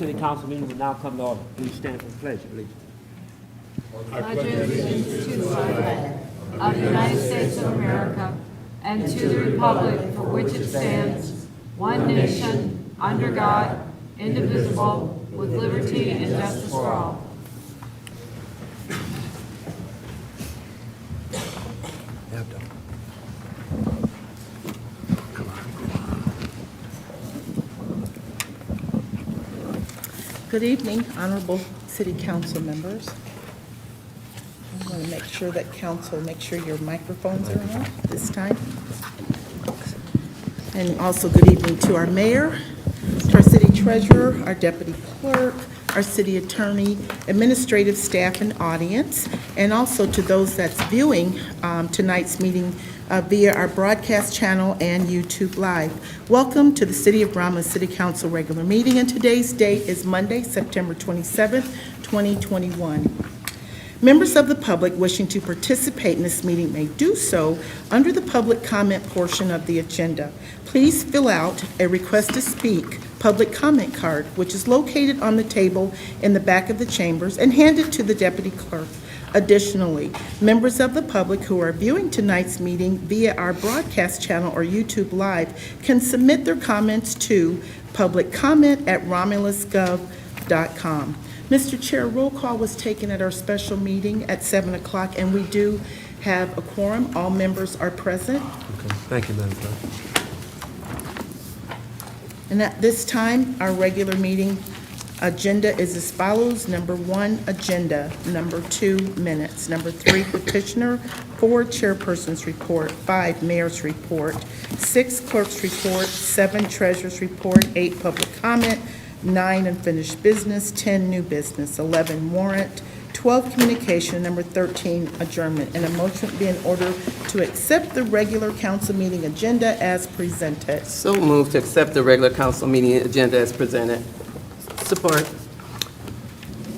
City Council meeting will now come to order. Please stand for the pledge, please. Pledge allegiance to the flag of the United States of America and to the republic for which it stands, one nation, under God, indivisible, with liberty and justice for all. Good evening, honorable city council members. I'm going to make sure that council, make sure your microphones are on this time. And also good evening to our mayor, to our city treasurer, our deputy clerk, our city attorney, administrative staff and audience, and also to those that's viewing tonight's meeting via our broadcast channel and YouTube Live. Welcome to the City of Romulus City Council regular meeting, and today's date is Monday, September 27th, 2021. Members of the public wishing to participate in this meeting may do so under the public comment portion of the agenda. Please fill out a request to speak public comment card, which is located on the table in the back of the chambers, and hand it to the deputy clerk. Additionally, members of the public who are viewing tonight's meeting via our broadcast channel or YouTube Live can submit their comments to publiccomment@romulusgov.com. Mr. Chair, roll call was taken at our special meeting at 7 o'clock, and we do have a quorum. All members are present. Okay. Thank you, Madam Clerk. And at this time, our regular meeting agenda is as follows. Number 1, agenda. Number 2, minutes. Number 3, petitioner. 4, chairperson's report. 5, mayor's report. 6, clerk's report. 7, treasurer's report. 8, public comment. 9, unfinished business. 10, new business. 11, warrant. 12, communication. Number 13, adjournment. And a motion be in order to accept the regular council meeting agenda as presented. So moved to accept the regular council meeting agenda as presented. Support.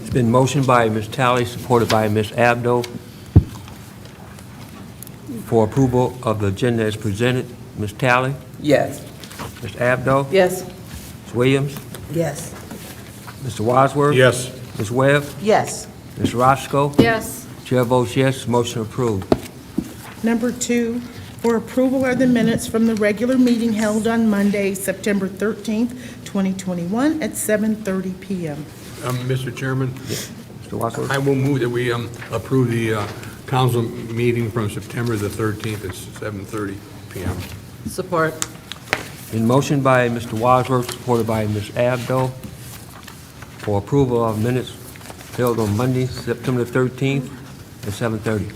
It's been motioned by Ms. Talley, supported by Ms. Abdo, for approval of the agenda as presented. Ms. Talley? Yes. Ms. Abdo? Yes. Ms. Williams? Yes. Mr. Wadsworth? Yes. Ms. Webb? Yes. Ms. Roscoe? Yes. Chair votes yes, motion approved. Number 2, for approval are the minutes from the regular meeting held on Monday, September 13th, 2021 at 7:30 p.m. Mr. Chairman, Mr. Wadsworth? I will move that we approve the council meeting from September the 13th at 7:30 p.m. Support. Been motioned by Mr. Wadsworth, supported by Ms. Abdo, for approval of minutes held on Monday, September 13th at 7:30.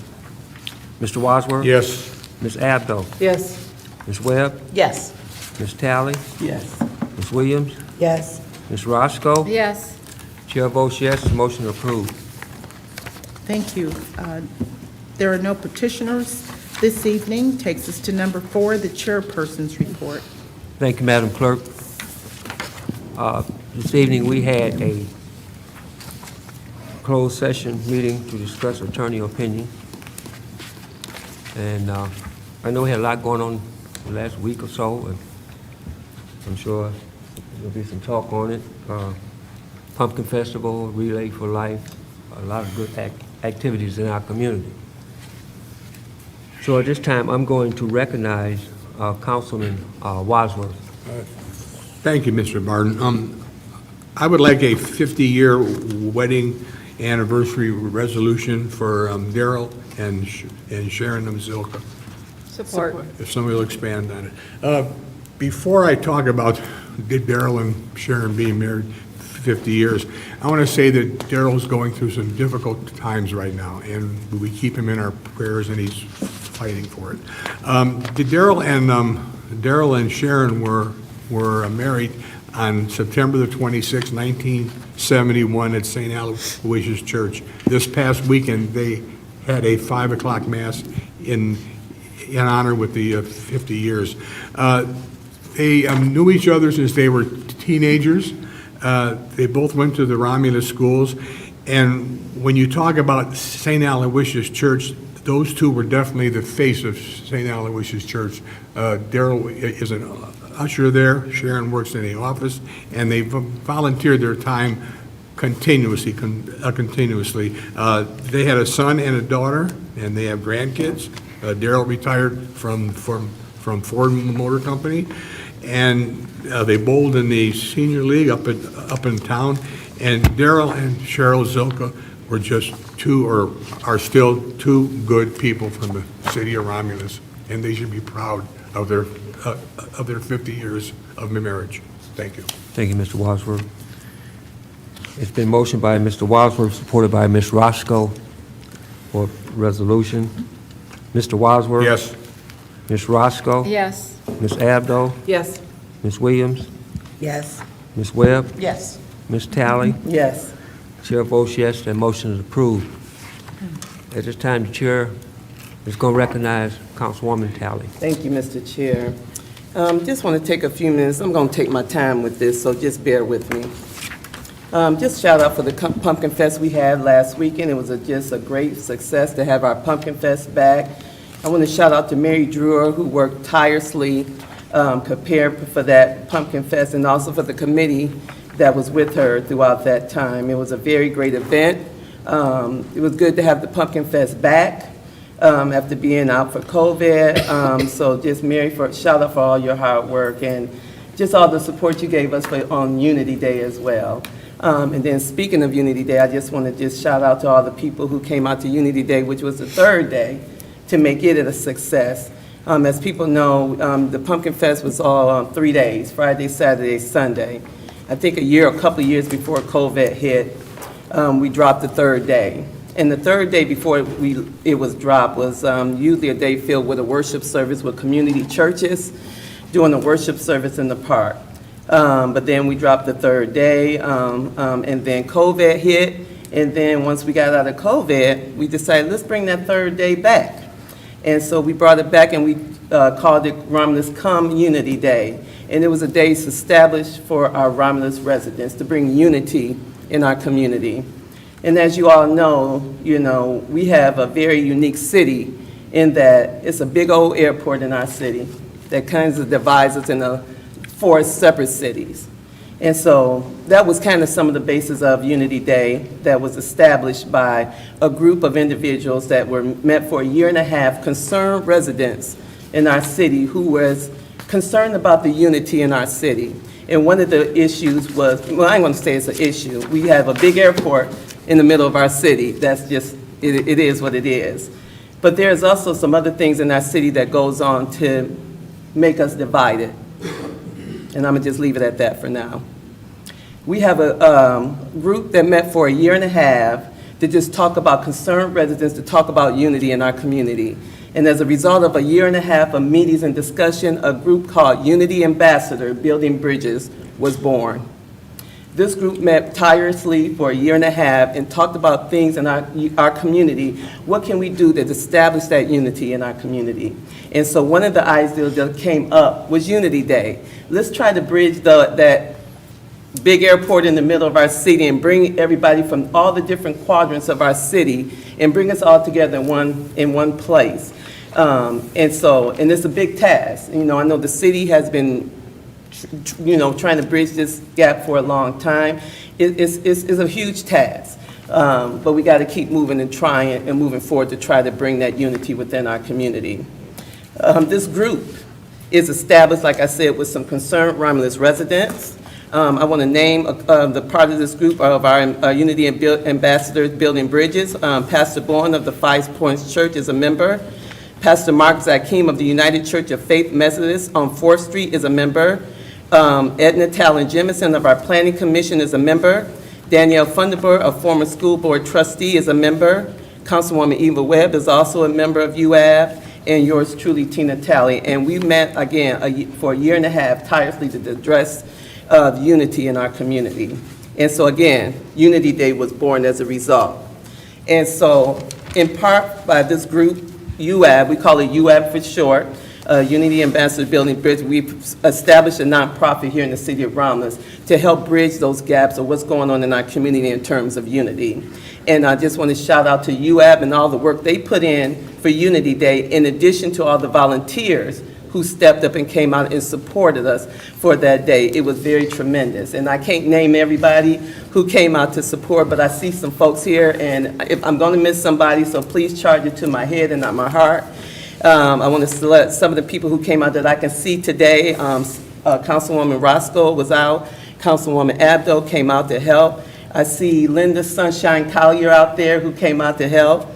Mr. Wadsworth? Yes. Ms. Abdo? Yes. Ms. Webb? Yes. Ms. Talley? Yes. Ms. Williams? Yes. Ms. Roscoe? Yes. Chair votes yes, motion approved. Thank you. There are no petitioners this evening. Takes us to number 4, the chairperson's report. Thank you, Madam Clerk. This evening, we had a closed session meeting to discuss attorney opinion. And I know we had a lot going on the last week or so, and I'm sure there'll be some talk on it. Pumpkin Festival, Relay for Life, a lot of good activities in our community. So at this time, I'm going to recognize Councilman Wadsworth. Thank you, Mr. Barton. I would like a 50-year wedding anniversary resolution for Daryl and Sharon Zilka. Support. If somebody will expand on it. Before I talk about Daryl and Sharon being married 50 years, I want to say that Daryl's going through some difficult times right now, and we keep him in our prayers, and he's fighting for it. Daryl and Sharon were married on September the 26th, 1971 at St. Aloysius Church. This past weekend, they had a 5 o'clock mass in honor with the 50 years. They knew each other since they were teenagers. They both went to the Romulus schools. And when you talk about St. Aloysius Church, those two were definitely the face of St. Aloysius Church. Daryl is usher there. Sharon works in the office, and they've volunteered their time continuously. They had a son and a daughter, and they have grandkids. Daryl retired from Ford Motor Company, and they bowled in the senior league up in town. And Daryl and Cheryl Zilka were just are still two good people from the city of Romulus, and they should be proud of their 50 years of marriage. Thank you. Thank you, Mr. Wadsworth. It's been motioned by Mr. Wadsworth, supported by Ms. Roscoe for resolution. Mr. Wadsworth? Yes. Ms. Roscoe? Yes. Ms. Abdo? Yes. Ms. Williams? Yes. Ms. Webb? Yes. Ms. Talley? Yes. Chair votes yes, that motion is approved. At this time, the chair is going to recognize Councilwoman Talley. Thank you, Mr. Chair. Just want to take a few minutes. I'm going to take my time with this, so just bear with me. Just shout out for the Pumpkin Fest we had last weekend. It was just a great success to have our Pumpkin Fest back. I want to shout out to Mary Drewer, who worked tirelessly, prepared for that Pumpkin Fest, and also for the committee that was with her throughout that time. It was a very great event. It was good to have the Pumpkin Fest back after being out for COVID. So just Mary, shout out for all your hard work and just all the support you gave us on Unity Day as well. And then speaking of Unity Day, I just want to just shout out to all the people who came out to Unity Day, which was the third day, to make it a success. As people know, the Pumpkin Fest was all on 3 days, Friday, Saturday, Sunday. I think a couple of years before COVID hit, we dropped the third day. And the third day before it was dropped was usually a day filled with a worship service with community churches doing a worship service in the park. But then we dropped the third day, and then COVID hit. And then once we got out of COVID, we decided, let's bring that third day back. And so we brought it back, and we called it Romulus Come Unity Day. And it was a day established for our Romulus residents to bring unity in our community. And as you all know, we have a very unique city in that it's a big old airport in our city that kind of divides us into 4 separate cities. And so that was kind of some of the basis of Unity Day that was established by a group of individuals that were met for a year and a half, concerned residents in our city who was concerned about the unity in our city. And one of the issues was, well, I ain't gonna say it's an issue. We have a big airport in the middle of our city. That's just, it is what it is. But there's also some other things in our city that goes on to make us divided. And I'm gonna just leave it at that for now. We have a group that met for a year and a half to just talk about concerned residents, to talk about unity in our community. And as a result of a year and a half of meetings and discussion, a group called Unity Ambassador Building Bridges was born. This group met tirelessly for a year and a half and talked about things in our community. What can we do to establish that unity in our community? And so one of the ideas that came up was Unity Day. Let's try to bridge that big airport in the middle of our city and bring everybody from all the different quadrants of our city and bring us all together in one place. And it's a big task. I know the city has been trying to bridge this gap for a long time. It's a huge task, but we got to keep moving and trying and moving forward to try to bring that unity within our community. This group is established, like I said, with some concerned Romulus residents. I want to name the part of this group of our Unity Ambassadors Building Bridges. Pastor Bourne of the 5 Points Church is a member. Pastor Mark Zakim of the United Church of Faith Methodist on 4th Street is a member. Edna Talon Jemison of our Planning Commission is a member. Danielle Funderburg, a former school board trustee, is a member. Councilwoman Eva Webb is also a member of UAB, and yours truly, Tina Talley. And we met again for a year and a half tirelessly to address the unity in our community. And so again, Unity Day was born as a result. And so in part by this group, UAB, we call it UAB for short, Unity Ambassador Building Bridge, we've established a nonprofit here in the city of Romulus to help bridge those gaps of what's going on in our community in terms of unity. And I just want to shout out to UAB and all the work they put in for Unity Day, in addition to all the volunteers who who stepped up and came out and supported us for that day. It was very tremendous. And I can't name everybody who came out to support, but I see some folks here, and if I'm going to miss somebody, so please charge it to my head and not my heart. I want to select some of the people who came out that I can see today. Councilwoman Roscoe was out. Councilwoman Abdo came out to help. I see Linda Sunshine Collier out there who came out to help.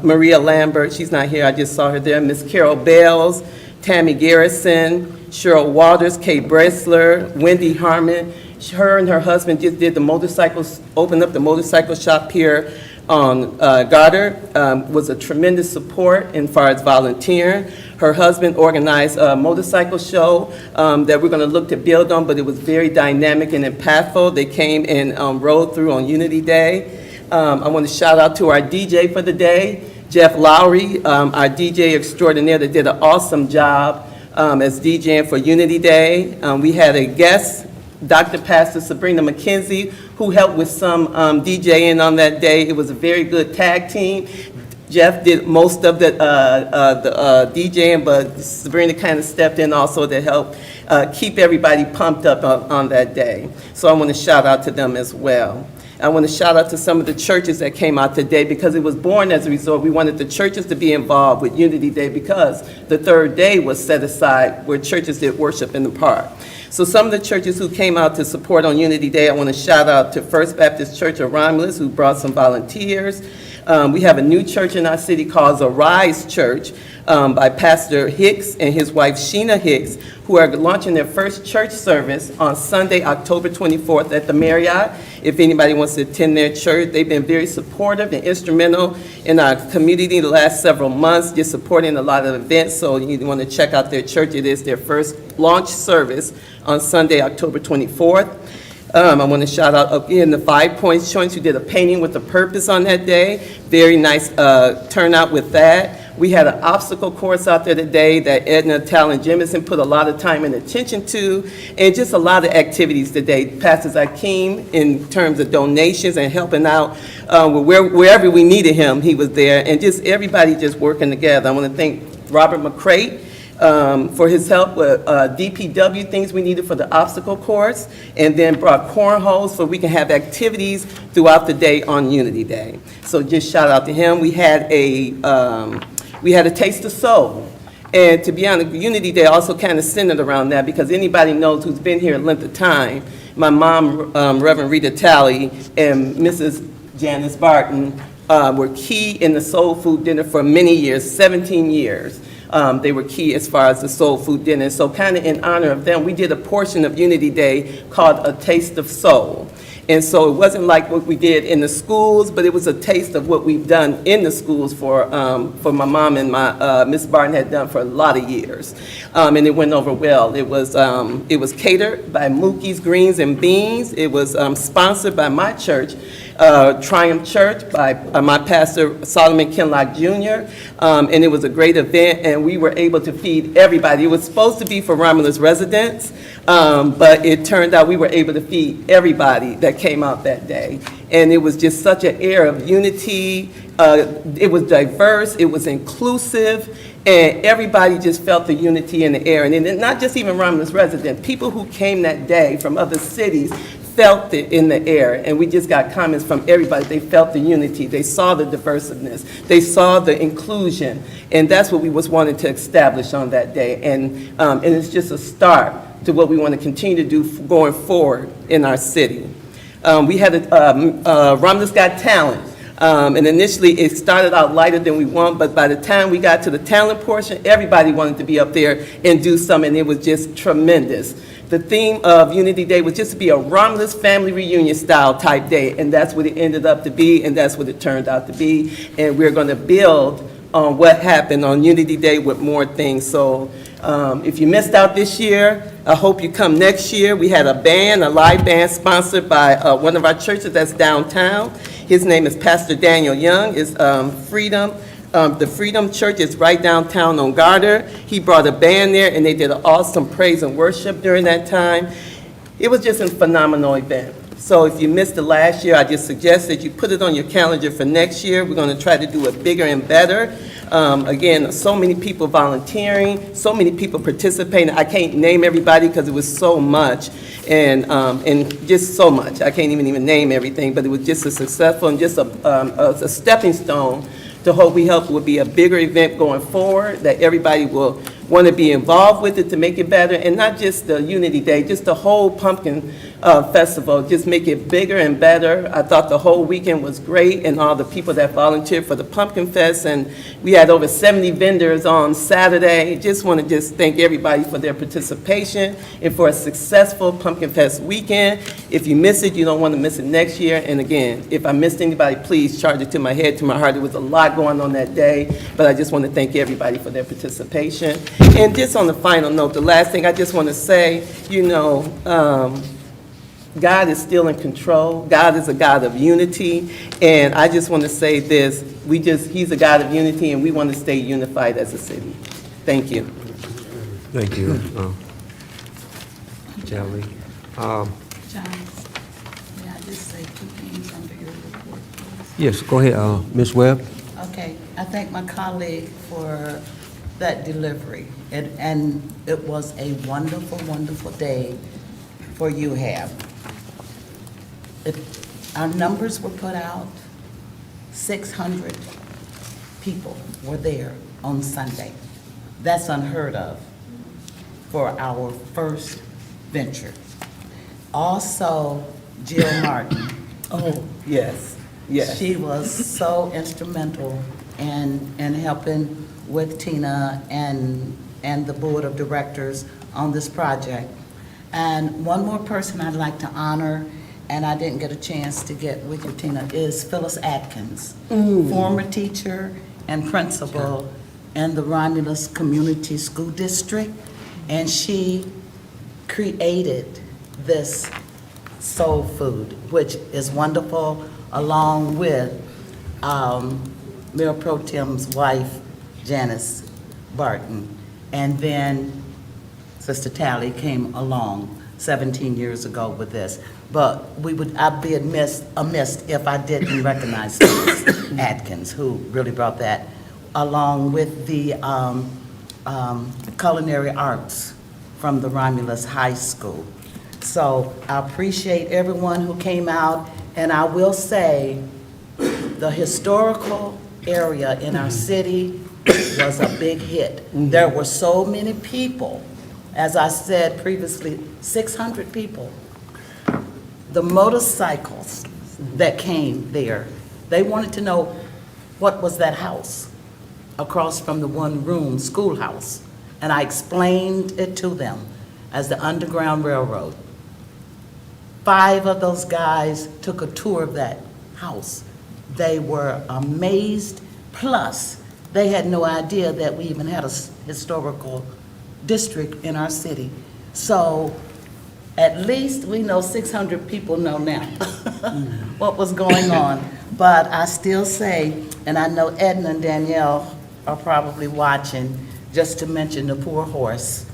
Maria Lambert, she's not here, I just saw her there. Miss Carol Bales, Tammy Garrison, Cheryl Waters, Kay Bressler, Wendy Harmon. Her and her husband just did the motorcycles, opened up the motorcycle shop here on Goddard. Was a tremendous support as far as volunteering. Her husband organized a motorcycle show that we're going to look to build on, but it was very dynamic and impactful. They came and rode through on Unity Day. I want to shout out to our DJ for the day, Jeff Lowry, our DJ extraordinaire that did an awesome job as DJing for Unity Day. We had a guest, Dr. Pastor Sabrina McKenzie, who helped with some DJing on that day. It was a very good tag team. Jeff did most of the DJing, but Sabrina kind of stepped in also to help keep everybody pumped up on that day. So I want to shout out to them as well. I want to shout out to some of the churches that came out today because it was born as a result. We wanted the churches to be involved with Unity Day because the third day was set aside where churches did worship in the park. So some of the churches who came out to support on Unity Day, I want to shout out to First Baptist Church of Romulus, who brought some volunteers. We have a new church in our city called Arise Church by Pastor Hicks and his wife Sheena Hicks, who are launching their first church service on Sunday, October 24th at the Marriott. If anybody wants to attend their church, they've been very supportive and instrumental in our community the last several months, just supporting a lot of events. So you want to check out their church. It is their first launch service on Sunday, October 24th. I want to shout out again the 5 Points Joints who did a painting with a purpose on that day. Very nice turnout with that. We had an obstacle course out there today that Edna Talon Jemison put a lot of time and attention to, and just a lot of activities today. Pastor Zakeem, in terms of donations and helping out wherever we needed him, he was there, and just everybody just working together. I want to thank Robert McCrate for his help with DPW things we needed for the obstacle course, and then brought cornholes so we can have activities throughout the day on Unity Day. So just shout out to him. We had a taste of soul. And to be honest, Unity Day also kind of centered around that because anybody knows who's been here a length of time. My mom, Reverend Rita Talley, and Mrs. Janice Barton were key in the soul food dinner for many years, 17 years. They were key as far as the soul food dinner. So kind of in honor of them, we did a portion of Unity Day called A Taste of Soul. And so it wasn't like what we did in the schools, but it was a taste of what we've done in the schools for my mom and my Miss Barton had done for a lot of years. And it went over well. It was catered by Mookie's Greens and Beans. It was sponsored by my church, Triumph Church, by my pastor, Solomon Kinlock Jr., and it was a great event, and we were able to feed everybody. It was supposed to be for Romulus residents, but it turned out we were able to feed everybody that came out that day. And it was just such an air of unity. It was diverse, it was inclusive, and everybody just felt the unity in the air. And then not just even Romulus residents, people who came that day from other cities felt it in the air, and we just got comments from everybody. They felt the unity, they saw the diversiveness, they saw the inclusion, and that's what we was wanting to establish on that day. And it's just a start to what we want to continue to do going forward in our city. We had Romulus Got Talent. And initially, it started out lighter than we want, but by the time we got to the talent portion, everybody wanted to be up there and do something, and it was just tremendous. The theme of Unity Day was just to be a Romulus family reunion style type day, and that's what it ended up to be, and that's what it turned out to be. And we're going to build on what happened on Unity Day with more things. So if you missed out this year, I hope you come next year. We had a band, a live band sponsored by one of our churches that's downtown. His name is Pastor Daniel Young. It's Freedom. The Freedom Church is right downtown on Goddard. He brought a band there, and they did an awesome praise and worship during that time. It was just a phenomenal event. So if you missed it last year, I just suggest that you put it on your calendar for next year. We're going to try to do it bigger and better. Again, so many people volunteering, so many people participating. I can't name everybody because it was so much, and just so much. I can't even name everything, but it was just a successful and just a stepping stone to hope we help will be a bigger event going forward, that everybody will want to be involved with it to make it better, and not just the Unity Day, just the whole pumpkin festival, just make it bigger and better. I thought the whole weekend was great, and all the people that volunteered for the Pumpkin Fest, and we had over 70 vendors on Saturday. Just want to thank everybody for their participation and for a successful Pumpkin Fest weekend. If you miss it, you don't want to miss it next year. And again, if I missed anybody, please charge it to my head, to my heart. There was a lot going on that day, but I just want to thank everybody for their participation. And just on the final note, the last thing I just want to say, God is still in control. God is a God of unity. And I just want to say this, He's a God of unity, and we want to stay unified as a city. Thank you. Thank you, Charlie. John, may I just say two things under your report, please? Yes, go ahead, Ms. Webb. Okay, I thank my colleague for that delivery, and it was a wonderful, wonderful day for UHAB. Our numbers were put out, 600 people were there on Sunday. That's unheard of for our first venture. Also, Jill Martin. Oh, yes, yes. She was so instrumental in helping with Tina and the board of directors on this project. And one more person I'd like to honor, and I didn't get a chance to get with you, Tina, is Phyllis Atkins, former teacher and principal in the Romulus Community School District, and she created this soul food, which is wonderful, along with Mayor Pro Tem's wife, Janice Barton. And then Sister Tally came along 17 years ago with this. But I'd be amiss if I didn't recognize Phyllis Atkins, who really brought that, along with the culinary arts from the Romulus High School. So I appreciate everyone who came out, and I will say the historical area in our city was a big hit. There were so many people, as I said previously, 600 people. The motorcycles that came there, they wanted to know what was that house across from the one-room schoolhouse. And I explained it to them as the Underground Railroad. 5 of those guys took a tour of that house. They were amazed, plus they had no idea that we even had a historical district in our city. So at least we know 600 people know now what was going on. But I still say, and I know Edna and Danielle are probably watching, just to mention the poor horse,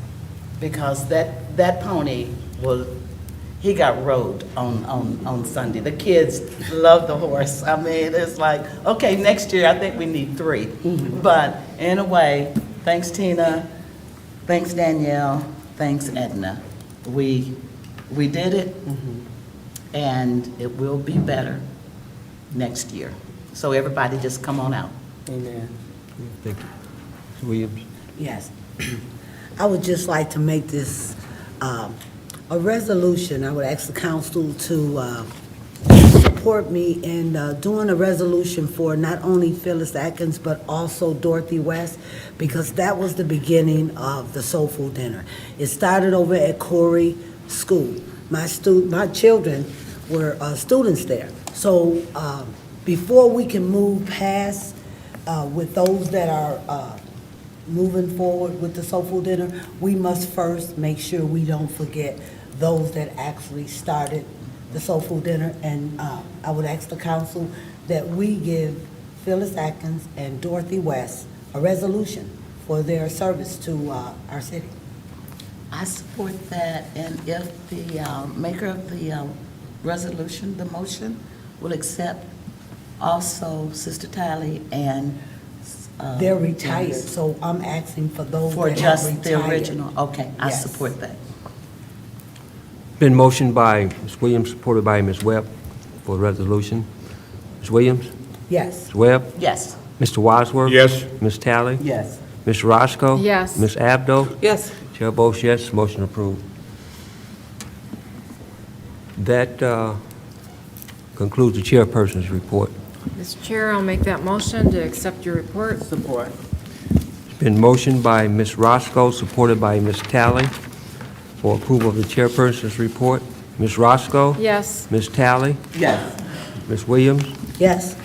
because that pony he got rode on Sunday. The kids love the horse. I mean, it's like, okay, next year I think we need 3. But anyway, thanks Tina, thanks Danielle, thanks Edna. We did it, and it will be better next year. So everybody just come on out. Amen. Thank you. Ms. Williams. Yes. I would just like to make this a resolution. I would ask the council to support me in doing a resolution for not only Phyllis Atkins, but also Dorothy West, because that was the beginning of the Soul Food Dinner. It started over at Corey School. My children were students there. So before we can move past with those that are moving forward with the Soul Food Dinner, we must first make sure we don't forget those that actually started the Soul Food Dinner. And I would ask the council that we give Phyllis Atkins and Dorothy West a resolution for their service to our city. I support that, and if the maker of the resolution, the motion, will accept also Sister Tally and They're retired, so I'm asking for those For that have just the retired. original? Okay, I Yes. support that. Been motioned by Ms. Williams, supported by Ms. Webb for the resolution. Ms. Williams? Yes. Ms. Webb? Yes. Mr. Wadsworth? Yes. Ms. Talley? Yes. Ms. Roscoe? Yes. Ms. Abdo? Yes. Chair votes yes, motion approved. That concludes the chairperson's report. Mr. Chair, I'll make that motion to accept your report. Support. It's been motioned by Ms. Roscoe, supported by Ms. Talley, for approval of the chairperson's report. Ms. Roscoe? Yes. Ms. Talley? Yes. Ms. Williams? Yes.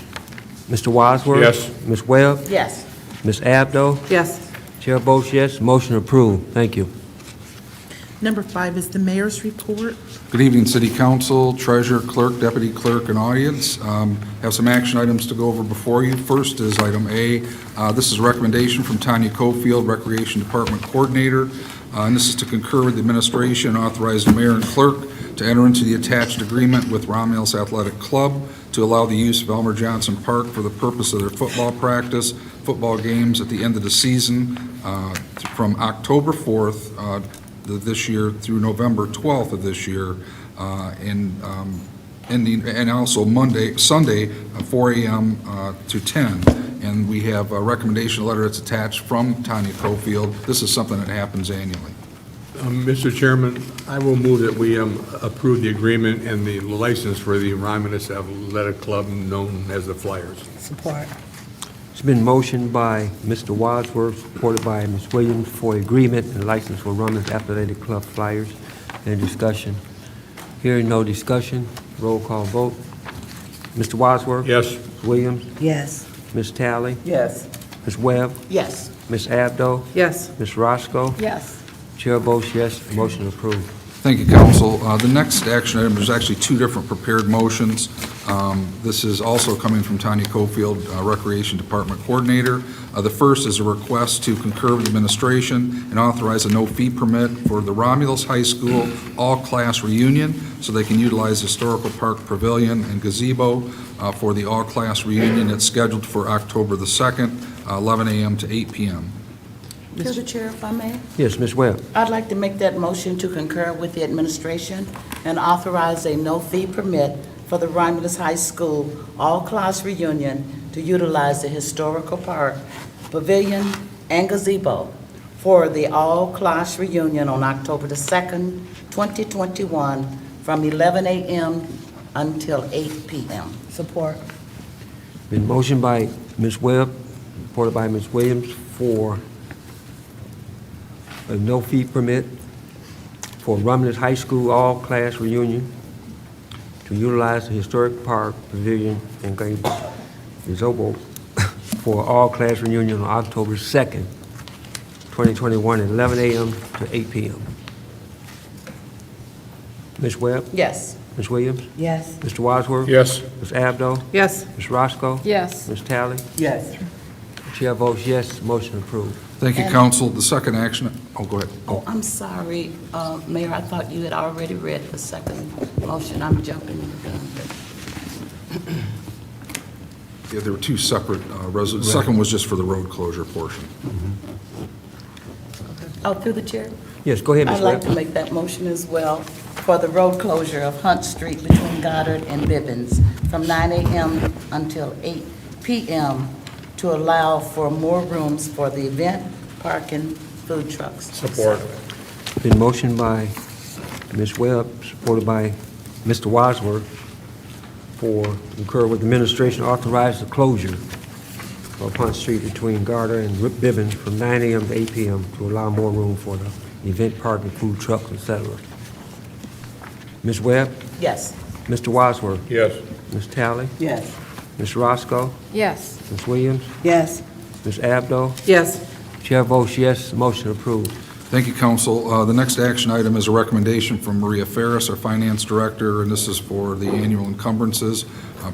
Mr. Wadsworth? Yes. Ms. Webb? Yes. Ms. Abdo? Yes. Chair votes yes, motion approved. Thank you. Number 5 is the mayor's report. Good evening, City Council, Treasurer, Clerk, Deputy Clerk, and audience. Have some action items to go over before you. First is item A. This is a recommendation from Tanya Cofield, Recreation Department Coordinator, and this is to concur with the administration and authorize the mayor and clerk to enter into the attached agreement with Romulus Athletic Club to allow the use of Elmer Johnson Park for the purpose of their football practice, football games at the end of the season from October 4th this year through November 12th of this year, and also Sunday, 4 a.m. to 10. And we have a recommendation letter that's attached from Tanya Cofield. This is something that happens annually. Mr. Chairman, I will move that we approve the agreement and the license for the Romulus Athletic Club known as the Flyers. Support. It's been motioned by Mr. Wadsworth, supported by Ms. Williams, for agreement and license for Romulus Athletic Club Flyers. Any discussion? Hearing no discussion, roll call vote. Mr. Wadsworth? Yes. Ms. Williams? Yes. Ms. Talley? Yes. Ms. Webb? Yes. Ms. Abdo? Yes. Ms. Roscoe? Yes. Chair votes yes, motion approved. Thank you, Council. The next action item, there's actually two different prepared motions. This is also coming from Tanya Cofield, Recreation Department Coordinator. The first is a request to concur with administration and authorize a no-fee permit for the Romulus High School all-class reunion so they can utilize Historical Park Pavilion and gazebo for the all-class reunion. It's scheduled for October the 2nd, 11 a.m. to 8 p.m. Mr. Chair, if I may, Yes, Ms. Webb. I'd like to make that motion to concur with the administration and authorize a no-fee permit for the Romulus High School all-class reunion to utilize the Historical Park Pavilion and gazebo for the all-class reunion on October the 2nd, 2021, from 11 a.m. until 8 p.m. Support. Been motioned by Ms. Webb, supported by Ms. Williams, for a no-fee permit for Romulus High School all-class reunion to utilize the Historic Park Pavilion and gazebo for all-class reunion on October 2nd, 2021, at 11 a.m. to 8 p.m. Ms. Webb? Yes. Ms. Williams? Yes. Mr. Wadsworth? Yes. Ms. Abdo? Yes. Ms. Roscoe? Yes. Ms. Talley? Yes. Chair votes yes, motion approved. Thank you, And- Council. The second action, go ahead. Oh, I'm sorry, Mayor, I thought you had already read the second motion. I'm jumping the gun. Yeah, there were two separate resolutions. The second was just for the road closure portion. Oh, through the chair? Yes, go ahead, Ms. I'd like to Webb. make that motion as well for the road closure of Hunt Street between Goddard and Bivens from 9 a.m. until 8 p.m. to allow for more rooms for the event, parking, food trucks. Support. Been motioned by Ms. Webb, supported by Mr. Wadsworth, for concur with administration authorize the closure of Hunt Street between Garter and Bivens from 9 a.m. to 8 p.m. to allow more room for the event, parking, food trucks, etc. Ms. Webb? Yes. Mr. Wadsworth? Yes. Ms. Talley? Yes. Ms. Roscoe? Yes. Ms. Williams? Yes. Ms. Abdo? Yes. Chair votes yes, motion approved. Thank you, Council. The next action item is a recommendation from Maria Ferris, our Finance Director, and this is for the annual encumbrances,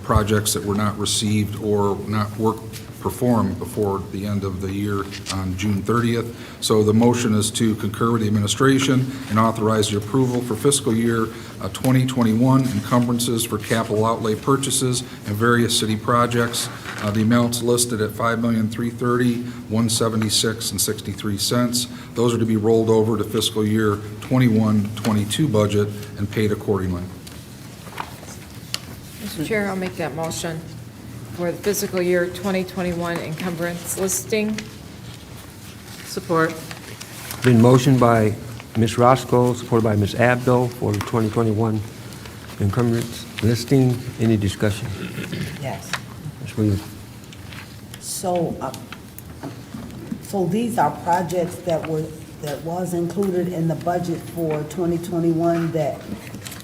projects that were not received or not work perform before the end of the year on June 30th. So the motion is to concur with the administration and authorize the approval for fiscal year 2021 encumbrances for capital outlay purchases and various city projects. The amounts listed at $5,330,176.63. Those are to be rolled over to fiscal year 21-22 budget and paid accordingly. Mr. Chair, I'll make that motion for the fiscal year 2021 encumbrance listing. Support. Been motioned by Ms. Roscoe, supported by Ms. Abdo for the 2021 encumbrance listing. Any discussion? Yes. Ms. Williams? So these are projects that was included in the budget for 2021 that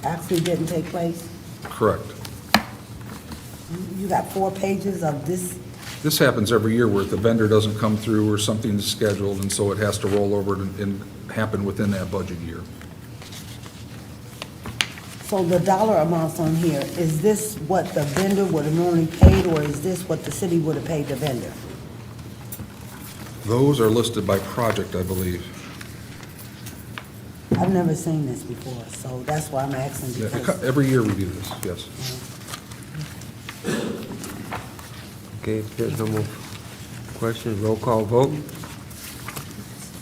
actually didn't take place? Correct. You got 4 pages of this? This happens every year where the vendor doesn't come through or something is scheduled, and so it has to roll over and happen within that budget year. So the dollar amounts on here, is this what the vendor would have normally paid, or is this what the city would have paid the vendor? Those are listed by project, I believe. I've never seen this before, so that's why I'm asking. Yeah, Because every year we do this, yes. Okay, if there's no more questions, roll call vote.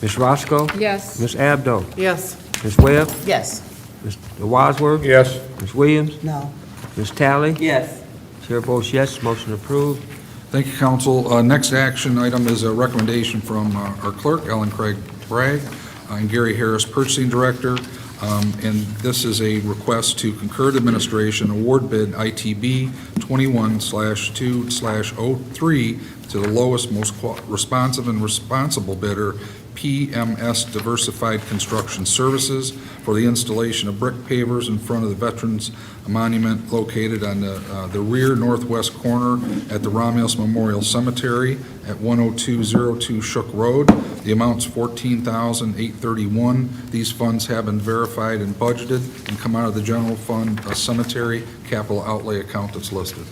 Ms. Roscoe? Yes. Ms. Abdo? Yes. Ms. Webb? Yes. Mr. Wadsworth? Yes. Ms. Williams? No. Ms. Talley? Yes. Chair votes yes, motion approved. Thank you, council. Next action item is a recommendation from our clerk, Ellen Craig Bragg, and Gary Harris, purchasing director. And this is a request to concur the administration award bid ITB 21/2/03 to the lowest, most responsive and responsible bidder, PMS Diversified Construction Services, for the installation of brick pavers in front of the Veterans Monument located on the rear northwest corner at the Romulus Memorial Cemetery at 10202 Shook Road. The amount's $14,831. These funds have been verified and budgeted and come out of the general fund cemetery capital outlay account that's listed.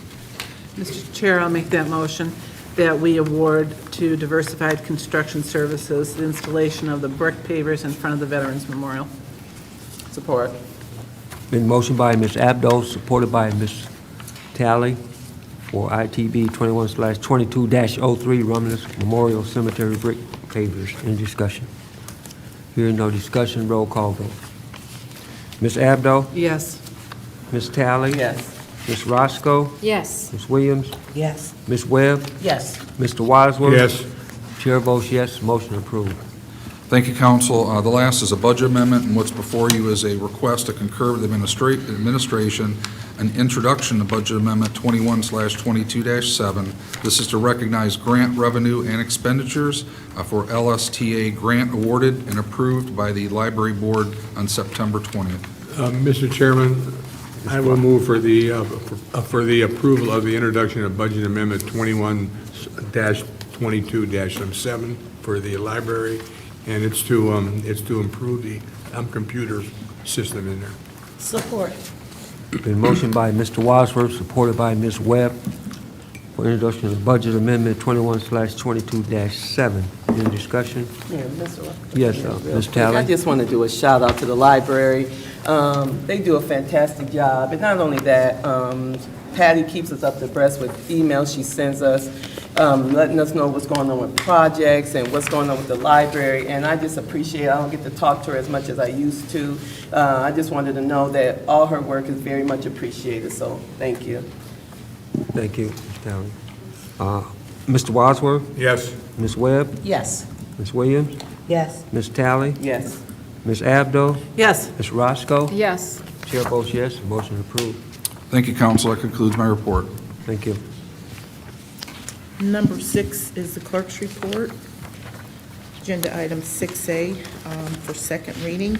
Mr. Chair, I'll make that motion that we award to Diversified Construction Services the installation of the brick pavers in front of the Veterans Memorial. Support. Been motioned by Ms. Abdo, supported by Ms. Talley for ITB 21/22-03 Romulus Memorial Cemetery brick pavers. Any discussion? Hearing no discussion, roll call vote. Ms. Abdo? Yes. Ms. Talley? Yes. Ms. Roscoe? Yes. Ms. Williams? Yes. Ms. Webb? Yes. Mr. Wadsworth? Yes. Chair votes yes, motion approved. Thank you, council. The last is a budget amendment, and what's before you is a request to concur with the administration an introduction to budget amendment 21/22-7. This is to recognize grant revenue and expenditures for LSTA grant awarded and approved by the library board on September 20th. Mr. Chairman, I will move for the approval of the introduction of budget amendment 21-22-7 for the library, and it's to improve the computer system in there. Support. Been motioned by Mr. Wadsworth, supported by Ms. Webb, for introduction of budget amendment 21/22-7. Any discussion? Yeah, Mr. Yes, Ms. Talley? I just want to do a shout out to the library. They do a fantastic job, and not only that, Patty keeps us up to breast with emails she sends us, letting us know what's going on with projects and what's going on with the library, and I just appreciate it. I don't get to talk to her as much as I used to. I just wanted to know that all her work is very much appreciated, so thank you. Thank you, Ms. Talley. Mr. Wadsworth? Yes. Ms. Webb? Yes. Ms. Williams? Yes. Ms. Talley? Yes. Ms. Abdo? Yes. Ms. Roscoe? Yes. Chair votes yes, motion approved. Thank you, council. That concludes my report. Thank you. Number 6 is the clerk's report. Agenda item 6A for second reading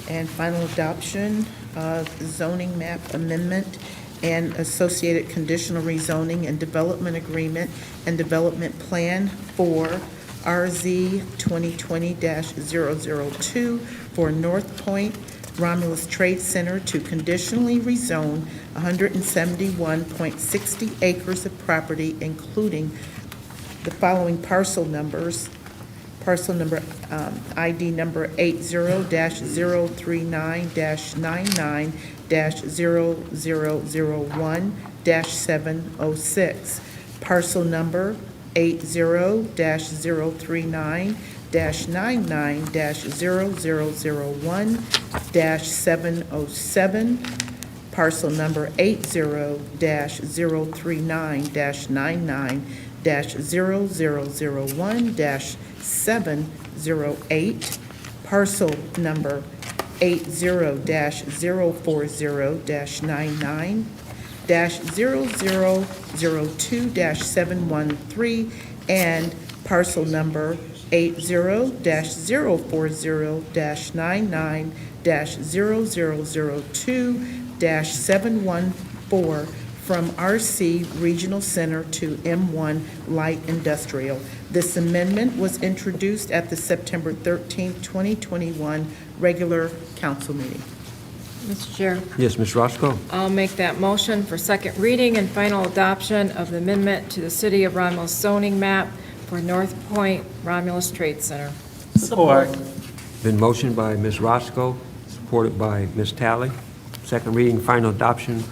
and final adoption of zoning map amendment and associated conditional rezoning and development agreement and development plan for RZ 2020-002 for North Point Romulus Trade Center to conditionally rezone 171.60 acres of property, including the following parcel numbers. Parcel number, ID number 80-039-99-0001-706. Parcel number 80-039-99-0001-707. Parcel number 80-039-99-0001-708. Parcel number 80-040-99-0002-713, and parcel number 80-040-99-0002-714 from RC Regional Center to M1 Light Industrial. This amendment was introduced at the September 13th, 2021 regular council meeting. Mr. Chair, Yes, Ms. Roscoe? I'll make that motion for second reading and final adoption of the amendment to the City of Romulus zoning map for North Point Romulus Trade Center. Support. Been motioned by Ms. Roscoe, supported by Ms. Talley. Second reading, final adoption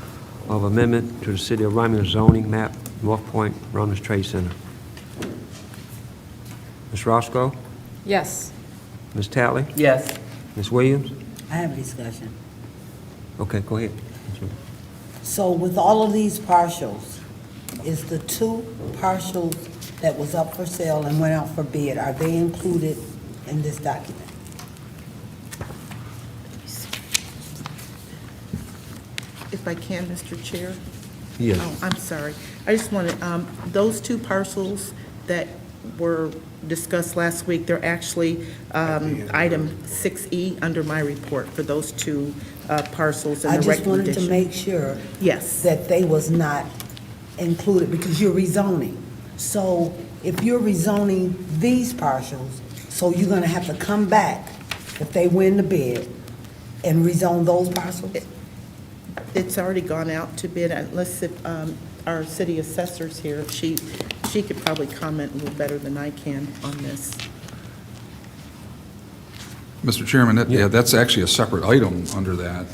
of amendment to the City of Romulus zoning map, North Point Romulus Trade Center. Ms. Roscoe? Yes. Ms. Talley? Yes. Ms. Williams? I have a discussion. Okay, go ahead. So with all of these partials, is the two partials that was up for sale and went out for bid, are they included in this document? If I can, Mr. Chair? Yes. Oh, I'm sorry. I just wanted, those two parcels that were discussed last week, they're actually item 6E under my report for those two parcels and I the just wanted to recommendation. make sure Yes. that they was not included, because you're rezoning. So if you're rezoning these partials, so you're gonna have to come back if they win the bid and rezone those parcels? It's already gone out to bid, unless if our city assessor's here, she could probably comment a little better than I can on this. Mr. Chairman, that's actually a separate item under that.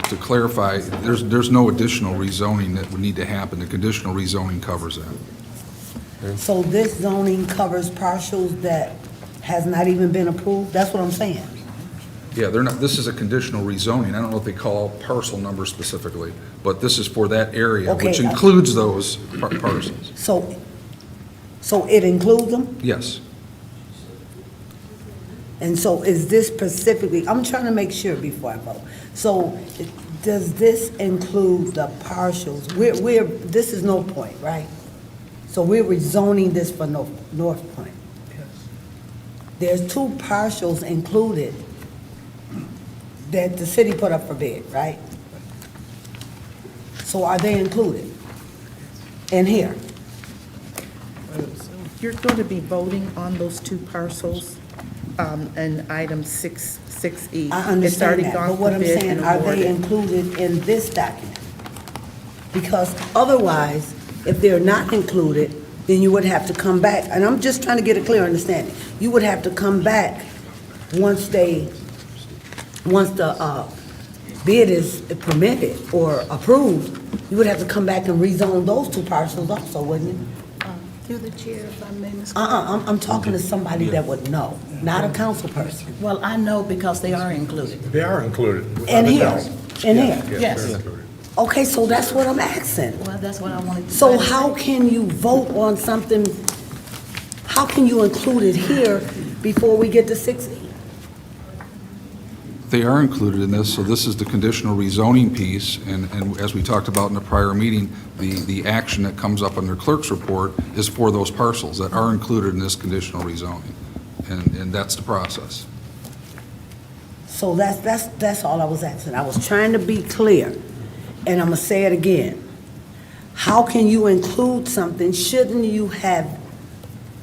To clarify, there's no additional rezoning that would need to happen. The conditional rezoning covers that. So this zoning covers partials that has not even been approved? That's what I'm saying. Yeah, they're not, this is a conditional rezoning. I don't know if they call parcel numbers specifically, but this is for that area, which Okay. includes those parcels. So it includes them? Yes. And so is this specifically, I'm trying to make sure before I vote. So does this include the partials? This is North Point, right? So we're rezoning this for North Point. There's two partials included that the city put up for bid, right? So are they included in here? You're going to be voting on those two parcels, and item 6E. I understand that, but what I'm It's already saying, gone are for bid they and awarded. included in this document? Because otherwise, if they're not included, then you would have to come back, and I'm just trying to get a clear understanding. You would have to come back once the bid is permitted or approved, you would have to come back and rezone those two parcels also, wouldn't you? Through the chair, if I may, Ms. I'm talking to somebody that would know, not a council person. Well, I know because they are included. They are included. In here, in here. Yes. they're included. Okay, so that's what I'm asking. Well, that's what I wanted to. So how can you vote on something, how can you include it here before we get to 6E? They are included in this, so this is the conditional rezoning piece, and as we talked about in the prior meeting, the action that comes up under Clerk's report is for those parcels that are included in this conditional rezoning, and that's the process. So that's all I was asking. I was trying to be clear, and I'm gonna say it again. How can you include something, shouldn't you have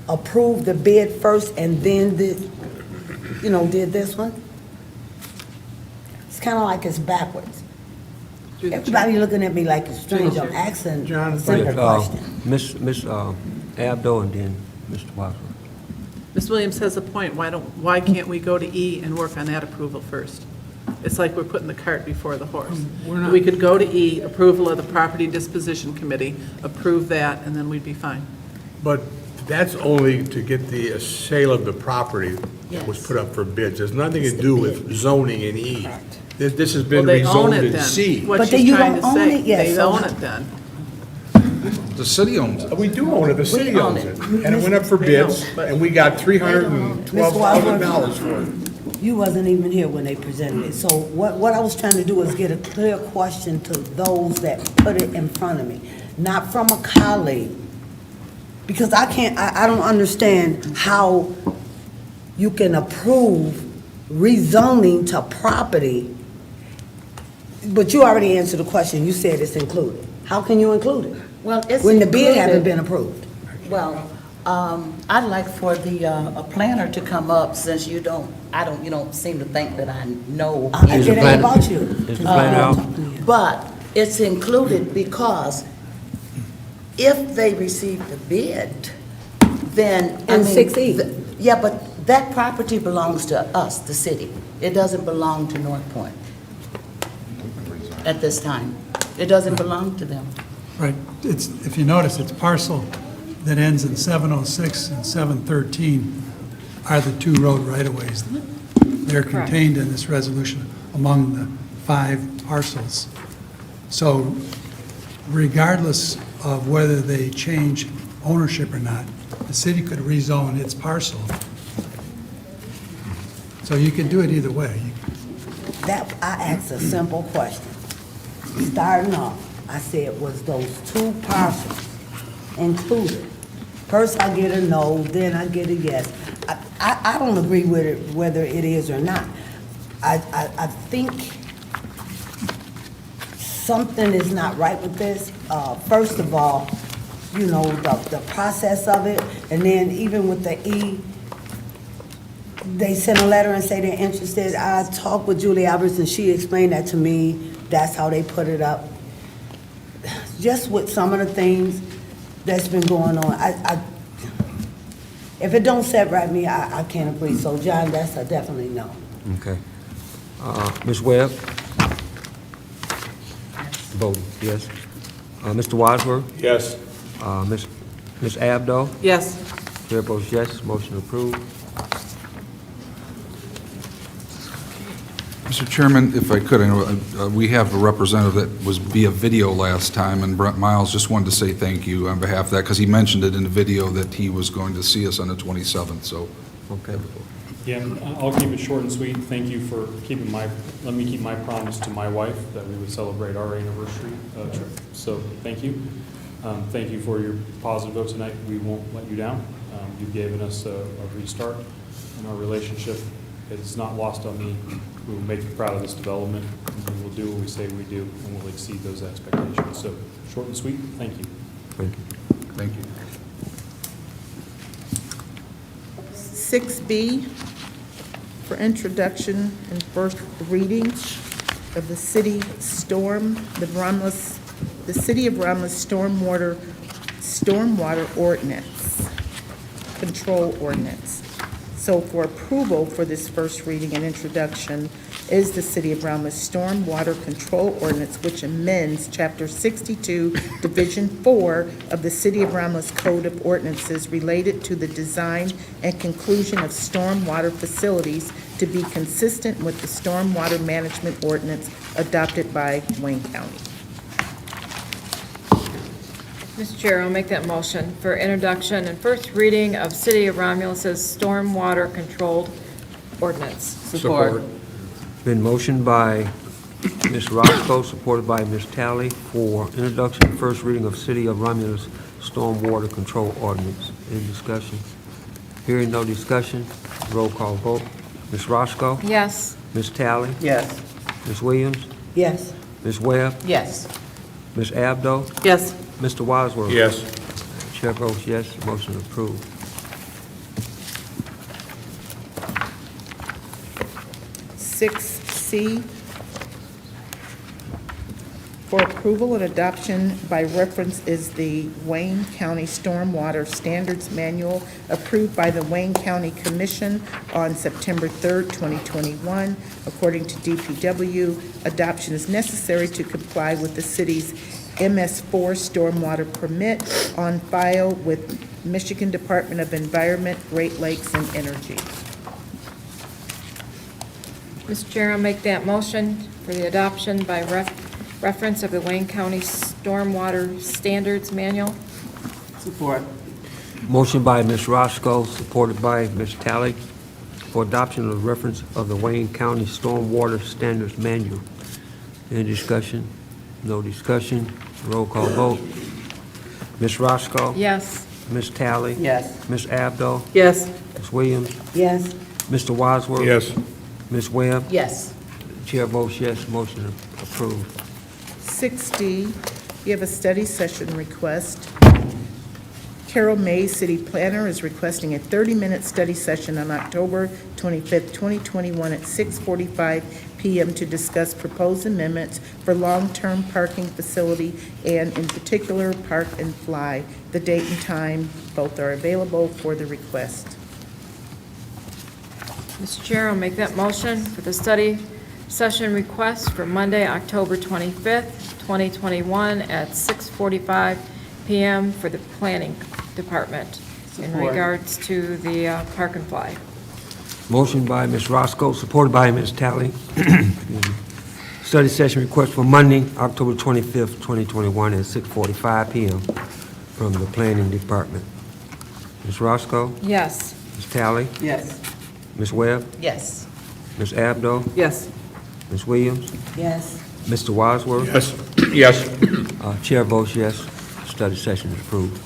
approved the bid first and then did this one? It's kind of like it's backwards. Everybody looking at me like it's strange. I'm asking John, a simple question. Ms. Abdo and then Mr. Wadsworth. Ms. Williams has a point. Why can't we go to E and work on that approval first? It's like we're putting the cart before the horse. We could go to E, approval of the Property Disposition Committee, approve that, and then we'd be fine. But that's only to get the sale of the property that was put up for bids. There's nothing to do with zoning in E. This has been Well, they own rezoned it in then. C. What But she's you trying don't to own say, it yet, they so own how- it then. The city owns it. We do own it, the city own owns it. it. And it went up for They bids, don't, but- and we got $312,000 for it. You wasn't even here when they presented it. So what I was trying to do is get a clear question to those that put it in front of me, not from a colleague. Because I don't understand how you can approve rezoning to property, but you already answered the question. You said it's included. How can you include it? Well, it's When the bid haven't included. been approved? Well, I'd like for the, a planner to come up, since you don't seem to think that I know. Is It the ain't plan- about you. Is the plan out? But it's included because if they receive the bid, then, I In mean. 6E. Yeah, but that property belongs to us, the city. It doesn't belong to North Point at this time. It doesn't belong to them. Right, it's, if you notice, it's parcel that ends in 706 and 713 are the two road right-of-ways. They're contained in this resolution among the 5 parcels. So regardless of whether they change ownership or not, the city could rezone its parcel. So you can do it either way. That, I asked a simple question. Starting off, I said, was those 2 parcels included? First I get a no, then I get a yes. I don't agree with it, whether it is or not. I think something is not right with this. First of all, you know, the process of it, and then even with the E, they sent a letter and say they're interested. I talked with Julie Alberts, and she explained that to me. That's how they put it up. Just with some of the things that's been going on, if it don't set right me, I can't agree. So, John, that's a definitely no. Okay. Ms. Webb? Voting, yes. Mr. Wadsworth? Yes. Ms. Abdo? Yes. Chair votes yes, motion approved. Mr. Chairman, if I could, I know we have a representative that was via video last time, and Brent Miles just wanted to say thank you on behalf of that, because he mentioned it in the video that he was going to see us on the 27th, so. Okay. Yeah, I'll keep it short and sweet. Thank you for let me keep my promise to my wife that we would celebrate our anniversary trip. So thank you. Thank you for your positive vote tonight. We won't let you down. You've given us a restart in our relationship. It's not lost on me. We will make you proud of this development, and we will do what we say we do, and we'll exceed those expectations. So short and sweet, thank you. Thank you. Thank you. 6B for introduction and first reading of the City of Romulus stormwater ordinance, control ordinance. So for approval for this first reading and introduction is the City of Romulus Stormwater Control Ordinance, which amends Chapter 62, Division 4 of the City of Romulus Code of Ordinances related to the design and conclusion of stormwater facilities to be consistent with the Stormwater Management Ordinance adopted by Wayne County. Mr. Chair, I'll make that motion for introduction and first reading of City of Romulus's stormwater controlled ordinance. Support. Been motioned by Ms. Roscoe, supported by Ms. Talley, for introduction and first reading of City of Romulus Stormwater Control Ordinance. Any discussion? Hearing no discussion, roll call vote. Ms. Roscoe? Yes. Ms. Talley? Yes. Ms. Williams? Yes. Ms. Webb? Yes. Ms. Abdo? Yes. Mr. Wadsworth? Yes. Chair votes yes, motion approved. 6C for approval and adoption by reference is the Wayne County Stormwater Standards Manual approved by the Wayne County Commission on September 3rd, 2021. According to DPW, adoption is necessary to comply with the city's MS4 stormwater permit on file with Michigan Department of Environment, Great Lakes, and Energy. Mr. Chair, I'll make that motion for the adoption by reference of the Wayne County Stormwater Standards Manual. Support. Motion by Ms. Roscoe, supported by Ms. Talley, for adoption of the reference of the Wayne County Stormwater Standards Manual. Any discussion? No discussion. Roll call vote. Ms. Roscoe? Yes. Ms. Talley? Yes. Ms. Abdo? Yes. Ms. Williams? Yes, Mr. Wadsworth? Yes. Ms. Webb? Yes. Chair votes yes, motion approved. 6D, you have a study session request. Carol May, City Planner, is requesting a 30-minute study session on October 25th, 2021 at 6:45 p.m. to discuss proposed amendments for long-term parking facility and in particular Park and Fly. The date and time, both are available for the request. Mr. Chair, I'll make that motion for the study session request for Monday, October 25th, 2021 at 6:45 p.m. for the Planning Department in Support. regards to the Park and Fly. Motion by Ms. Roscoe, supported by Ms. Talley. Study session request for Monday, October 25th, 2021 at 6:45 p.m. from the Planning Department. Ms. Roscoe? Yes. Ms. Talley? Yes. Ms. Webb? Yes. Ms. Abdo? Yes. Ms. Williams? yes, Mr. Wadsworth? Yes. Yes. Chair votes yes, study session is approved.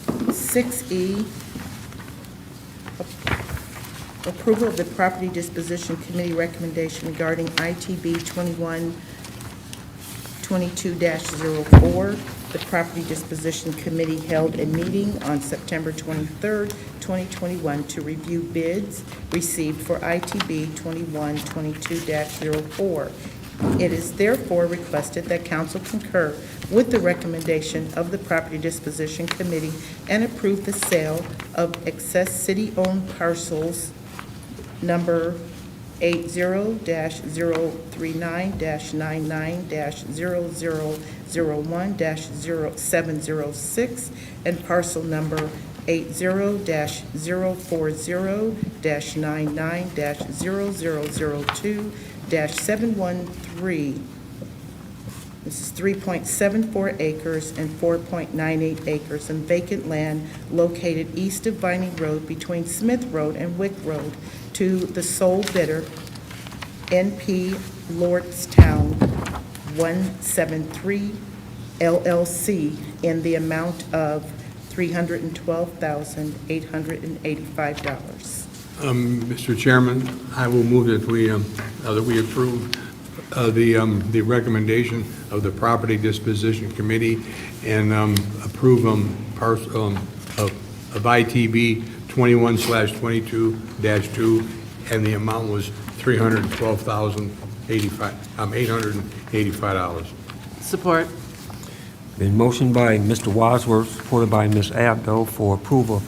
6E, approval of the Property Disposition Committee recommendation regarding ITB 2122-04. The Property Disposition Committee held a meeting on September 23rd, 2021 to review bids received for ITB 2122-04. It is therefore requested that council concur with the recommendation of the Property Disposition Committee and approve the sale of excess city-owned parcels number 80-39-99-0001-0706 and parcel number 80-040-99-0002-713. This is 3.74 acres and 4.98 acres in vacant land located east of Vining Road between Smith Road and Wick Road to the sole bidder, NP Lordstown 173 LLC, in the amount of $312,885. Mr. Chairman, I will move that we approve the recommendation of the Property Disposition Committee and approve of ITB 21/22-2, and the amount was $885. Support. Been motioned by Mr. Wadsworth, supported by Ms. Abdo for approval.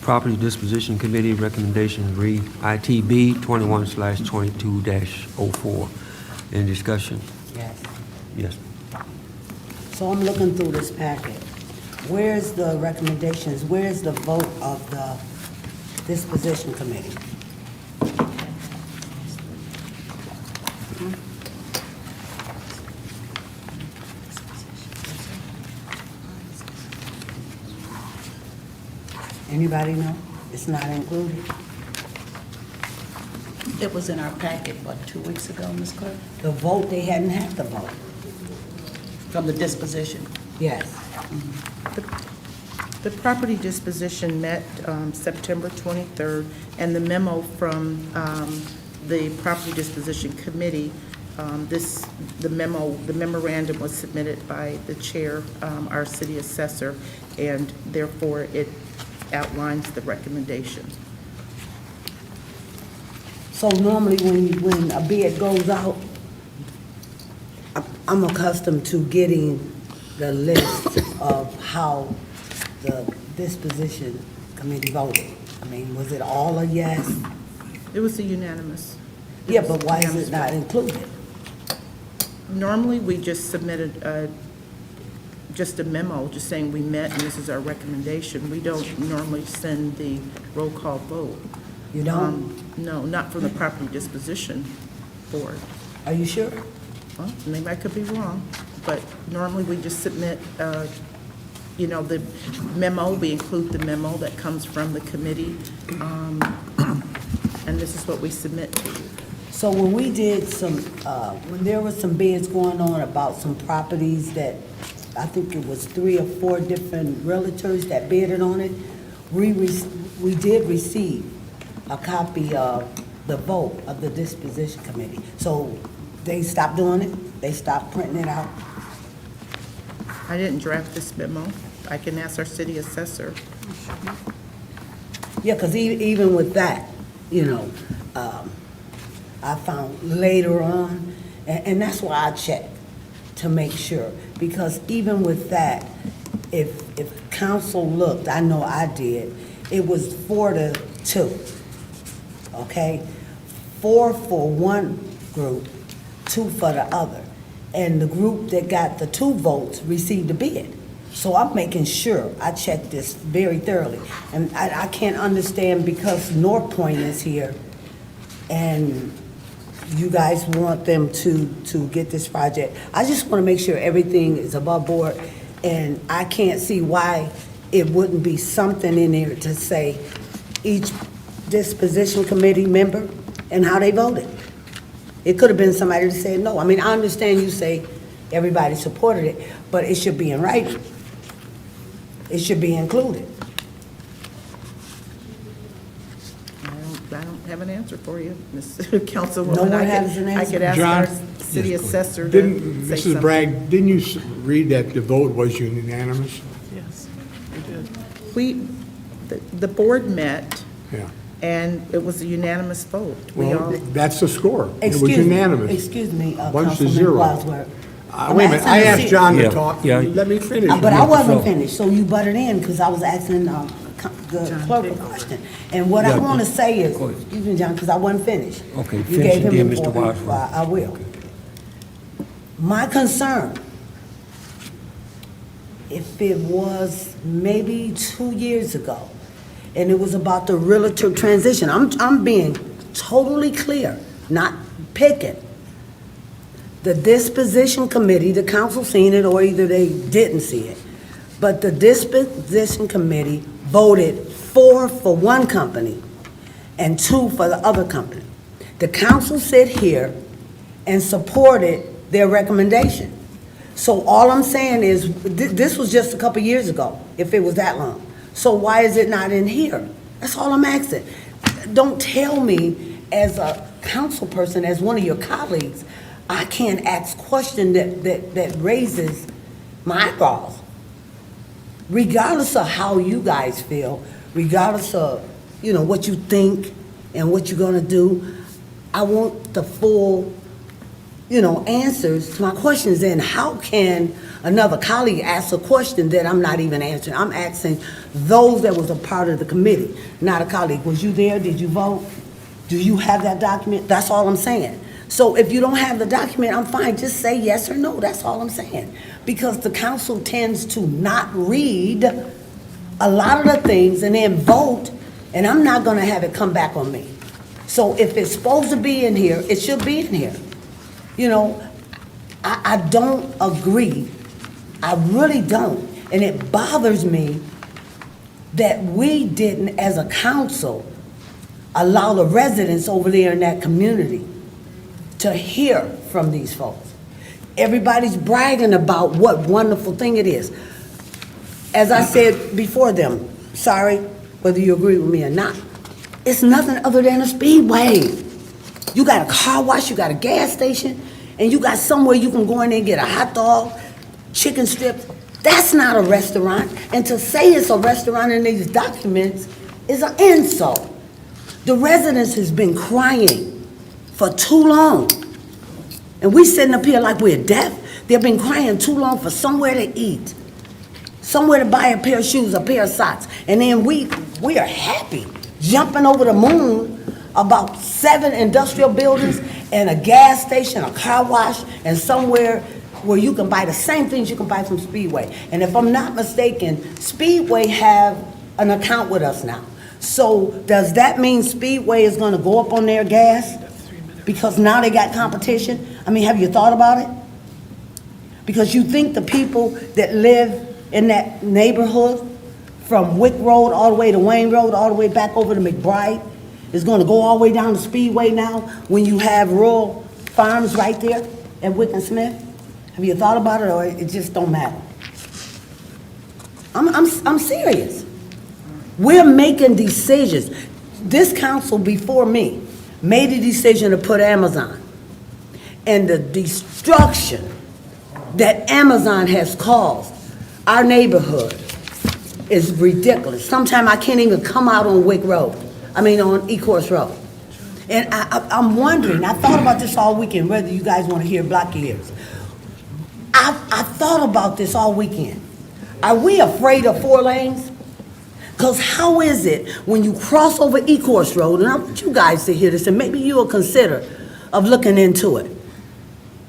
Property Disposition Committee recommendation read ITB 21/22-04. Any discussion? yes. Yes. So I'm looking through this packet. Where's the recommendations? Where's the vote of the disposition committee? Anybody know? It's not included. It was in our packet, what, 2 weeks ago, Ms. Clerk? The vote, they hadn't had the vote. From the disposition. Yes. The property disposition met September 23rd, and the memo from the Property Disposition Committee, the memorandum was submitted by the chair, our city assessor, and therefore it outlines the recommendation. So normally when a bid goes out, I'm accustomed to getting the list of how the disposition committee voted. I mean, was it all a yes? It was a unanimous. Yeah, but why is it not included? Normally, we just submitted just a memo, just saying we met and this is our recommendation. We don't normally send the roll call vote. You don't? No, not from the property disposition board. Are you sure? Well, maybe I could be wrong, but normally we just submit, the memo, we include the memo that comes from the committee, and this is what we submit to you. So when we did when there was some bids going on about some properties that, I think it was 3 or 4 different realtors that bidded on it, we did receive a copy of the vote of the disposition committee. So they stopped doing it? They stopped printing it out? I didn't draft this memo. I can ask our city assessor. Yeah, because even with that, I found later on, and that's why I checked to make sure. Because even with that, if council looked, I know I did, it was 4-2, okay? 4 for one group, 2 for the other. And the group that got the 2 votes received a bid. So I'm making sure I checked this very thoroughly. And I can't understand because North Point is here and you guys want them to get this project. I just want to make sure everything is above board, and I can't see why it wouldn't be something in there to say each disposition committee member and how they voted. It could have been somebody to say no. I mean, I understand you say everybody supported it, but it should be in writing. It should be included. I don't have an answer for you, Ms. Councilwoman. No one has an I answer? could ask John? our city assessor to Didn't, say Mrs. something. Bragg, didn't you read that the vote was unanimous? Yes, we did. The board met, Yeah. and it was a unanimous vote. We Well, all, that's the score. It was Excuse me, unanimous. Excuse me, 1 to Councilman 0. Bosworth. Wait a minute, I asked John to Yeah, talk. yeah. Let me finish. But I wasn't So- finished, so you butted in, because I was asking the clerk a question. And what I Yeah, want to say is, go ahead. excuse me, John, because I wasn't finished. Okay, You finish gave it him then, the Mr. floor. Wadsworth. I will. My concern, if it was maybe 2 years ago, and it was about the realtor transition, I'm being totally clear, not picking. The disposition committee, the council seen it, or either they didn't see it, but the disposition committee voted 4 for one company and 2 for the other company. The council sit here and supported their recommendation. So all I'm saying is, this was just a couple years ago, if it was that long. So why is it not in here? That's all I'm asking. Don't tell me, as a council person, as one of your colleagues, I can't ask question that raises my eyebrows. Regardless of how you guys feel, regardless of, what you think and what you're gonna do, I want the full, answers to my questions. And how can another colleague ask a question that I'm not even answering? I'm asking those that was a part of the committee, not a colleague. Was you there? Did you vote? Do you have that document? That's all I'm saying. So if you don't have the document, I'm fine, just say yes or no, that's all I'm saying. Because the council tends to not read a lot of the things and then vote, and I'm not gonna have it come back on me. So if it's supposed to be in here, it should be in here. I don't agree, I really don't, and it bothers me that we didn't, as a council, allow the residents over there in that community to hear from these folks. Everybody's bragging about what wonderful thing it is. As I said before them, sorry, whether you agree with me or not, it's nothing other than a speedway. You got a car wash, you got a gas station, and you got somewhere you can go in there and get a hot dog, chicken strips. That's not a restaurant. And to say it's a restaurant in these documents is an insult. The residents has been crying for too long. And we sitting up here like we're deaf. They've been crying too long for somewhere to eat, somewhere to buy a pair of shoes, a pair of socks. And then we are happy, jumping over the moon about 7 industrial buildings and a gas station, a car wash, and somewhere where you can buy the same things you can buy from Speedway. And if I'm not mistaken, Speedway have an account with us now. So does that mean Speedway is gonna go up on their gas? Because now they got competition? I mean, have you thought about it? Because you think the people that live in that neighborhood, from Wick Road all the way to Wayne Road, all the way back over to McBride, is gonna go all the way down to Speedway now, when you have rural farms right there at Wick and Smith? Have you thought about it, or it just don't matter? I'm serious. We're making decisions. This council before me made a decision to put Amazon. And the destruction that Amazon has caused our neighborhood is ridiculous. Sometimes I can't even come out on Wick Road. On Ecorse Road. And I'm wondering, I thought about this all weekend, whether you guys want to hear block your ears. I thought about this all weekend. Are we afraid of 4 lanes? Because how is it when you cross over Ecorse Road, and I want you guys to hear this, and maybe you'll consider of looking into it.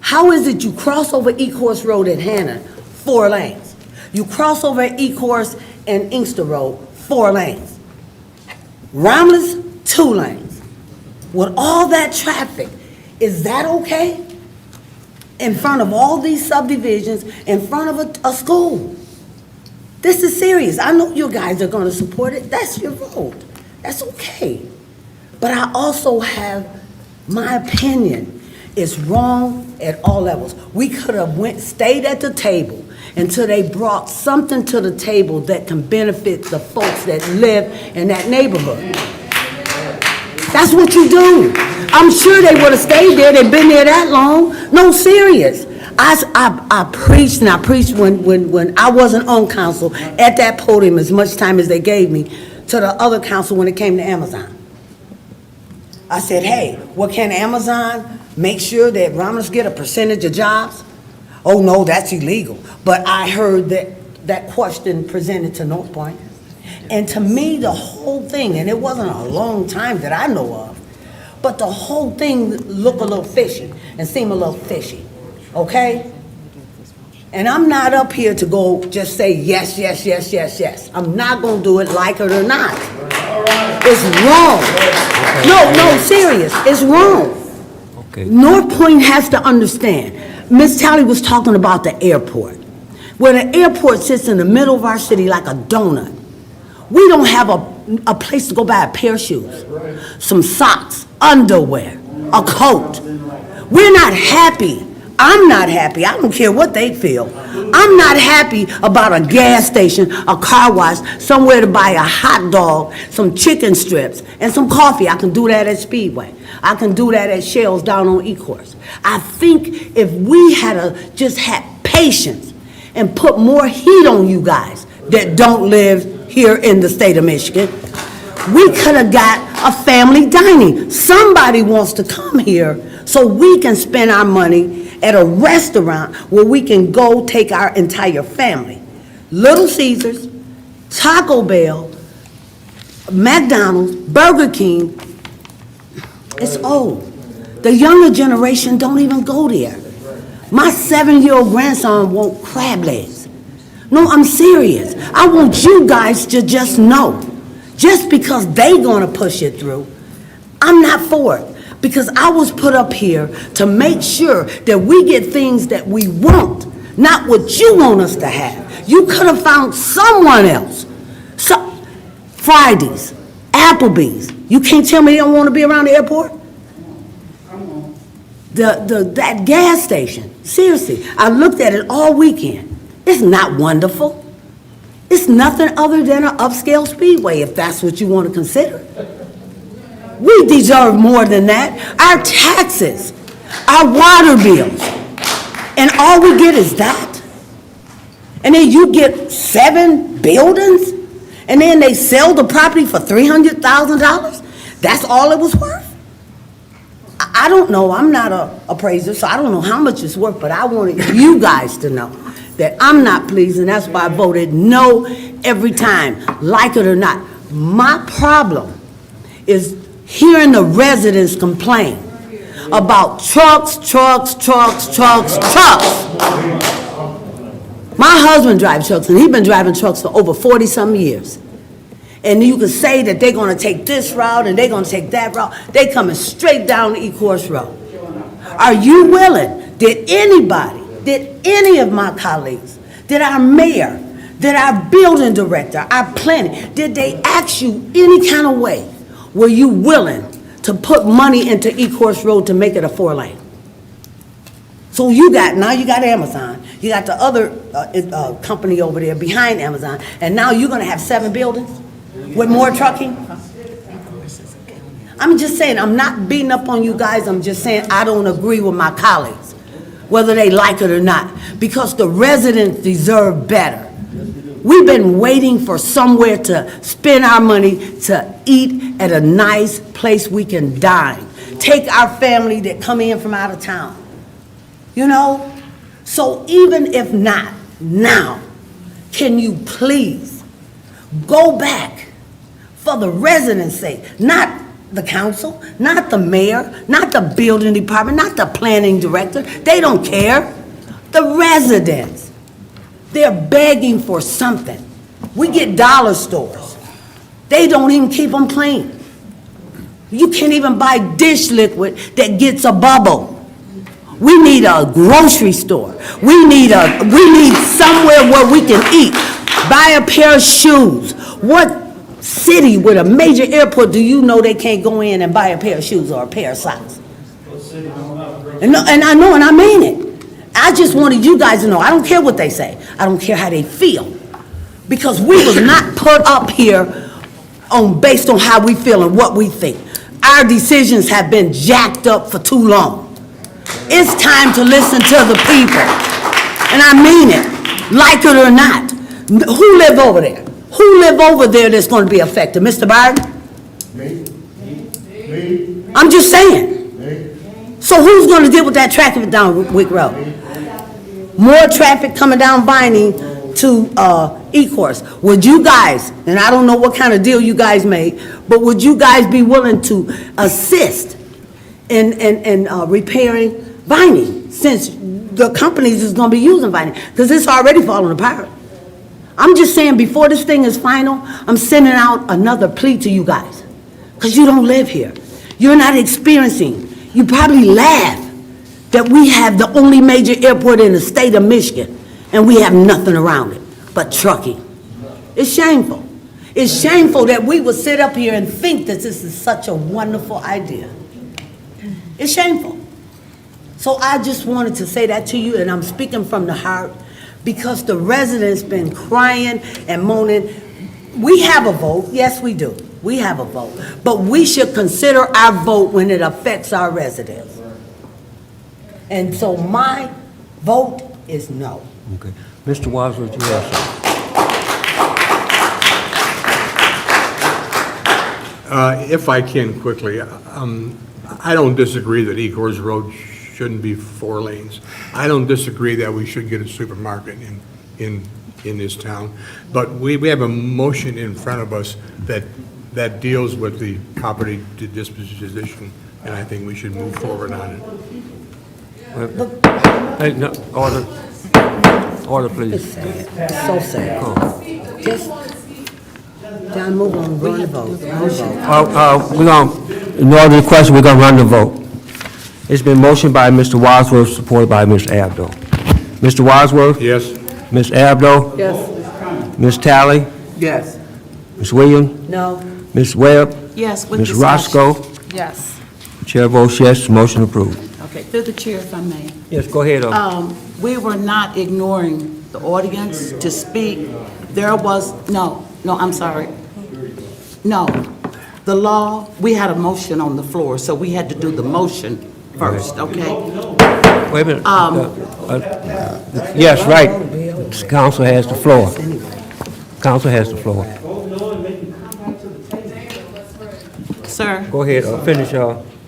How is it you cross over Ecorse Road at Hannah, 4 lanes? You cross over Ecorse and Inkster Road, 4 lanes. Romulus, 2 lanes. With all that traffic, is that okay? In front of all these subdivisions, in front of a school. This is serious. I know you guys are gonna support it. That's your vote. That's okay. But I also have my opinion. It's wrong at all levels. We could have stayed at the table until they brought something to the table that can benefit the folks that live in that neighborhood. That's what you do. I'm sure they would have stayed there. They've been there that long. No, serious. I preached, and I preached when I wasn't on council at that podium as much time as they gave me to the other council when it came to Amazon. I said, hey, what can Amazon make sure that Romulus get a percentage of jobs? Oh, no, that's illegal. But I heard that question presented to North Point. And to me, the whole thing, and it wasn't a long time that I know of, but the whole thing looked a little fishy and seemed a little fishy, okay? And I'm not up here to go just say yes, yes, yes, yes, yes. I'm not gonna do it like it or not. It's wrong. No, serious, it's wrong. Okay. North Point has to understand. Ms. Talley was talking about the airport. Where the airport sits in the middle of our city like a donut. We don't have a place to go buy a pair of shoes, some socks, underwear, a coat. We're not happy. I'm not happy. I don't care what they feel. I'm not happy about a gas station, a car wash, somewhere to buy a hot dog, some chicken strips, and some coffee. I can do that at Speedway. I can do that at Shell's down on Ecorse. I think if we just had patience and put more heat on you guys that don't live here in the state of Michigan, we could have got a family dining. Somebody wants to come here so we can spend our money at a restaurant where we can go take our entire family. Little Caesars, Taco Bell, McDonald's, Burger King, it's old. The younger generation don't even go there. My 7-year-old grandson wants crab legs. No, I'm serious. I want you guys to just know, just because they gonna push it through, I'm not for it. Because I was put up here to make sure that we get things that we want, not what you want us to have. You could have found someone else. Fridays, Applebee's. You can't tell me they don't want to be around the airport? That gas station, seriously, I looked at it all weekend. It's not wonderful. It's nothing other than an upscale Speedway, if that's what you want to consider. We deserve more than that. Our taxes, our water bills, and all we get is that. And then you get 7 buildings, and then they sell the property for $300,000? That's all it was worth? I don't know, I'm not a appraiser, so I don't know how much it's worth, but I wanted you guys to know that I'm not pleased, and that's why I voted no every time, like it or not. My problem is hearing the residents complain about trucks. My husband drives trucks, and he's been driving trucks for over 40-some years. And you can say that they're gonna take this route and they're gonna take that route. They coming straight down the E-course road. Are you willing? Did any of my colleagues, did our mayor, did our building director, our planning, did they ask you any kind of way? Were you willing to put money into E-course road to make it a 4-lane? So now you got Amazon, you got the other company over there behind Amazon, and now you're gonna have 7 buildings with more trucking? I'm just saying, I'm not beating up on you guys, I'm just saying I don't agree with my colleagues, whether they like it or not, because the residents deserve better. We've been waiting for somewhere to spend our money to eat at a nice place we can dine. Take our family that come in from out of town. You know? So even if not now, can you please go back for the residents' sake, not the council, not the mayor, not the building department, not the planning director. They don't care. The residents, they're begging for something. We get dollar stores. They don't even keep them clean. You can't even buy dish liquid that gets a bubble. We need a grocery store. We need somewhere where we can eat, buy a pair of shoes. What city with a major airport do you know they can't go in and buy a pair of shoes or a pair of socks? And I know, and I mean it. I just wanted you guys to know, I don't care what they say. I don't care how they feel. Because we was not put up here based on how we feel and what we think. Our decisions have been jacked up for too long. It's time to listen to the people. And I mean it, like it or not. Who live over there? Who live over there that's going to be affected? Mr. Biden? Me. I'm just saying. Me. So who's going to deal with that traffic down Wick Road? More traffic coming down Viney to E-course. Would you guys, and I don't know what kind of deal you guys made, but would you guys be willing to assist in repairing Viney, since the companies is going to be using Viney? Because it's already falling apart. I'm just saying, before this thing is final, I'm sending out another plea to you guys. Because you don't live here. You're not experiencing. You probably laugh that we have the only major airport in the state of Michigan, and we have nothing around it but trucking. It's shameful. It's shameful that we would sit up here and think that this is such a wonderful idea. It's shameful. So I just wanted to say that to you, and I'm speaking from the heart, because the residents been crying and moaning. We have a vote, yes we do, we have a vote, but we should consider our vote when it affects our residents. And so my vote is no. Okay. Mr. Wadsworth, you have something. If I can quickly, I don't disagree that E-course Road shouldn't be 4 lanes. I don't disagree that we should get a supermarket in this town. But we have a motion in front of us that deals with the property disposition, and I think we should move forward on it. Hey, no, order, please. It's sad. It's so sad. Just, John, move on, run the vote. We're going, in order to the question, we're going to run the vote. It's been motioned by Mr. Wadsworth, supported by Ms. Abdo. Mr. Wadsworth? Yes? Ms. Abdo? Yes. Ms. Talley? Yes. Ms. Williams? No. Ms. Webb? Yes, with Ms. discussion. Roscoe? Yes. Chair votes yes, motion approved. Okay, through the chair, if I may. Yes, go ahead. We were not ignoring the audience to speak. There was, no, I'm sorry. No, the law, we had a motion on the floor, so we had to do the motion first, okay? Wait a minute. Yes, right. Council has the floor. Council has the floor. Sir, Go ahead, finish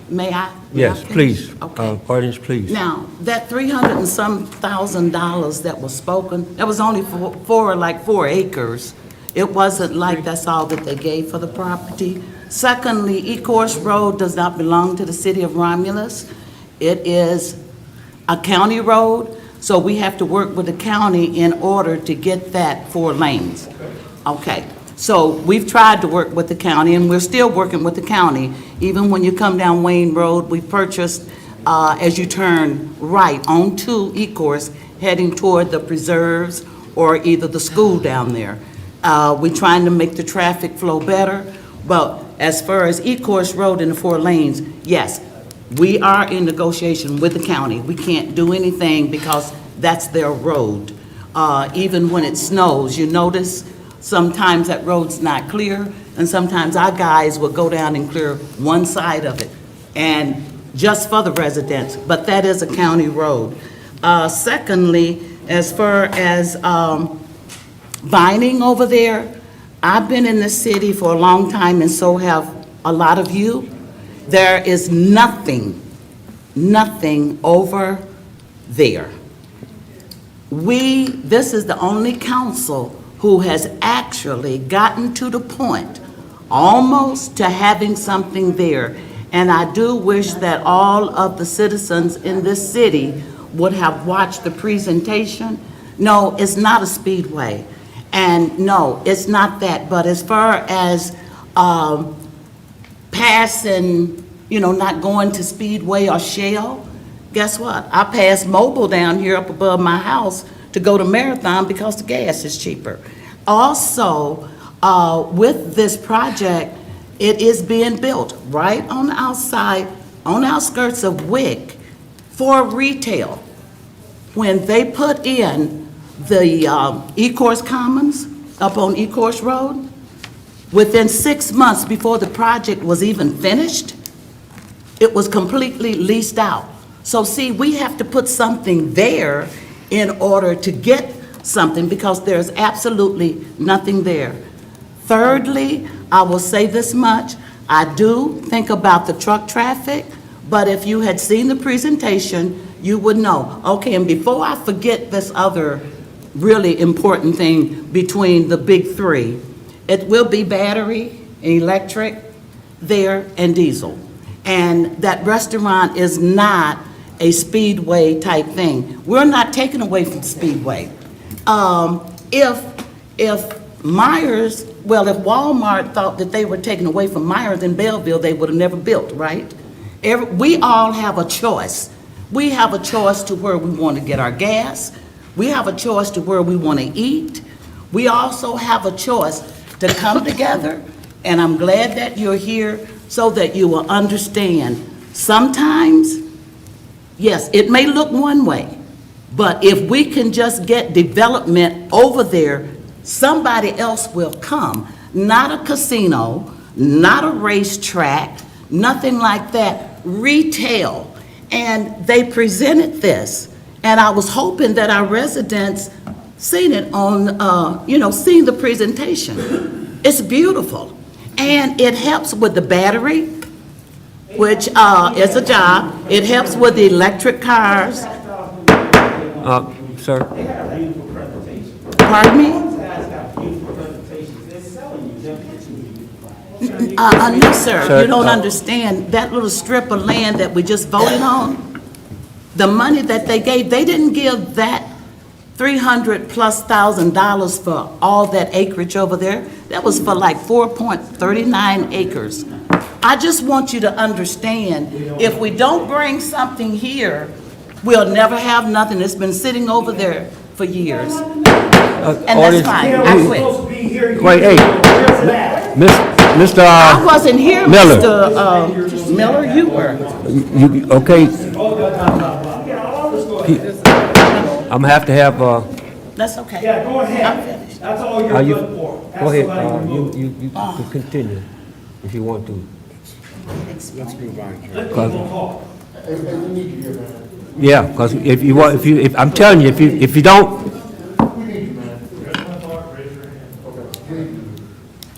May I? Yes, finish? please. Okay. Audience, please. Now, that 300 and some $1,000 that was spoken, that was only for like 4 acres. It wasn't like that's all that they gave for the property. Secondly, Ecorse Road does not belong to the city of Romulus. It is a county road, so we have to work with the county in order to get that 4 lanes. Okay, so we've tried to work with the county, and we're still working with the county. Even when you come down Wayne Road, we purchased, as you turn right onto Ecorse, heading toward the preserves or either the school down there. We're trying to make the traffic flow better, but as far as Ecorse Road and the 4 lanes, yes, we are in negotiation with the county. We can't do anything because that's their road. Even when it snows, you notice sometimes that road's not clear, and sometimes our guys will go down and clear one side of it, and just for the residents, but that is a county road. Secondly, as far as vining over there, I've been in the city for a long time, and so have a lot of you. There is nothing over there. This is the only council who has actually gotten to the point almost to having something there. And I do wish that all of the citizens in this city would have watched the presentation. No, it's not a speedway. And no, it's not that. But as far as passing, not going to Speedway or Shell, guess what? I pass Mobile down here up above my house to go to Marathon because the gas is cheaper. Also, with this project, it is being built right on the outside, on the outskirts of Wick for retail. When they put in the Ecorse Commons up on Ecorse Road, within 6 months before the project was even finished, it was completely leased out. So see, we have to put something there in order to get something because there's absolutely nothing there. Thirdly, I will say this much, I do think about the truck traffic, but if you had seen the presentation, you would know. Okay, and before I forget this other really important thing between the big 3, it will be battery, electric there, and diesel. And that restaurant is not a Speedway type thing. We're not taking away from Speedway. If Myers, well, if Walmart thought that they were taking away from Myers in Belleville, they would have never built, right? We all have a choice. We have a choice to where we want to get our gas. We have a choice to where we want to eat. We also have a choice to come together, and I'm glad that you're here so that you will understand. Sometimes, yes, it may look one way, but if we can just get development over there, somebody else will come. Not a casino, not a racetrack, nothing like that, retail. And they presented this, and I was hoping that our residents seen it on, seen the presentation. It's beautiful, and it helps with the battery, which is a job. It helps with the electric cars. Sir? Pardon me? No, sir, you don't understand. That little strip of land that we just voted on, the money that they gave, they didn't give that $300,000+ for all that acreage over there. That was for like 4.39 acres. I just want you to understand, if we don't bring something here, we'll never have nothing. It's been sitting over there for years. And that's fine, I quit. Wait, hey, Mr. I wasn't here, Miller. Mr. Miller, you were. You, okay? I'm gonna have to have, That's okay. Yeah, go ahead. I'm finished. That's all you're you, good for. go ahead, you can continue if you want to. Let's move on, Chair. Let people talk. Yeah, because if you want, if I'm telling you, if you don't,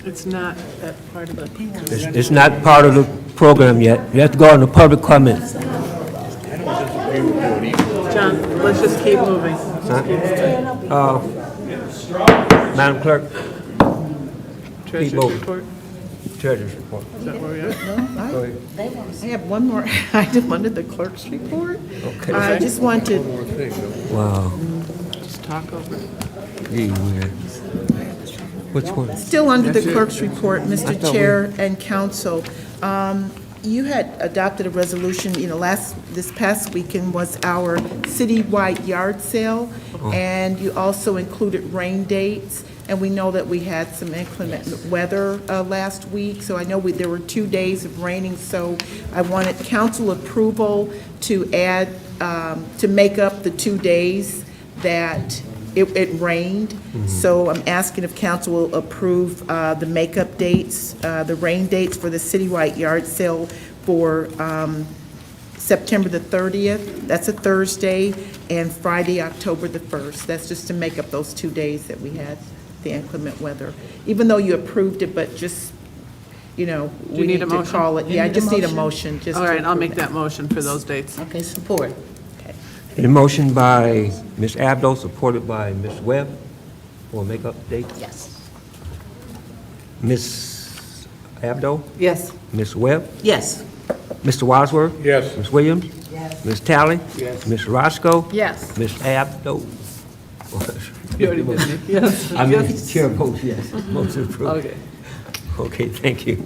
It's not that part of the. it's not part of the program yet. You have to go on the public comment. John, let's just keep moving. Madam Clerk, Treasurer's moving. report, Treasurer's report. is that where we are? Go ahead. I have one more item under the clerk's report. Okay. I just wanted, Wow. Just talk over it. Gee whiz. Which one? still under the clerk's report, I Mr. thought Chair and Council, you had adopted a resolution, this past weekend was our citywide yard sale, and you also included rain dates, and we know that we had some inclement weather last week, so I know there were 2 days of raining, so I wanted council approval to add, to make up the 2 days that it rained. So I'm asking if council will approve the makeup dates, the rain dates for the citywide yard sale for September the 30th, that's a Thursday, and Friday, October the 1st. That's just to make up those 2 days that we had the inclement weather. Even though you approved it, but just, we you need need a to motion? call it. You Yeah, I need a just need a motion? motion. just All to right, I'll approve make it. that motion for those dates. Okay, support. A motion by Ms. Abdo, supported by Ms. Webb, for makeup date. Yes. Ms. Abdo? Yes. Ms. Webb? Yes. Mr. Wadsworth? Yes. Ms. Williams? Yes. Ms. Talley? Yes. Ms. Roscoe? Yes. Ms. Abdo? You already did it. Yes. I mean, Yes. chair votes yes. Motion approved. Okay. Okay, thank you.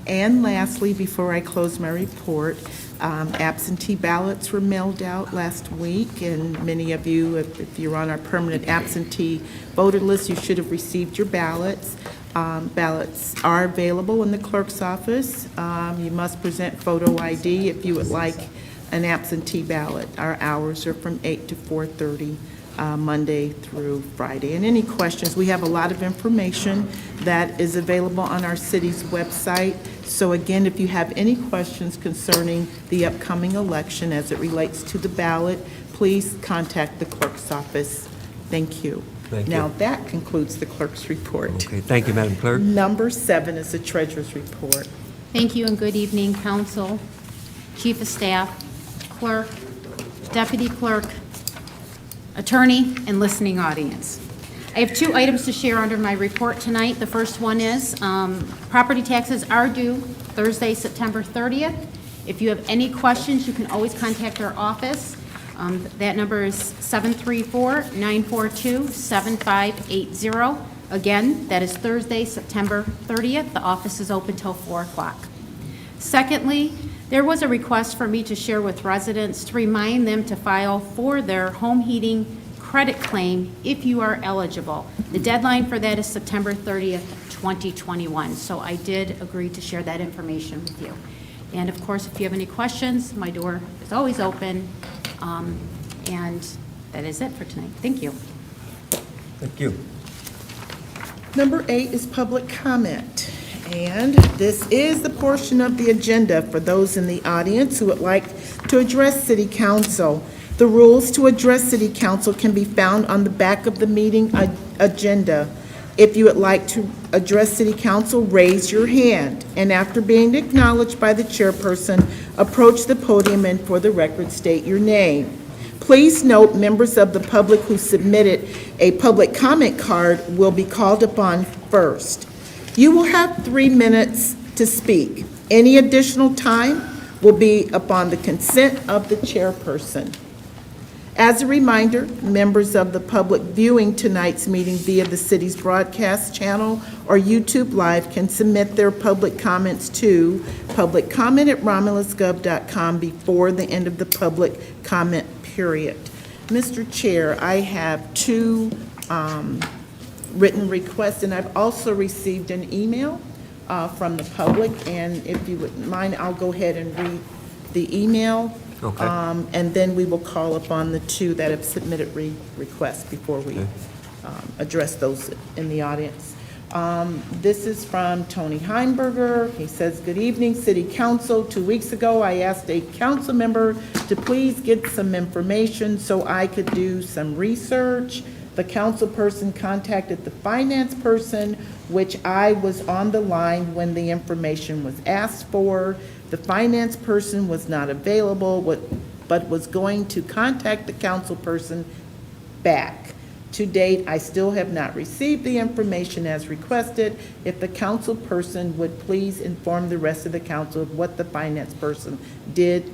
And lastly, before I close my report, absentee ballots were mailed out last week, and many of you, if you're on our permanent absentee voter list, you should have received your ballots. Ballots are available in the clerk's office. You must present photo ID if you would like an absentee ballot. Our hours are from 8 to 4:30. Monday through Friday. And any questions, we have a lot of information that is available on our city's website. So again, if you have any questions concerning the upcoming election as it relates to the ballot, please contact the clerk's office. Thank you. Thank you. Now, that concludes the clerk's report. Okay, thank you, Madam Clerk. Number 7 is the treasurer's report. Thank you and good evening, council, chief of staff, clerk, deputy clerk, attorney, and listening audience. I have 2 items to share under my report tonight. The first one is property taxes are due Thursday, September 30th. If you have any questions, you can always contact our office. That number is 734-942-7580. Again, that is Thursday, September 30th. The office is open till 4 o'clock. Secondly, there was a request for me to share with residents to remind them to file for their home heating credit claim if you are eligible. The deadline for that is September 30th, 2021. So I did agree to share that information with you. And of course, if you have any questions, my door is always open. And that is it for tonight. Thank you. Thank you. Number 8 is public comment. And this is the portion of the agenda for those in the audience who would like to address City Council. The rules to address City Council can be found on the back of the meeting agenda. If you would like to address City Council, raise your hand, and after being acknowledged by the chairperson, approach the podium and for the record state your name. Please note, members of the public who submitted a public comment card will be called upon first. You will have 3 minutes to speak. Any additional time will be upon the consent of the chairperson. As a reminder, members of the public viewing tonight's meeting via the city's broadcast channel or YouTube Live can submit their public comments to publiccomment@romulusgov.com before the end of the public comment period. Mr. Chair, I have 2 written requests, and I've also received an email from the public, and if you wouldn't mind, I'll go ahead and read the email. Okay. And then we will call upon the 2 that have submitted requests before we address those in the audience. This is from Tony Heinberger. He says, "Good evening, City Council. 2 weeks ago, I asked a council member to please get some information so I could do some research. The council person contacted the finance person, which I was on the line when the information was asked for. The finance person was not available, but was going to contact the council person back. To date, I still have not received the information as requested. If the council person would please inform the rest of the council of what the finance person did,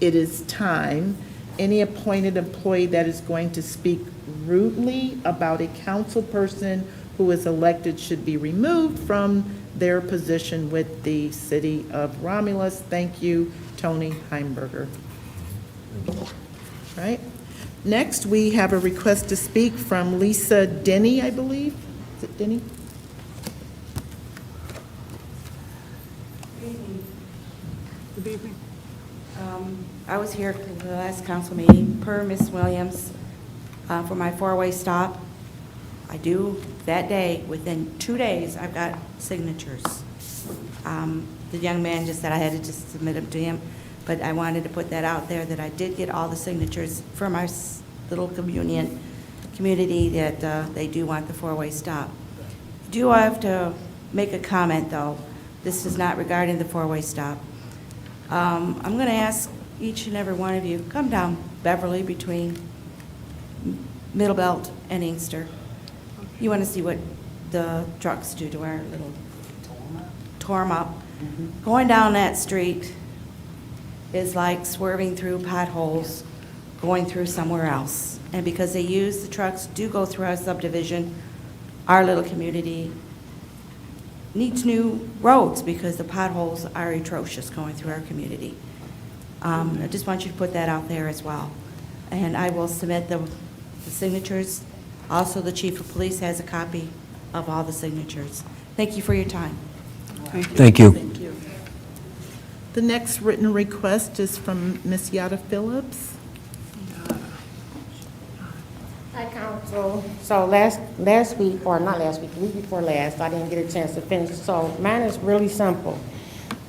it is time. Any appointed employee that is going to speak rudely about a council person who is elected should be removed from their position with the city of Romulus. Thank you, Tony Heimberger. Right? Next, we have a request to speak from Lisa Denny, I believe. Is it Denny? Good evening. I was here for the last council meeting, per Ms. Williams, for my four-way stop. I do, that day, within 2 days, I've got signatures. The young man just said I had to just submit them to him, but I wanted to put that out there, that I did get all the signatures from our little community that they do want the four-way stop. Do I have to make a comment, though? This is not regarding the four-way stop. I'm going to ask each and every one of you, come down Beverly between Middle Belt and Inkster. You want to see what the trucks do to our little, tore them up. Going down that street is like swerving through potholes, going through somewhere else. And because the trucks do go through our subdivision, our little community needs new roads because the potholes are atrocious going through our community. I just want you to put that out there as well. And I will submit the signatures. Also, the chief of police has a copy of all the signatures. Thank you for your time. Thank you. Thank you. The next written request is from Ms. Yada Phillips. Hi, Council. So last week, or not last week, the week before last, I didn't get a chance to finish. So mine is really simple.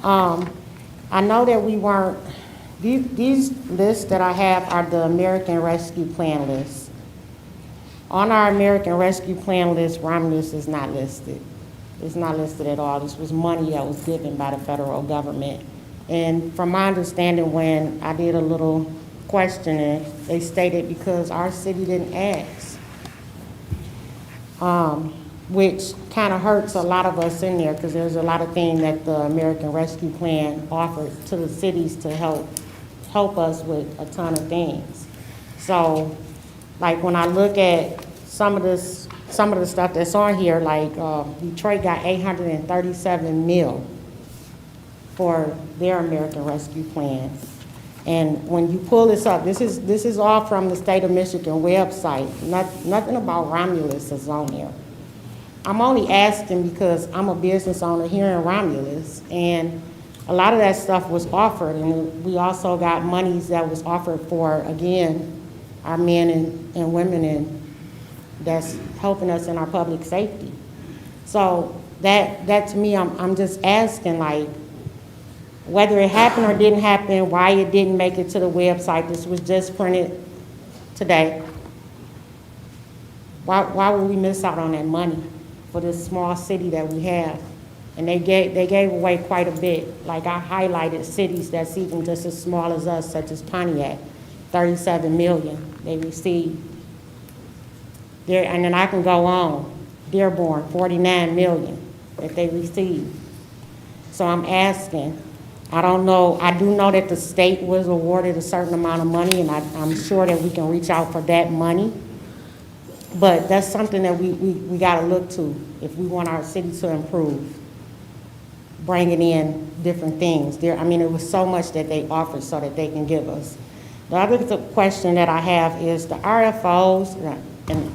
I know that we weren't, these lists that I have are the American Rescue Plan lists. On our American Rescue Plan list, Romulus is not listed. It's not listed at all. This was money that was given by the federal government. And from my understanding, when I did a little questioning, they stated because our city didn't ask, which kind of hurts a lot of us in there because there's a lot of things that the American Rescue Plan offered to the cities to help us with a ton of things. So, like when I look at some of the stuff that's on here, like Detroit got $837 million for their American Rescue Plan. And when you pull this up, this is all from the State of Michigan website. Nothing about Romulus is on there. I'm only asking because I'm a business owner here in Romulus, and a lot of that stuff was offered, and we also got monies that was offered for, again, our men and women and that's helping us in our public safety. So that to me, I'm just asking, like, whether it happened or didn't happen, why it didn't make it to the website. This was just printed today. Why would we miss out on that money for this small city that we have? And they gave away quite a bit. Like I highlighted cities that's even just as small as us, such as Pontiac, $37 million they received. And then I can go on. Dearborn, $49 million that they received. So I'm asking, I don't know, I do know that the state was awarded a certain amount of money, and I'm sure that we can reach out for that money. But that's something that we got to look to if we want our city to improve, bringing in different things. It was so much that they offered so that they can give us. The other question that I have is the RFOs and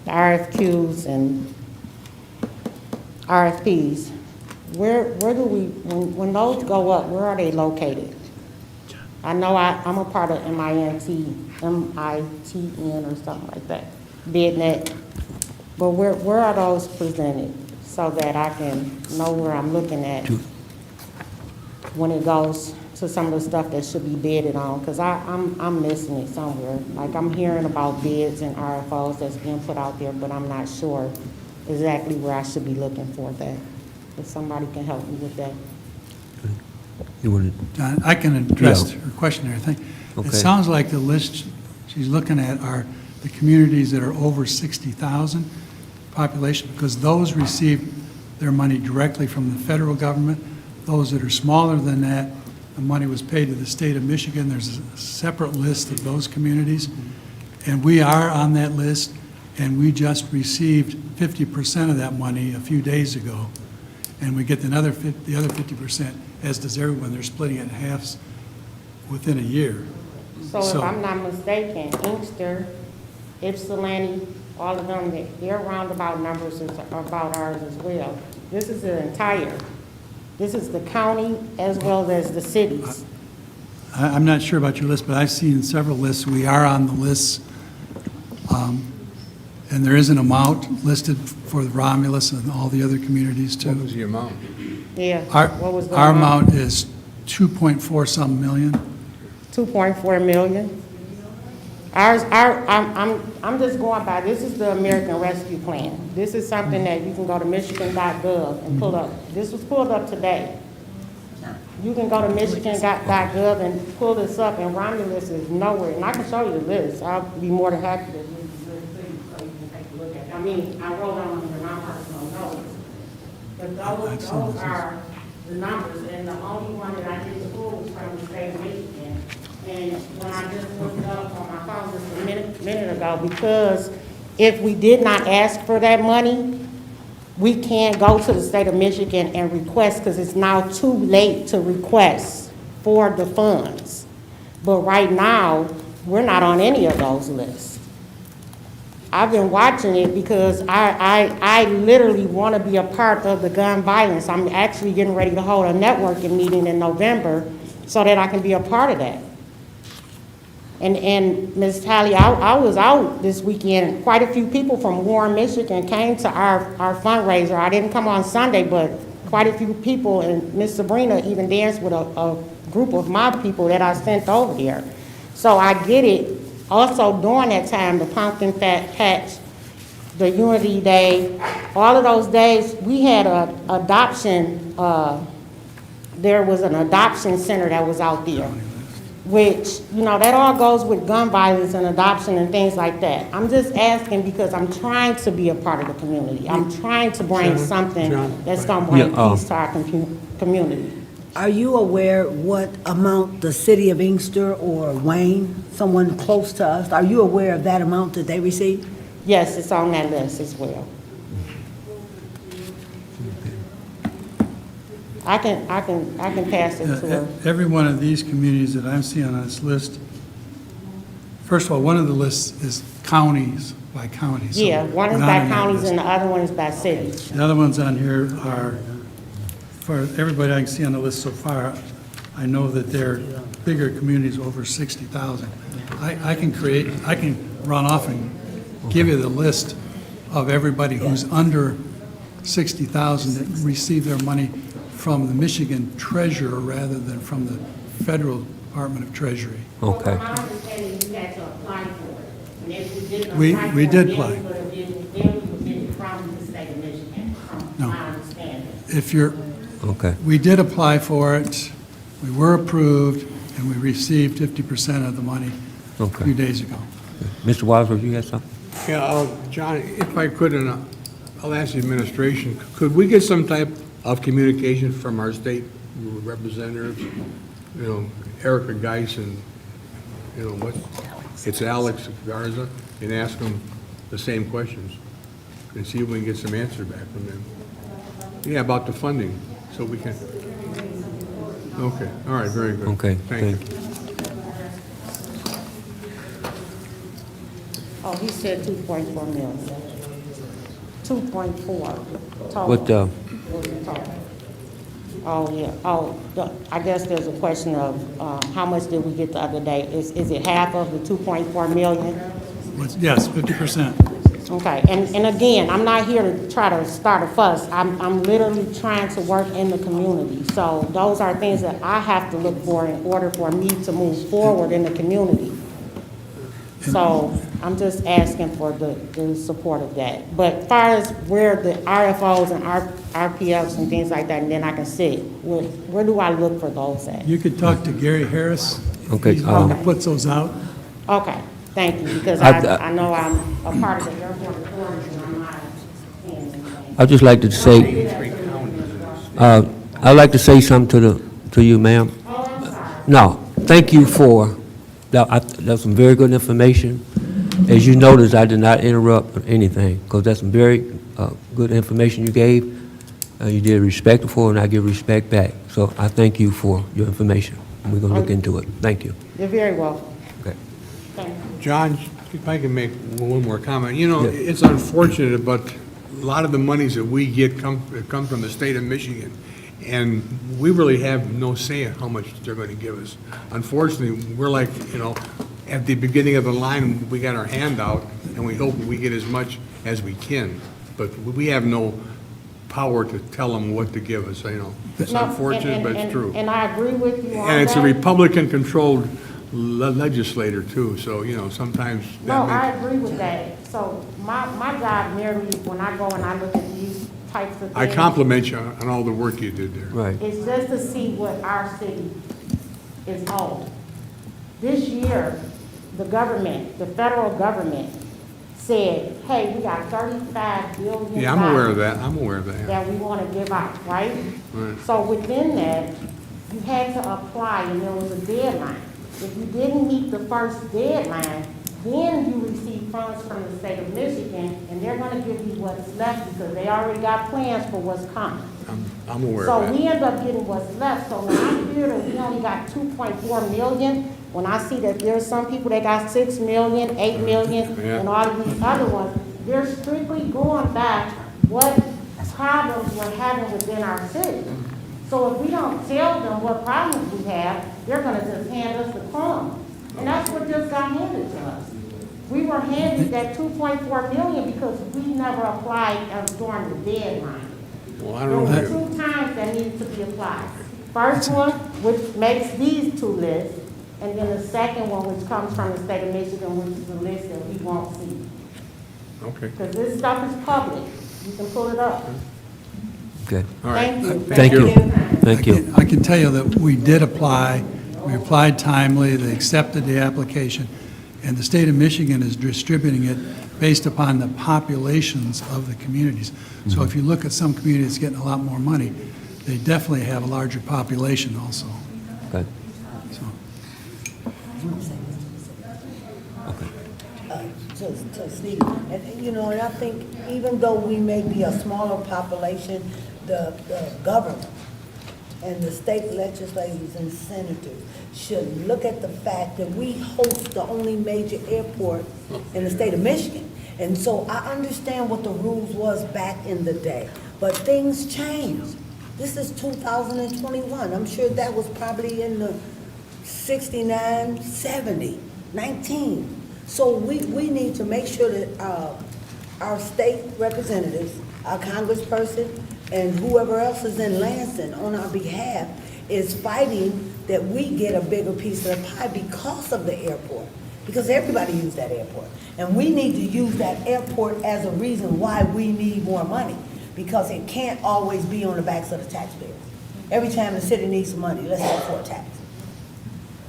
the RFQs and RFPs. Where do we, when those go up, where are they located? I know I'm a part of MITN or something like that, BidNet. But where are those presented so that I can know where I'm looking at when it goes to some of the stuff that should be bidded on, because I'm missing it somewhere. Like, I'm hearing about bids and RFOs that's being put out there, but I'm not sure exactly where I should be looking for that. If somebody can help me with that. You want John, I can address Yeah. her question there, I think. Okay. It sounds like the list she's looking at are the communities that are over 60,000 population, because those receive their money directly from the federal government. Those that are smaller than that, the money was paid to the state of Michigan. There's a separate list of those communities, and we are on that list, and we just received 50% of that money a few days ago, and we get the other 50%, as does everyone. They're splitting it in halves within a year. So if I'm not mistaken, Inkster, Ypsilanti, all of them, their roundabout numbers is about ours as well. This is this is the county as well as the cities. I'm not sure about your list, but I've seen several lists. We are on the lists, and there is an amount listed for the Romulus and all the other communities too. What was the amount? Yeah. What was Our going on? amount is 2.4 some million. 2.4 million. I'm just going by, this is the American Rescue Plan. This is something that you can go to michigan.gov and pull up. This was pulled up today. You can go to michigan.gov and pull this up, and Romulus is nowhere. And I can show you the list. I'll be more than happy to read the list to you so you can take a look at it. I mean, I wrote on them in my personal notes. But those are the numbers, and the only one that I didn't pull was from the state of Michigan. And when I just looked it up on my phone just a minute ago, because if we did not ask for that money, we can't go to the state of Michigan and request, because it's now too late to request for the funds. But right now, we're not on any of those lists. I've been watching it because I literally want to be a part of the gun violence. I'm actually getting ready to hold a networking meeting in November so that I can be a part of that. And Ms. Talley, I was out this weekend. Quite a few people from Warren, Michigan came to our fundraiser. I didn't come on Sunday, but quite a few people, and Ms. Sabrina even danced with a group of my people that I sent over there. So I get it. Also during that time, the pumpkin patch, the Unity Day, all of those days, we had a adoption, there was an adoption center that was out there, which, you know, that all goes with gun violence and adoption and things like that. I'm just asking because I'm trying to be a part of the community. I'm trying to bring something that's going to bring peace to our community. Are you aware what amount the city of Inkster or Wayne, someone close to us, are you aware of that amount that they received? Yes, it's on that list as well. I can pass it to her. Every one of these communities that I'm seeing on this list, first of all, one of the lists is counties by county. So Yeah, one is we're not by on that counties list. and the other one is by cities. The other ones on here are, for everybody I can see on the list so far, I know that they're bigger communities, over 60,000. I can run off and give you the list of everybody who's under 60,000 that receive their money from the Michigan Treasurer rather than from the Federal Department of Treasury. Okay. My understanding, you had to apply for it. And if you didn't We apply for it, did then apply. you would have been- then we would get it from the state of Michigan, from No. my understanding. If you're, Okay. we did apply for it, we were approved, and we received 50% of the money a Okay. few days ago. Mr. Wadsworth, you had something? Yeah, John, if I could, and I'll ask the administration, could we get some type of communication from our state representatives? You know, Erica Geis and, you know, it's Alex Garza, and ask them the same questions and see if we can get some answer back from them. Yeah, about the funding, so we can. Okay, all right, very good. Okay, Thank you. Oh, he said 2.4 million. 2.4 total. What, Oh, yeah. Oh, I guess there's a question of how much did we get the other day? Is it half of the 2.4 million? Yes, 50%. Okay, and again, I'm not here to try to start a fuss. I'm literally trying to work in the community. So those are things that I have to look for in order for me to move forward in the community. So I'm just asking for the support of that. But as far as where the RFOs and RPFs and things like that, and then I can sit, where do I look for those at? You could talk to Gary Harris. Okay, He's the one that puts those out. Okay, thank you, because I know I'm a part of the airport authority and I'm not in anything. I'd just like to say, I'd like to say something to you, ma'am. Oh, I'm sorry. No, thank you for, that's some very good information. As you noticed, I did not interrupt or anything, because that's some very good information you gave. You did respectful, and I give respect back. So I thank you for your information. And we're going to look into it. Thank you. You're very welcome. Okay. Thank you. John, if I can make one more comment. You know, Yeah. it's unfortunate, but a lot of the monies that we get come from the state of Michigan, and we really have no say in how much they're going to give us. Unfortunately, we're like, you know, at the beginning of the line, we got our hand out, and we hope we get as much as we can, but we have no power to tell them what to give us, you know. It's No, unfortunate, but it's true. And I agree with you on that. And it's a Republican-controlled legislator, too, so, you know, sometimes No, that I makes... agree with that. So my job merely, when I go and I look at these types of things. I compliment you on all the work you did there. Right. It's just to see what our city is owed. This year, the government, the federal government said, hey, we got $35 billion. Yeah, I'm aware of that, I'm aware of that. That we want to give out, right? Right. So within that, you had to apply and there was a deadline. If you didn't meet the first deadline, then you receive funds from the state of Michigan, and they're gonna give you what's left because they already got plans for what's coming. I'm aware So of that. we end up getting what's left. So when I hear that we only got 2.4 million, when I see that there's some people that got 6 million, 8 million, Yeah. and all of these other ones, they're strictly going back what problems we're having within our city. So if we don't tell them what problems we have, they're gonna just hand us the crumbs. And that's what just got handed to us. We were handed that 2.4 million because we never applied during the deadline. Well, I There don't were know. 2 times that needed to be applied. First one, which makes these 2 lists, and then the second one, which comes from the state of Michigan, which is the list that we won't see. Okay. Because this stuff is public. You can pull it up. Okay. All right. Thank you. Thank you. Thank you. I can tell you that we did apply, we applied timely, they accepted the application, and the state of Michigan is distributing it based upon the populations of the communities. So if you look at some communities getting a lot more money, they definitely have a larger population also. Okay. So, to Steve, and you know, and I think even though we may be a smaller population, the government and the state legislators and senators should look at the fact that we host the only major airport in the state of Michigan. And so I understand what the rules was back in the day, but things change. This is 2021. I'm sure that was probably in the 69, 70, 19. So we need to make sure that our state representatives, our congressperson, and whoever else is in Lansing on our behalf is fighting that we get a bigger piece of the pie because of the airport. Because everybody uses that airport. And we need to use that airport as a reason why we need more money. Because it can't always be on the backs of the taxpayers. Every time the city needs some money, let's go for a tax.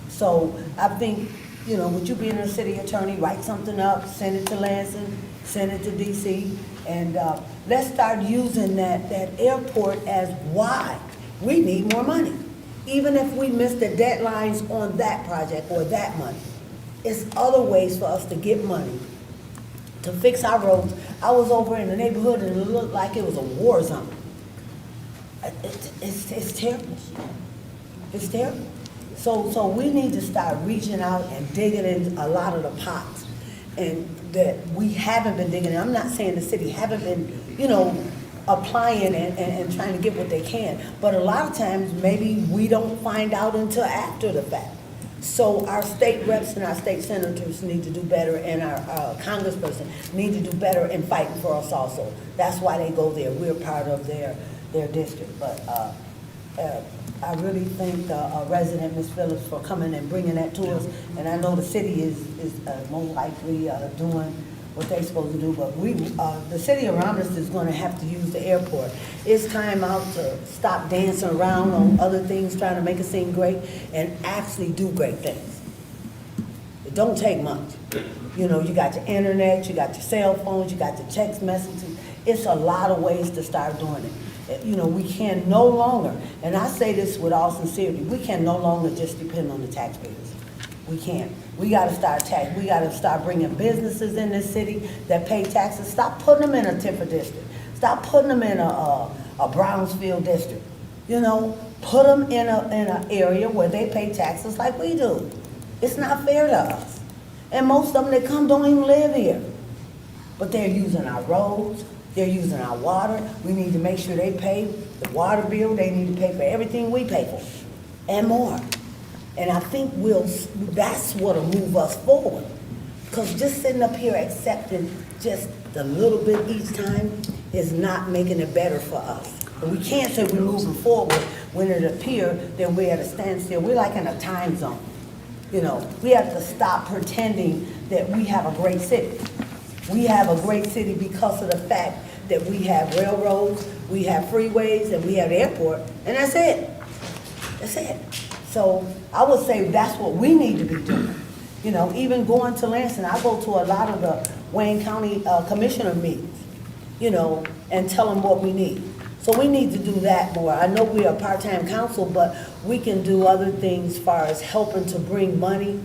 So I think, you know, with you being a city attorney, write something up, send it to Lansing, send it to DC, and let's start using that airport as why we need more money. Even if we miss the deadlines on that project or that money, it's other ways for us to get money to fix our roads. I was over in the neighborhood and it looked like it was a war zone. It's terrible. It's terrible. So we need to start reaching out and digging in a lot of the pots, and that we haven't been digging in. I'm not saying the city haven't been, you know, applying and trying to get what they can, but a lot of times maybe we don't find out until after the fact. So our state reps and our state senators need to do better, and our congressperson need to do better in fighting for us also. That's why they go there. We're part of their district. But I really thank the resident, Ms. Phillips, for coming and bringing that to us. And I know the city is most likely doing what they're supposed to do, but the city of Romulus is gonna have to use the airport. It's time out to stop dancing around on other things, trying to make it seem great, and actually do great things. It don't take much. You know, you got your internet, you got your cell phones, you got your text messages. It's a lot of ways to start doing it. You know, we can no longer, and I say this with all sincerity, we can no longer just depend on the taxpayers. We can't. We gotta start bringing businesses in this city that pay taxes. Stop putting them in a Tifa district. Stop putting them in a Brownsfield district. You know, put them in an area where they pay taxes like we do. It's not fair to us. And most of them that come don't even live here. But they're using our roads, they're using our water. We need to make sure they pay the water bill. They need to pay for everything we pay for and more. And I think that's what'll move us forward. Because just sitting up here accepting just a little bit each time is not making it better for us. And we can't say we're moving forward when it appears that we're at a standstill. We're like in a time zone. You know, we have to stop pretending that we have a great city. We have a great city because of the fact that we have railroads, we have freeways, and we have the airport, and that's it. That's it. So I would say that's what we need to be doing. You know, even going to Lansing, I go to a lot of the Wayne County commissioner meetings, you know, and tell them what we need. So we need to do that more. I know we are a part-time council, but we can do other things as far as helping to bring money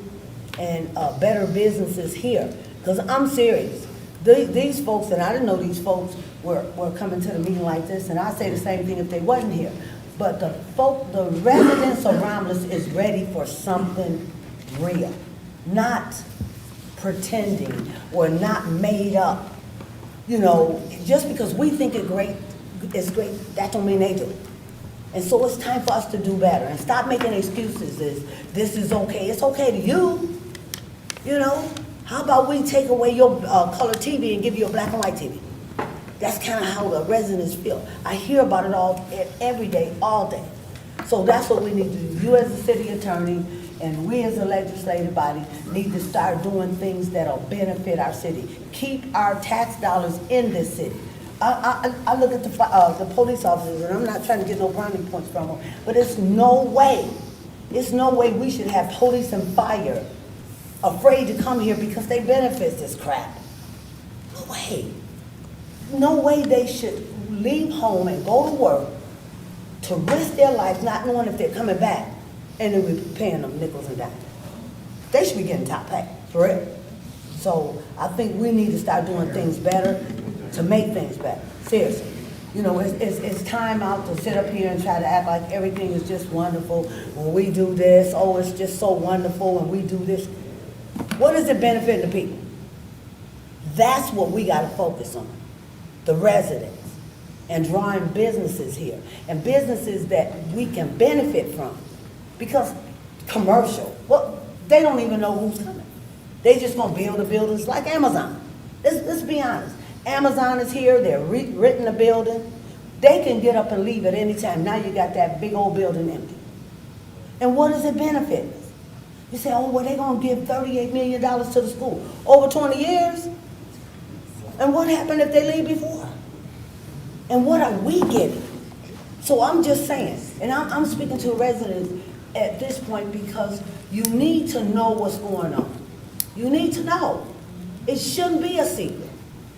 and better businesses here. Because I'm serious. These folks, and I didn't know these folks were coming to the meeting like this, and I'd say the same thing if they wasn't here. But the residents of Romulus is ready for something real, not pretending or not made up. You know, just because we think it's great, that don't mean they do. And so it's time for us to do better and stop making excuses. This is okay. It's okay to you. You know, how about we take away your color TV and give you a black and white TV? That's kind of how the residents feel. I hear about it all, every day, all day. So that's what we need to do. You as a city attorney and we as a legislative body need to start doing things that'll benefit our city. Keep our tax dollars in this city. I look at the police officers, and I'm not trying to get no brownie points from them, but it's no way we should have police and fire afraid to come here because they benefit this crap. No way. No way they should leave home and go to work to risk their life not knowing if they're coming back, and then we're paying them nickels and dimes. They should be getting top pay, for real. So I think we need to start doing things better to make things better, seriously. You know, it's time out to sit up here and try to act like everything is just wonderful. When we do this, oh, it's just so wonderful when we do this. What is it benefiting the people? That's what we gotta focus on. The residents, and drawing businesses here, and businesses that we can benefit from. Because commercial, well, they don't even know who's coming. They just gonna build the buildings like Amazon. Let's be honest. Amazon is here, they're renting the building. They can get up and leave at any time. Now you got that big old building empty. And what does it benefit us? You say, oh, well, they're gonna give $38 million to the school. Over 20 years? And what happened if they leave before? And what are we getting? So I'm just saying, and I'm speaking to residents at this point because you need to know what's going on. You need to know. It shouldn't be a secret.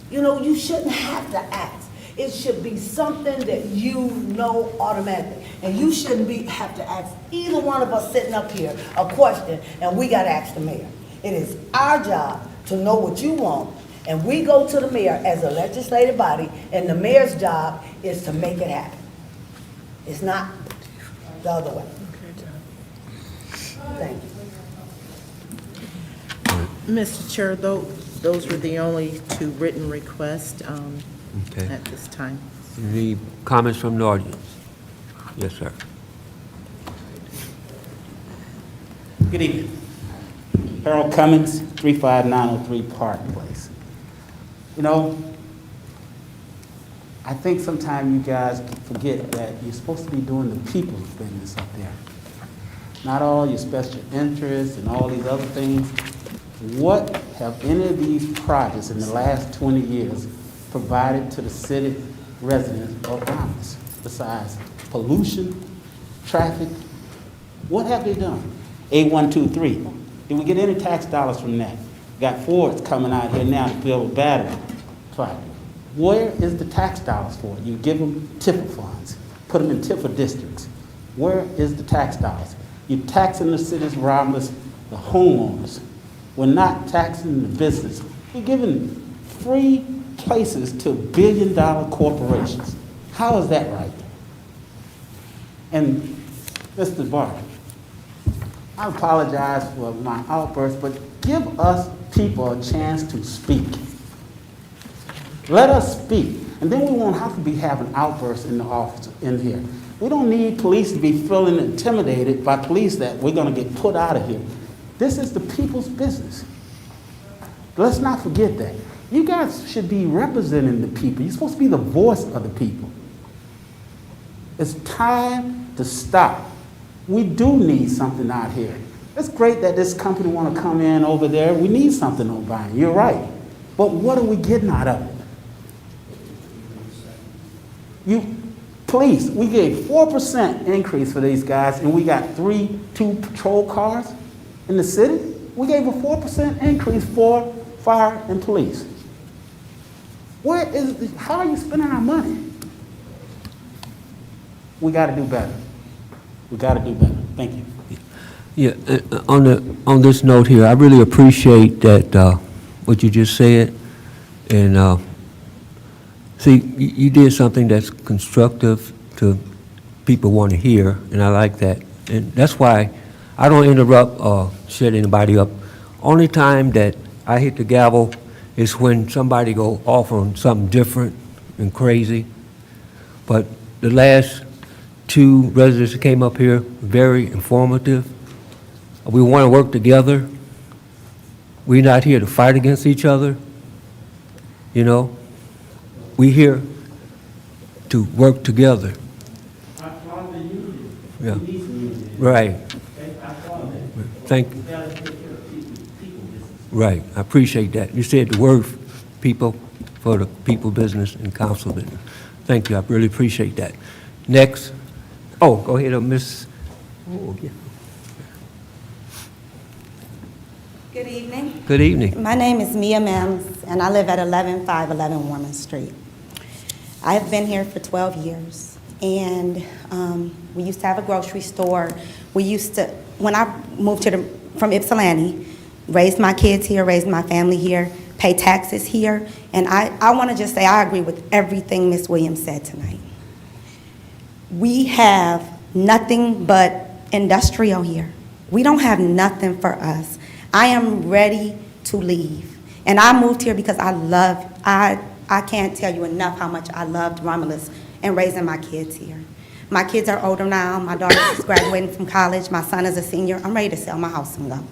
You know, you shouldn't have to ask. It should be something that you know automatically. And you shouldn't have to ask either one of us sitting up here a question, and we got to ask the mayor. It is our job to know what you want. And we go to the mayor as a legislative body, and the mayor's job is to make it happen. It's not the other way. Thank you. Mr. Chair, those were the only two written requests Okay. at this time. Any comments from the audience? Yes, sir. Good evening. Harold Cummings, 35903 Park Place. You know, I think sometimes you guys forget that you're supposed to be doing the people's business up there. Not all your special interests and all these other things. What have any of these projects in the last 20 years provided to the city residents of Romulus besides pollution, traffic? What have they done? A123. Did we get any tax dollars from that? Got Fords coming out here now to build a battery plant. Where is the tax dollars for it? You give them TIFA funds, put them in TIFA districts. Where is the tax dollars? You're taxing the city's Romulus, the homeowners. We're not taxing the business. You're giving free places to billion-dollar corporations. How is that right? And Mr. Barton, I apologize for my outburst, but give us people a chance to speak. Let us speak, and then we won't have to be having outbursts in the office in here. We don't need police to be feeling intimidated by police that we're going to get put out of here. This is the people's business. Let's not forget that. You guys should be representing the people. You're supposed to be the voice of the people. It's time to stop. We do need something out here. It's great that this company want to come in over there. We need something over there. You're right. But what are we getting out of it? Police, we gave 4% increase for these guys, and we got two patrol cars in the city. We gave a 4% increase for fire and police. How are you spending our money? We got to do better. We got to do better. Thank you. Yeah, on this note here, I really appreciate that, what you just said, and see, you did something that's constructive to people want to hear, and I like that. And that's why I don't interrupt or shut anybody up. Only time that I hit the gavel is when somebody go off on something different and crazy. But the last two residents that came up here, very informative. We want to work together. We're not here to fight against each other. You know, we're here to work together. I applaud the unity. Yeah. We need some unity. Right. I applaud that. Thank you. We gotta take care of people business. Right. I appreciate that. You said the word people for the people business and council business. Thank you. I really appreciate that. Next. Oh, go ahead, Miss. Oh, yeah. Good evening. Good evening. My name is Mia Mims, and I live at 11511 Warman Street. I have been here for 12 years, and we used to have a grocery store. We used to, when I moved from Ypsilanti, raised my kids here, raised my family here, pay taxes here, and I want to just say I agree with everything Ms. Williams said tonight. We have nothing but industrial here. We don't have nothing for us. I am ready to leave. And I moved here because I can't tell you enough how much I loved Romulus and raising my kids here. My kids are older now. My daughter is graduating from college. My son is a senior. I'm ready to sell my house and go.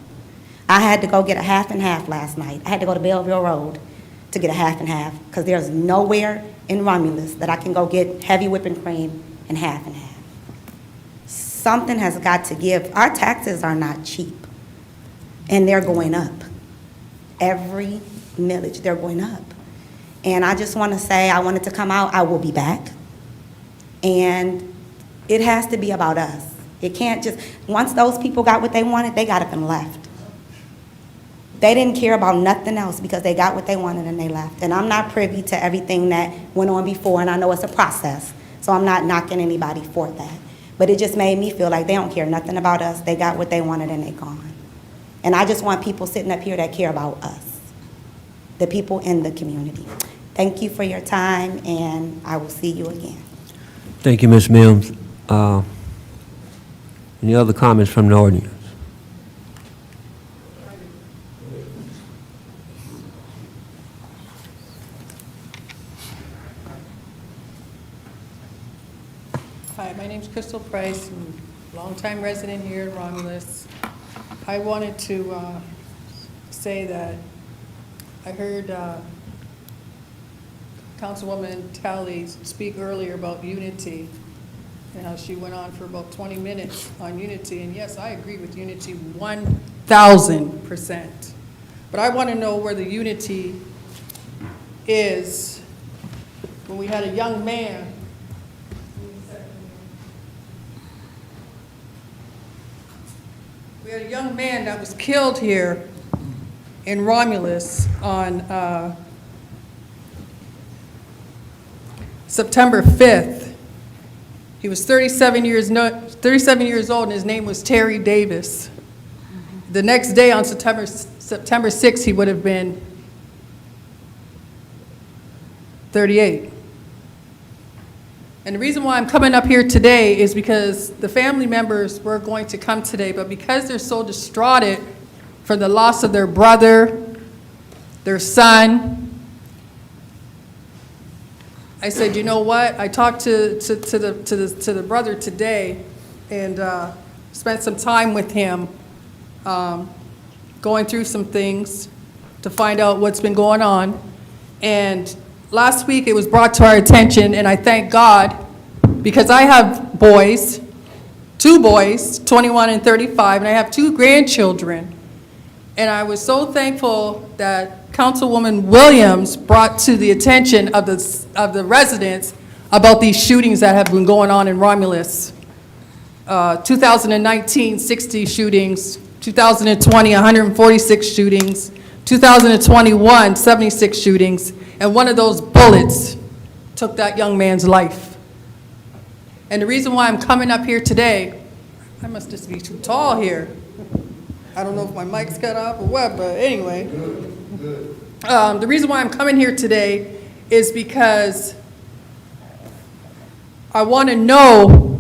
I had to go get a half and half last night. I had to go to Belleville Road to get a half and half because there's nowhere in Romulus that I can go get heavy whipping cream and half. Something has got to give. Our taxes are not cheap, and they're going up. Every millage, they're going up. And I just want to say, I wanted to come out. I will be back. And it has to be about us. It can't just, once those people got what they wanted, they got up and left. They didn't care about nothing else because they got what they wanted and they left. And I'm not privy to everything that went on before, and I know it's a process. So I'm not knocking anybody for that. But it just made me feel like they don't care nothing about us. They got what they wanted and they gone. And I just want people sitting up here that care about us, the people in the community. Thank you for your time, and I will see you again. Thank you, Ms. Mims. Any other comments from the audience? Hi, my name's Crystal Price. I'm a longtime resident here in Romulus. I wanted to say that I heard Councilwoman Talley speak earlier about unity and how she went on for about 20 minutes on unity. And yes, I agree with unity 1,000%. But I want to know where the unity is when we had a young man. We had a young man that was killed here in Romulus on September 5th. He was 37 years old, and his name was Terry Davis. The next day, on September 6th, he would have been 38. And the reason why I'm coming up here today is because the family members were going to come today, but because they're so distraught for the loss of their brother, their son, I said, you know what? I talked to the brother today and spent some time with him, going through some things to find out what's been going on. And last week it was brought to our attention, and I thank God because I have boys, 2 boys, 21 and 35, and I have 2 grandchildren. And I was so thankful that Councilwoman Williams brought to the attention of the residents about these shootings that have been going on in Romulus. 2019, 60 shootings. 2020, 146 shootings. 2021, 76 shootings. And one of those bullets took that young man's life. And the reason why I'm coming up here today, I must just be too tall here. I don't know if my mic's cut off or what, but anyway. The reason why I'm coming here today is because I want to know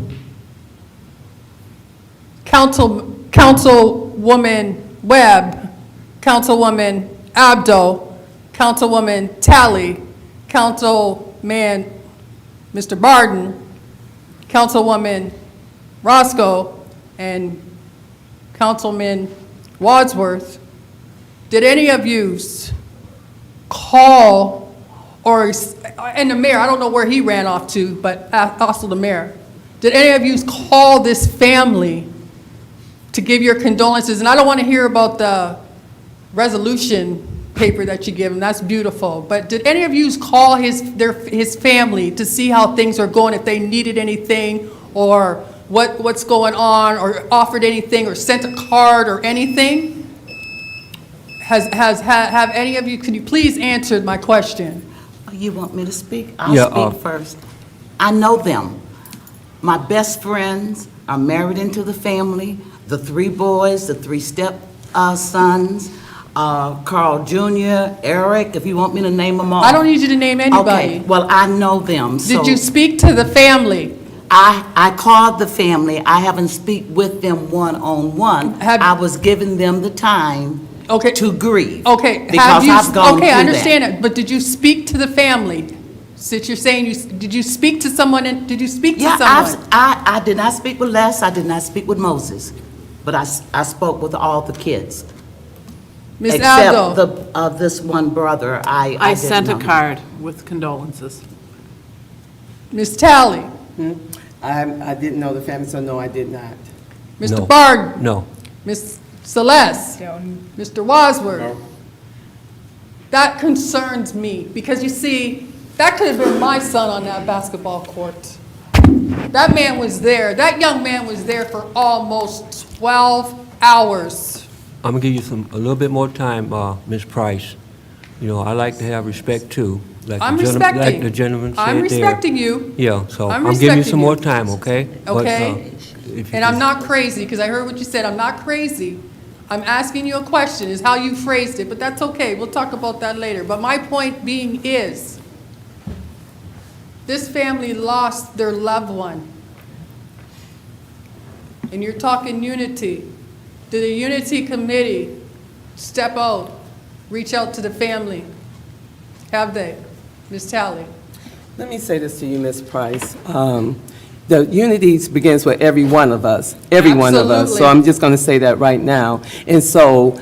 Councilwoman Webb, Councilwoman Abdo, Councilwoman Talley, Councilman Mr. Barden, Councilwoman Roscoe, and Councilman Wadsworth, did any of you call, and the mayor, I don't know where he ran off to, but also the mayor, did any of you call this family to give your condolences? And I don't want to hear about the resolution paper that you give him, that's beautiful, but did any of you call his family to see how things are going, if they needed anything, or what's going on, or offered anything, or sent a card or anything? Have any of you, can you please answer my question? You want me to speak? I'll speak first. I know them. My best friends are married into the family, the 3 boys, the 3 step-sons, Carl Jr., Eric, if you want me to name them all. I don't need you to name anybody. Okay, well, I know them. Did you speak to the family? I called the family. I haven't speak with them one-on-one. I was giving them the time to grieve. Okay. Because I've gone through I understand that. it, but did you speak to the famy? Since you're saying did you speak to someone, did you speak to someone? I did not speak with Les, I did not speak with Moses, but I spoke with all the kids. Ms. Aldo. Except this one brother, I I didn't sent know a him. card with condolences. Ms. Talley. I didn't know the family, so no, I did not. Mr. Bard. No. Ms. Celeste. Mr. Wadsworth. That concerns me, because you see, that could have been my son on that basketball court. That man was there, that young man was there for almost 12 hours. I'm gonna give you a little bit more time, Ms. Price. You know, I like to have respect too. Like I'm like the gentleman said I'm there. respecting you. Yeah, so I'm I'm giving you respecting some you. more time, okay? Okay? If you And I'm can- not crazy, because I heard what you said, I'm not crazy. I'm asking you a question, is how you phrased it, but that's okay, we'll talk about that later. But my point being is, this family lost their loved one. And you're talking unity. Did the unity committee step out, reach out to the family? Have they? Ms. Talley? Let me say this to you, Ms. Price. the unity begins with every one of us, every one of us. So Absolutely. I'm just going to say that right now. And so,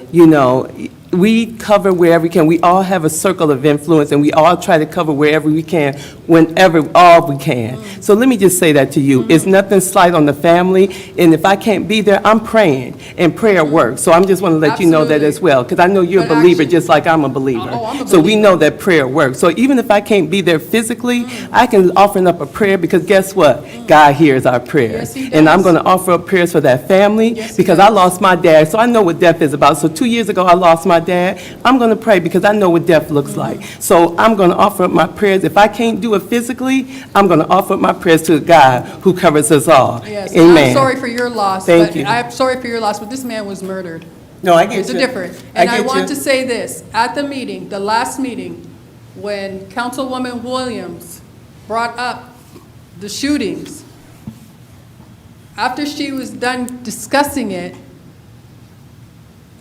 we cover wherever we can. We all have a circle of influence, and we all try to cover wherever we can, whenever, all we can. So let me just say that to you. It's nothing slight on the family, and if I can't be there, I'm praying, and prayer works. So I'm just want to let you know that as well, because I know you're a But believer actually- just like I'm a believer. Oh, I'm a So we believer. know that prayer works. So even if I can't be there physically, I can offer up a prayer, because guess what? God hears our prayers. Yes, he And I'm does. going to offer up prayers for that family, Yes, he because I does. lost my dad, so I know what death is about. So 2 years ago, I lost my dad. I'm going to pray because I know what death looks like. So I'm going to offer up my prayers. If I can't do it physically, I'm going to offer up my prayers to God who covers us all. Yes, and Amen. I'm sorry for your loss. Thank but you. I'm sorry for your loss, but this man was murdered. No, I get There's a you. difference. I And I get want you. to say this, at the meeting, the last meeting, when Councilwoman Williams brought up the shootings, after she was done discussing it,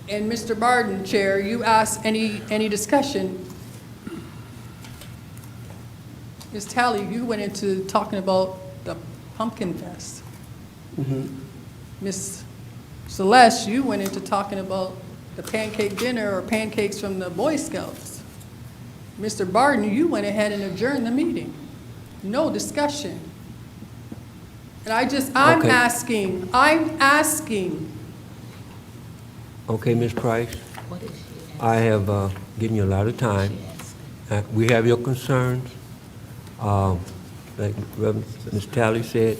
and Mr. Barden, Chair, you asked any discussion, Ms. Talley, you went into talking about the Pumpkin Fest. Ms. Celeste, you went into talking about the pancake dinner or pancakes from the Boy Scouts. Mr. Barden, you went ahead and adjourned the meeting. No discussion. And I'm Okay. asking, Okay, Ms. Price, I have given you a lot of time. We have your concerns. Like Reverend Ms. Talley said,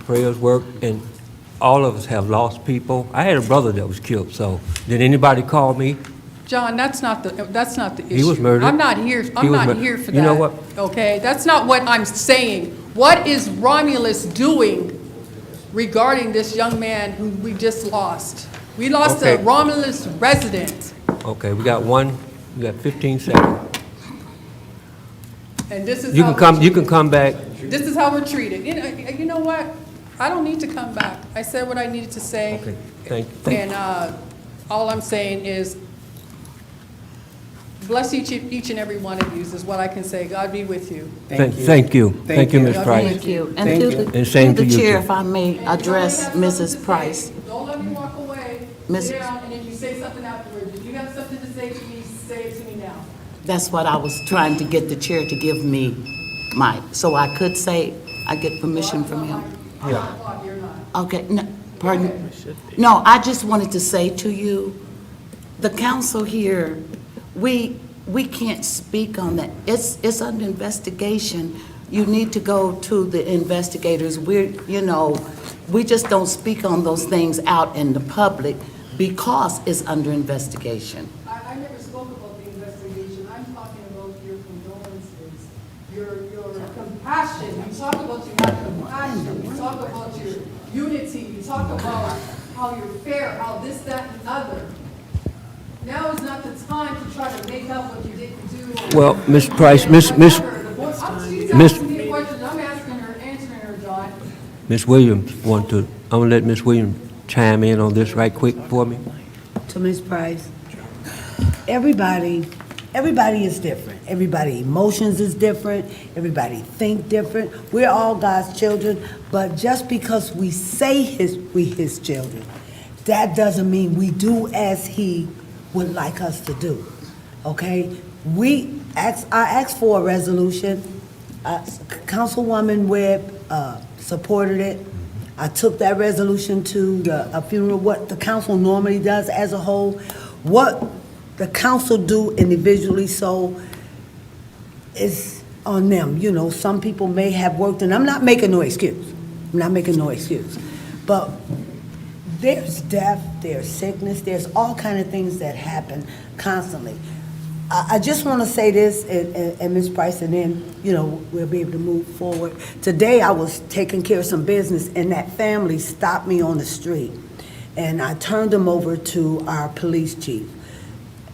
prayers work, and all of us have lost people. I had a brother that was killed, so did anybody call me? John, that's not the issue. He was murdered. I'm not here He for was that. You know what? Okay, that's not what I'm saying. What is Romulus doing regarding this young man who we just lost? We lost a Okay. Romulus resident, Okay, we got 15 seconds. and this is You how can come, we're you can treated. come back. This is how we're treated. You know what? I don't need to come back. I said what I needed to say. Okay, thank you. And all I'm saying is, bless each and every one of you, is what I can say. God be with you. Thank you. Thank you, Ms. Price. Thank you. And Thank through you. the, And same through to the you, chair, too. if I may address Mrs. Price. Don't let me walk away, Miss- sit down, and if you say something afterwards, if you have something to say to me, say it to me now. That's what I was trying to get the chair to give me so I could say, I get permission from him. I'm not on the clock, you're not. Okay, no, pardon? No, I just wanted to say to you, the council here, we can't speak on that. It's under investigation. You need to go to the investigators. We just don't speak on those things out in the public because it's under investigation. I never spoke about the investigation. I'm talking about your condolences, your compassion. You talk about you have compassion. You talk about your unity. You talk about how you're fair, how this, that, and other. Now is not the time to try to make up what you didn't do. Well, Ms. Price, Miss She's asking me a question, I'm answering her, John. Ms. Williams I'm gonna let Ms. Williams chime in on this right quick for me. To Ms. Price, everybody is different. Everybody emotions is different. Everybody think different. We're all God's children, but just because we say we his children, that doesn't mean we do as he would like us to do, okay? I asked for a resolution. Councilwoman Webb supported it. I took that resolution to a funeral, what the council normally does as a whole. What the council do individually, so it's on them. Some people may have worked, and I'm not making no excuse. But there's death, there's sickness, there's all kind of things that happen constantly. I just want to say this, and Ms. Price, and then, we'll be able to move forward. Today, I was taking care of some business, and that family stopped me on the street, and I turned them over to our police chief.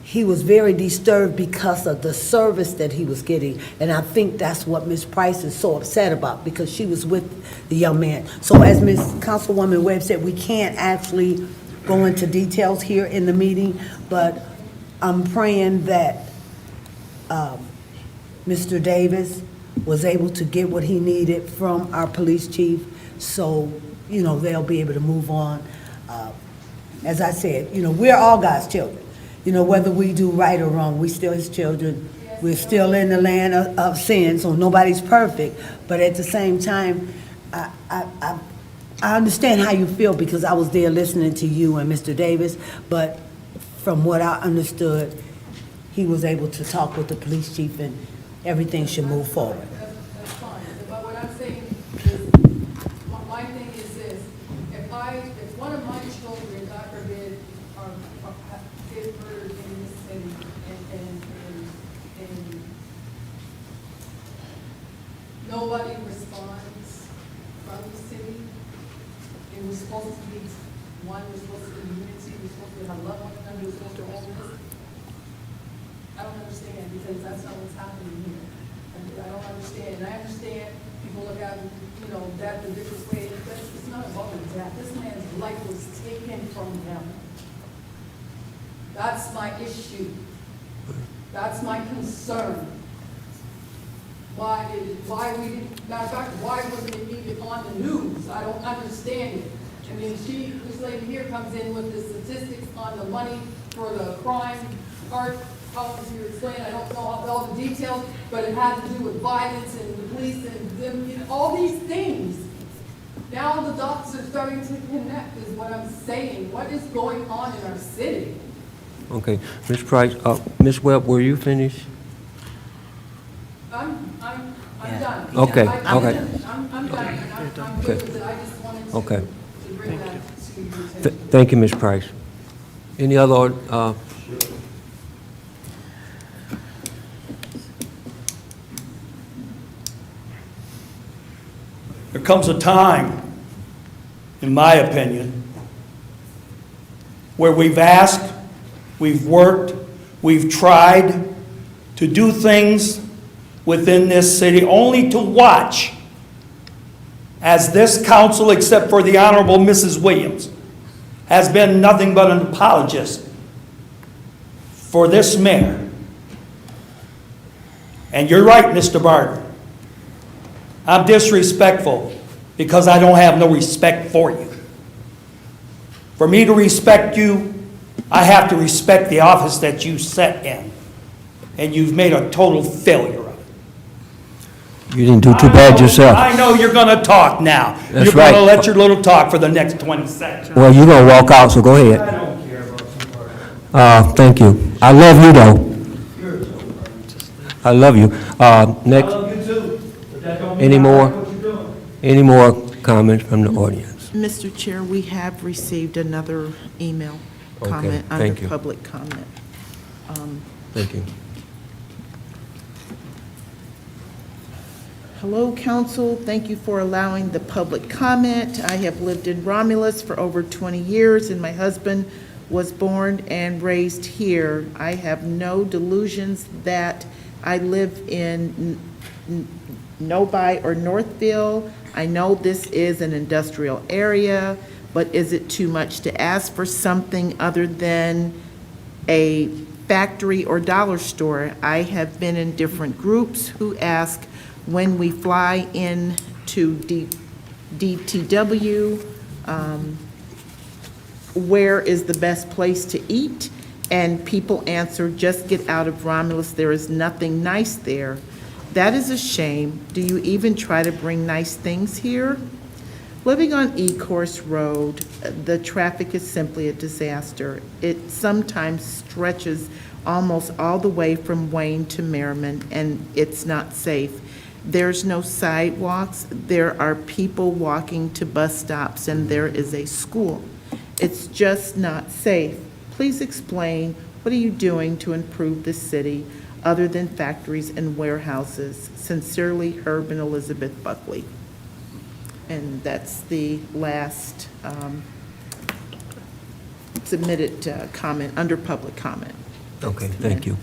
He was very disturbed because of the service that he was getting, and I think that's what Ms. Price is so upset about, because she was with the young man. So as Ms. Councilwoman Webb said, we can't actually go into details here in the meeting, but I'm praying that Mr. Davis was able to get what he needed from our police chief, so, you know, they'll be able to move on. As I said, you know, we're all God's children. You know, whether we do right or wrong, we still his children. We're still in the land of sin, so nobody's perfect. But at the same time, I understand how you feel because I was there listening to you and Mr. Davis, but from what I understood, he was able to talk with the police chief and everything should move forward. That's fine, but what I'm saying is, my thing is this, if one of my children, God forbid, get murdered in this city, and nobody responds from the city, and we're supposed to be, we're supposed to be unity, we're supposed to have love one another, we're supposed to all this. I don't understand, because that's not what's happening here. I don't understand, and I understand people look at, you know, that the different way, but it's not about that. This man's life was taken from him. That's my issue. That's my concern. Why we didn't, matter of fact, why wasn't it even on the news? I don't understand it. I mean, this lady here comes in with the statistics on the money for the crime part. How was you explain? I don't know all the details, but it had to do with violence and the police and them, you know, all these things. Now the dots are starting to connect, is what I'm saying. What is going on in our city? Okay, Ms. Price, Ms. Webb, were you finished? I'm done. Okay, I'm okay. done, and I'm good with it. I just wanted Okay. to bring that to your attention. Thank you, Ms. Price. Any other, There comes a time, in my opinion, where we've asked, we've worked, we've tried to do things within this city only to watch as this council, except for the Honorable Mrs. Williams, has been nothing but an apologist for this mayor. And you're right, Mr. Barton. I'm disrespectful because I don't have no respect for you. For me to respect you, I have to respect the office that you sat in. And you've made a total failure of it. you didn't do too bad yourself. I know you're going to talk now. That's You're going to right. let your little talk for the next 20 seconds. Well, you're gonna walk out, so go ahead. I don't care about you. Thank you. I love you, though. I love you. Next, I love you too, but that don't mean any I more? like what you're doing. Any more comments from the audience? Mr. Chair, we have received another email Okay, comment thank under you. public comment. Thank you. Hello, council. Thank you for allowing the public comment. I have lived in Romulus for over 20 years, and my husband was born and raised here. I have no delusions that I live in Novi or Northville. I know this is an industrial area, but is it too much to ask for something other than a factory or dollar store? I have been in different groups who ask when we fly in to DTW, where is the best place to eat? And people answer, just get out of Romulus, there is nothing nice there. That is a shame. Do you even try to bring nice things here? Living on Ecorse Road, the traffic is simply a disaster. It sometimes stretches almost all the way from Wayne to Merriman, and it's not safe. There's no sidewalks, there are people walking to bus stops, and there is a school. It's just not safe. Please explain, what are you doing to improve the city other than factories and warehouses? Sincerely, Herb and Elizabeth Buckley. And that's the last submitted comment, under public comment. Okay, thank you.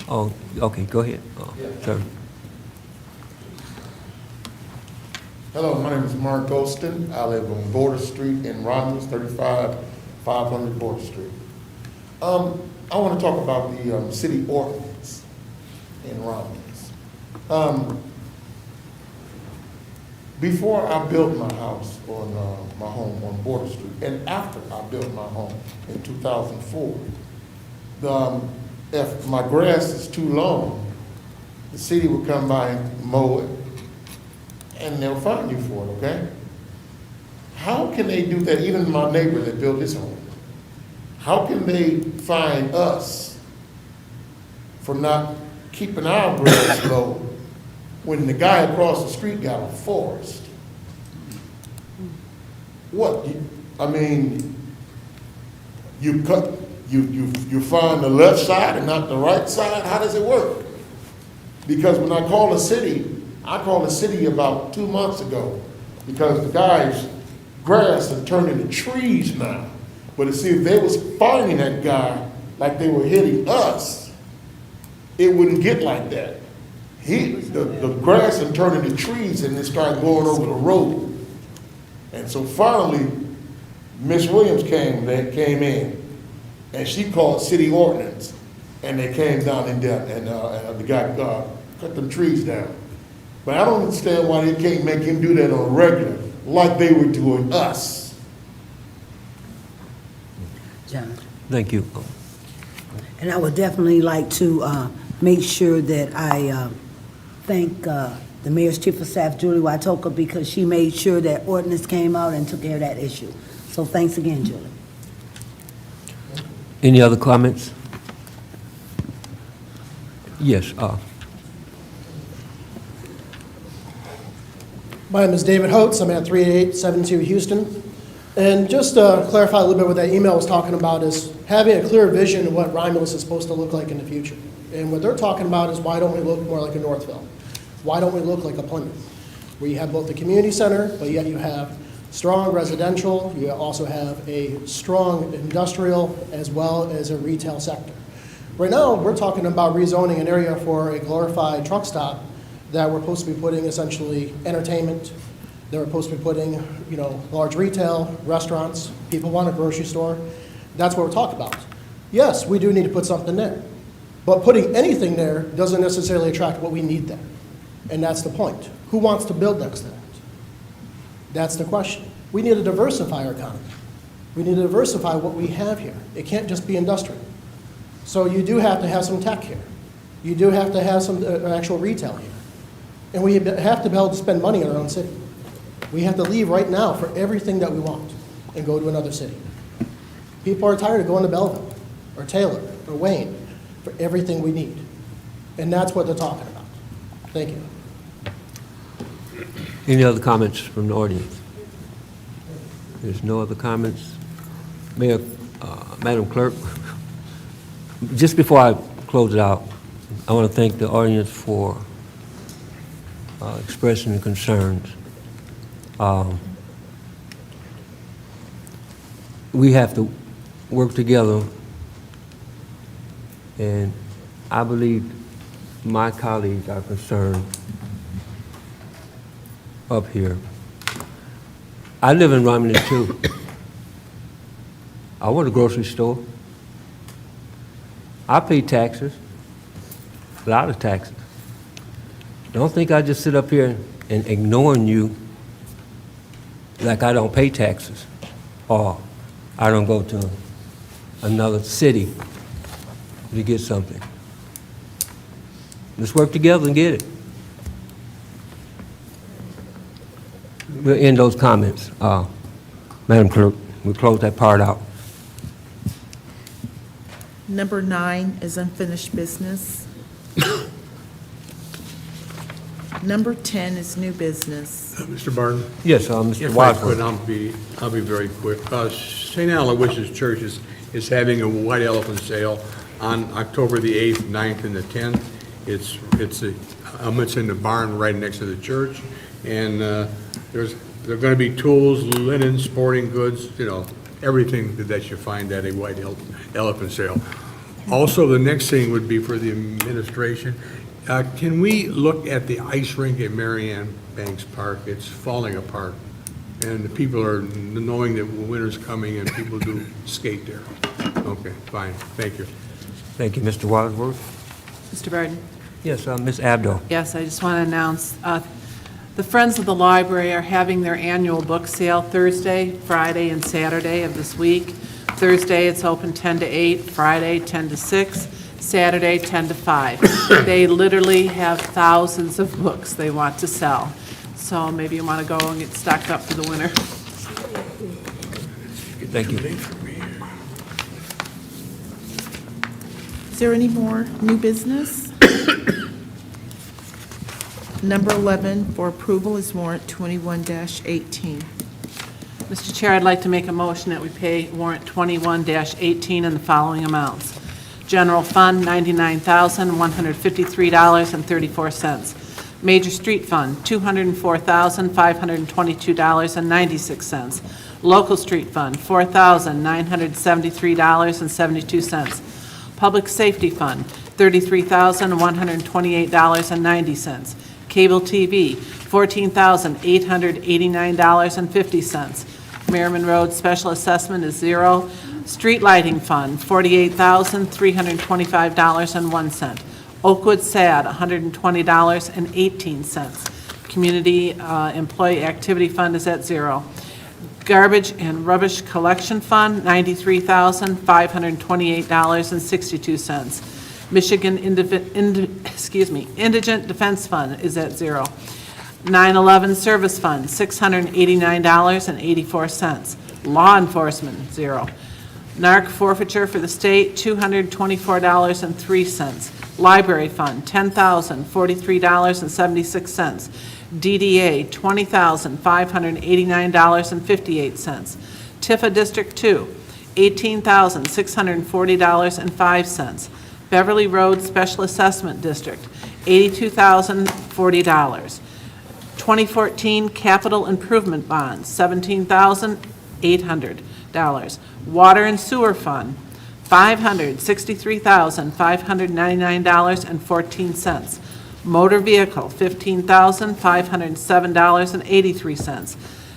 Oh, okay, go ahead. Sir. Hello, my name is Mark Golston. I live on Border Street in Romulus, 500 Border Street. I want to talk about the city ordinance. in Romulus. Before I built my house on, my home on Border Street, and after I built my home in 2004, if my grass is too long, the city would come by and mow it, and they'll fine you for it, okay? How can they do that, even my neighbor that built his home? How can they fine us for not keeping our grass low when the guy across the street got a forest? What, I mean, you find the left side and not the right side? How does it work? Because when I called the city about 2 months ago, because the guy's grass had turned into trees now. But to see if they was finding that guy like they were hitting us, it wouldn't get like that. The grass had turned into trees and it started going over the road. And so finally, Miss Williams came in, and she called city ordinance, and they came down in depth, and the guy cut them trees down. But I don't understand why they can't make him do that on a regular, like they were doing us. John. Thank you. And I would definitely like to make sure that I thank the Mayor's Chief of Staff, Julie Watoka, because she made sure that ordinance came out and took care of that issue. So thanks again, Julie. Any other comments? Yes. My name is David Holtz. I'm at 3872 Houston. And just to clarify a little bit what that email was talking about is having a clear vision of what Romulus is supposed to look like in the future. And what they're talking about is why don't we look more like a Northville? Why don't we look like a Plymouth? Where you have both the community center, but yet you have strong residential, you also have a strong industrial, as well as a retail sector. Right now, we're talking about rezoning an area for a glorified truck stop that we're supposed to be putting essentially entertainment, that we're supposed to be putting, large retail, restaurants, people want a grocery store. That's what we're talking about. Yes, we do need to put something there, but putting anything there doesn't necessarily attract what we need there. And that's the point. Who wants to build next to that? That's the question. We need to diversify our economy. We need to diversify what we have here. It can't just be industrial. So you do have to have some tech here. You do have to have some actual retail here. And we have to be able to spend money in our own city. We have to leave right now for everything that we want and go to another city. People are tired of going to Belleville or Taylor or Wayne for everything we need. And that's what they're talking about. Thank you. Any other comments from the audience? There's no other comments. Mayor, Madam Clerk, just before I close it out, I want to thank the audience for expressing the concerns. We have to work together, and I believe my colleagues are concerned up here. I live in Romulus too. I want a grocery store. I pay taxes, a lot of taxes. Don't think I just sit up here and ignoring you like I don't pay taxes or I don't go to another city to get something. Let's work together and get it. We'll end those comments. Madam Clerk, we'll close that part out. Number 9 is unfinished business. Number 10 is new business. Mr. Barton? Yes, Mr. If I Wadsworth. could, I'll be very quick. St. Aloysius Church is having a white elephant sale on October the 8th, 9th, and the 10th. It's in the barn right next to the church, and there are going to be tools, linen, sporting goods, everything that you find at a white elephant sale. Also, the next thing would be for the administration. Can we look at the ice rink at Marianne Banks Park? It's falling apart, and the people are knowing that winter's coming and people do skate there. Okay, fine. Thank you. Thank you, Mr. Wadsworth. Mr. Barden? Yes, Ms. Abdo. Yes, I just want to announce, the Friends of the Library are having their annual book sale Thursday, Friday, and Saturday of this week. Thursday, it's open 10 to 8, Friday, 10 to 6, Saturday, 10 to 5. They literally have thousands of books they want to sell. So maybe you want to go and get stocked up for the winter. Thank you. Is there any more new business? Number 11 for approval is warrant 21-18. Mr. Chair, I'd like to make a motion that we pay warrant 21-18 in the following amounts. General Fund, $99,153.34. Major Street Fund, $204,522.96. Local Street Fund, $4,973.72. Public Safety Fund, $33,128.90. Cable TV, $14,889.50. Merriman Road Special Assessment is 0. Street Lighting Fund, $48,325.01. Oakwood SAD, $120.18. Community Employee Activity Fund is at 0. Garbage and Rubbish Collection Fund, $93,528.62. Michigan Indigent Defense Fund is at 0. 9/11 Service Fund, $689.84. Law Enforcement, 0. NARC forfeiture for the state, $224.03. Library Fund, $10,043.76. DDA, $20,589.58. Tifa District 2, $18,640.05. Beverly Road Special Assessment District, $82,040. 2014 Capital Improvement Bonds, $17,800. Water and Sewer Fund, $563,599.14. Motor Vehicle, $15,507.83.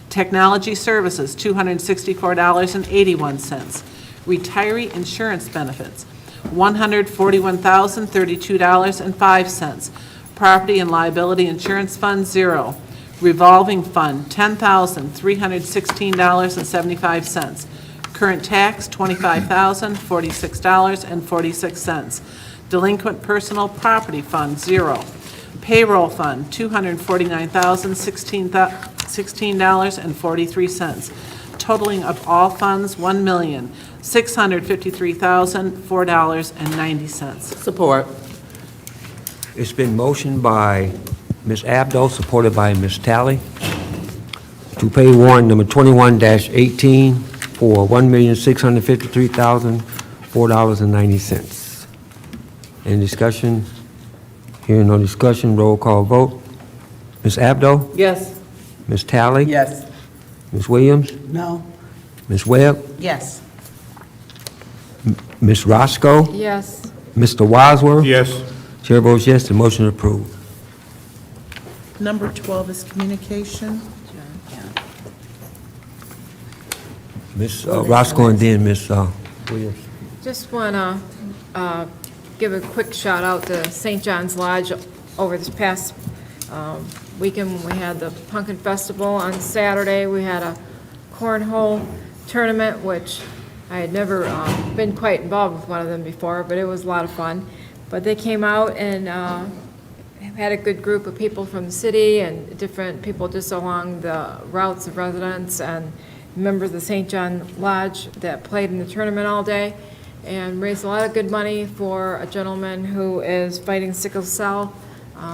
Technology Services, $264.81. Retiree Insurance Benefits, $141,032.05. Property and Liability Insurance Fund, 0. Revolving Fund, $10,316.75. Current tax, $25,046.46. Delinquent Personal Property Fund, 0. Payroll Fund, $249,016.43. Totaling of all funds, $1,653,004.90. Support. It's been motioned by Ms. Abdo, supported by Ms. Talley, to pay warrant number 21-18 for $1,653,004.90. Any discussion? Hearing no discussion, roll call vote. Ms. Abdo? Yes. Ms. Talley? Yes. Ms. Williams? No. Ms. Webb? Yes. Ms. Roscoe? Yes. Mr. Wadsworth? Yes. Chair votes yes, the motion is approved. Number 12 is communication. Ms. Roscoe and then Ms. Williams. Just want to give a quick shout out to St. John's Lodge over this past weekend when we had the Pumpkin Festival. On Saturday, we had a cornhole tournament, which I had never been quite involved with one of them before, but it was a lot of fun. But they came out and had a good group of people from the city and different people just along the routes of residents and members of the St. John Lodge that played in the tournament all day and raised a lot of good money for a gentleman who is fighting sickle cell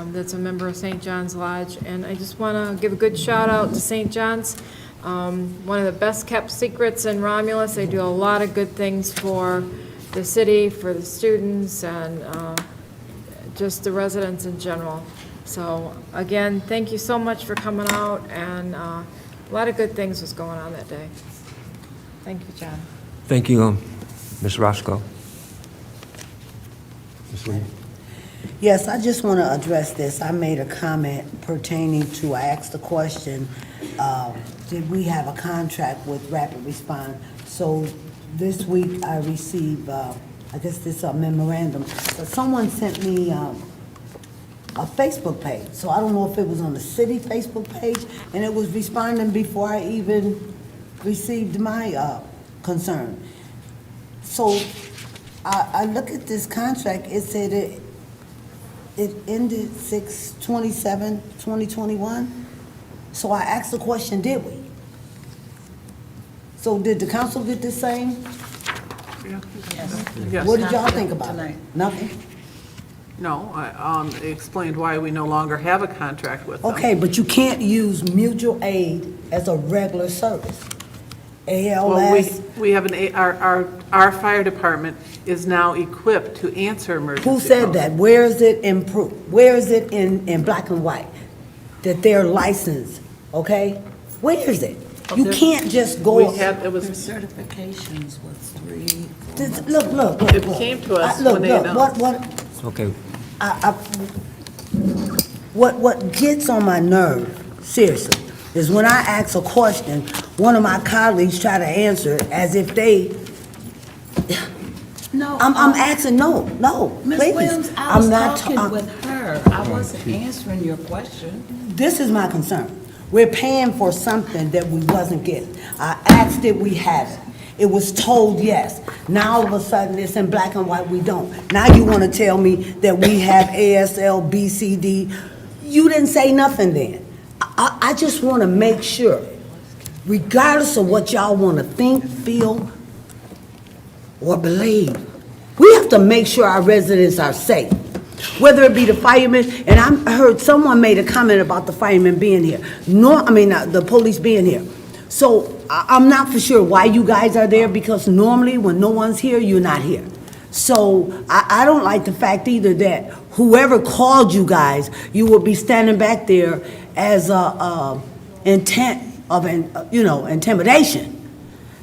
that's a member of St. John's Lodge. And I just want to give a good shout out to St. John's. One of the best kept secrets in Romulus. They do a lot of good things for the city, for the students, and just the residents in general. So again, thank you so much for coming out, and a lot of good things was going on that day. Thank you, John. Thank you, Ms. Roscoe. Ms. Williams. Yes, I just want to address this. I made a comment pertaining to, I asked the question, did we have a contract with Rapid Response? So this week I received, I guess this memorandum. But someone sent me a Facebook page. So I don't know if it was on the city Facebook page, and it was responding before I even received my concern. So I look at this contract, it said it ended 6/27/2021. So I asked the question, did we? So did the council get the same? Yes. What did y'all think about it? Nothing? No, I explained why we no longer have a contract with them. Okay, but you can't use mutual aid as a regular service. Well, ALS, we have our fire department is now equipped to answer emergency who said calls. that? Where is it in proof? Where is it in black and white? That they're licensed, okay? Where is it? You can't just go. We had, it was, Certifications was 3. Look. It came to us when they announced. Okay. What gets on my nerve, seriously, is when I ask a question, one of my colleagues try to answer it as if they, No. I'm asking, no, Ms. please. Williams, I was talking with her. I wasn't answering your question. This is my concern. We're paying for something that we wasn't getting. I asked it, we have it. It was told yes. Now all of a sudden it's in black and white, we don't. Now you want to tell me that we have ASL, BCD. You didn't say nothing then. I just want to make sure, regardless of what y'all want to think, feel, or believe, we have to make sure our residents are safe. Whether it be the firemen, and I heard someone made a comment about the firemen being here. The police being here. So I'm not for sure why you guys are there, because normally when no one's here, you're not here. So I don't like the fact either that whoever called you guys, you will be standing back there as a intent of intimidation.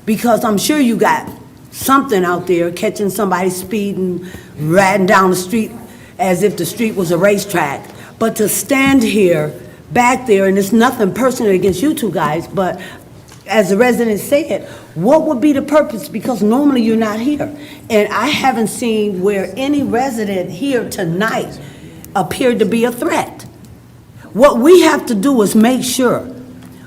Because I'm sure you got something out there, catching somebody speeding, riding down the street as if the street was a racetrack. But to stand here, back there, and it's nothing personal against you two guys, but as the resident said, what would be the purpose? Because normally you're not here. And I haven't seen where any resident here tonight appeared to be a threat. What we have to do is make sure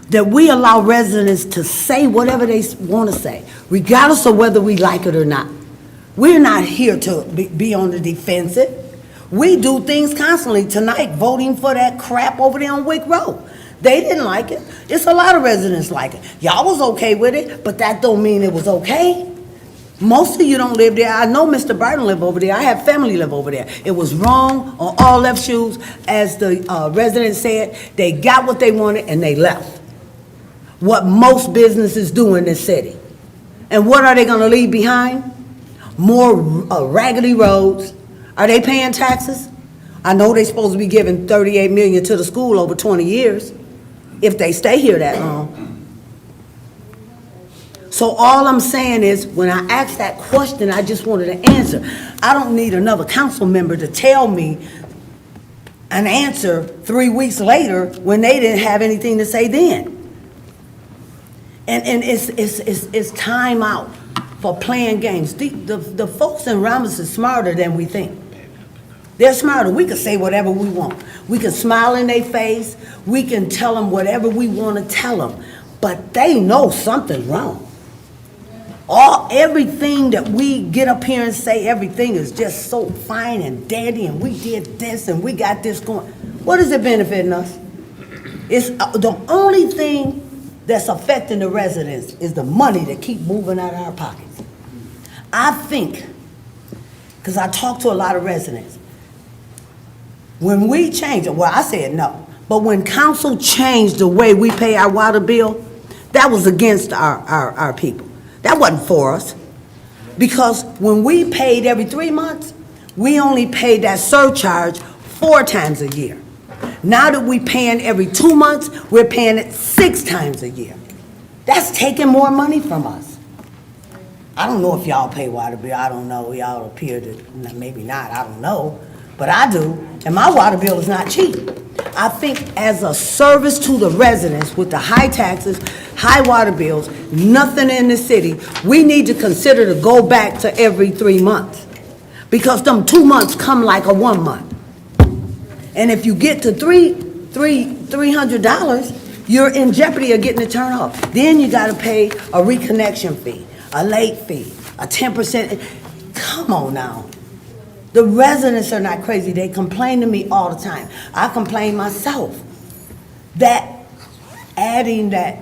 that we allow residents to say whatever they want to say, regardless of whether we like it or not. We're not here to be on the defensive. We do things constantly. Tonight, voting for that crap over there on Wick Road. They didn't like it. It's a lot of residents like it. Y'all was okay with it, but that don't mean it was okay. Most of you don't live there. I know Mr. Burton live over there. I have family live over there. It was wrong on all left shoes. As the resident said, they got what they wanted and they left. What most businesses do in this city. And what are they gonna leave behind? More raggedy roads. Are they paying taxes? I know they're supposed to be giving $38 million to the school over 20 years, if they stay here that long. So all I'm saying is, when I asked that question, I just wanted an answer. I don't need another council member to tell me an answer 3 weeks later when they didn't have anything to say then. And it's time out for playing games. The folks in Romulus are smarter than we think. They're smarter. We can say whatever we want. We can smile in their face. We can tell them whatever we want to tell them. But they know something's wrong. Everything that we get up here and say, everything is just so fine and dandy, and we did this and we got this going. What is it benefiting us? It's the only thing that's affecting the residents is the money that keep moving out of our pockets. I think, because I talk to a lot of residents, when we changed it, well, I said no, but when council changed the way we pay our water bill, that was against our people. That wasn't for us. Because when we paid every 3 months, we only paid that surcharge 4 times a year. Now that we're paying every 2 months, we're paying it 6 times a year. That's taking more money from us. I don't know if y'all pay water bill. I don't know. Y'all appear to, maybe not. I don't know. But I do. And my water bill is not cheap. I think as a service to the residents with the high taxes, high water bills, nothing in the city, we need to consider to go back to every 3 months. Because them 2 months come like a 1 month. And if you get to $300, you're in jeopardy of getting the turn off. Then you gotta pay a reconnection fee, a late fee, a 10%. Come on now. The residents are not crazy. They complain to me all the time. I complain myself. That adding that,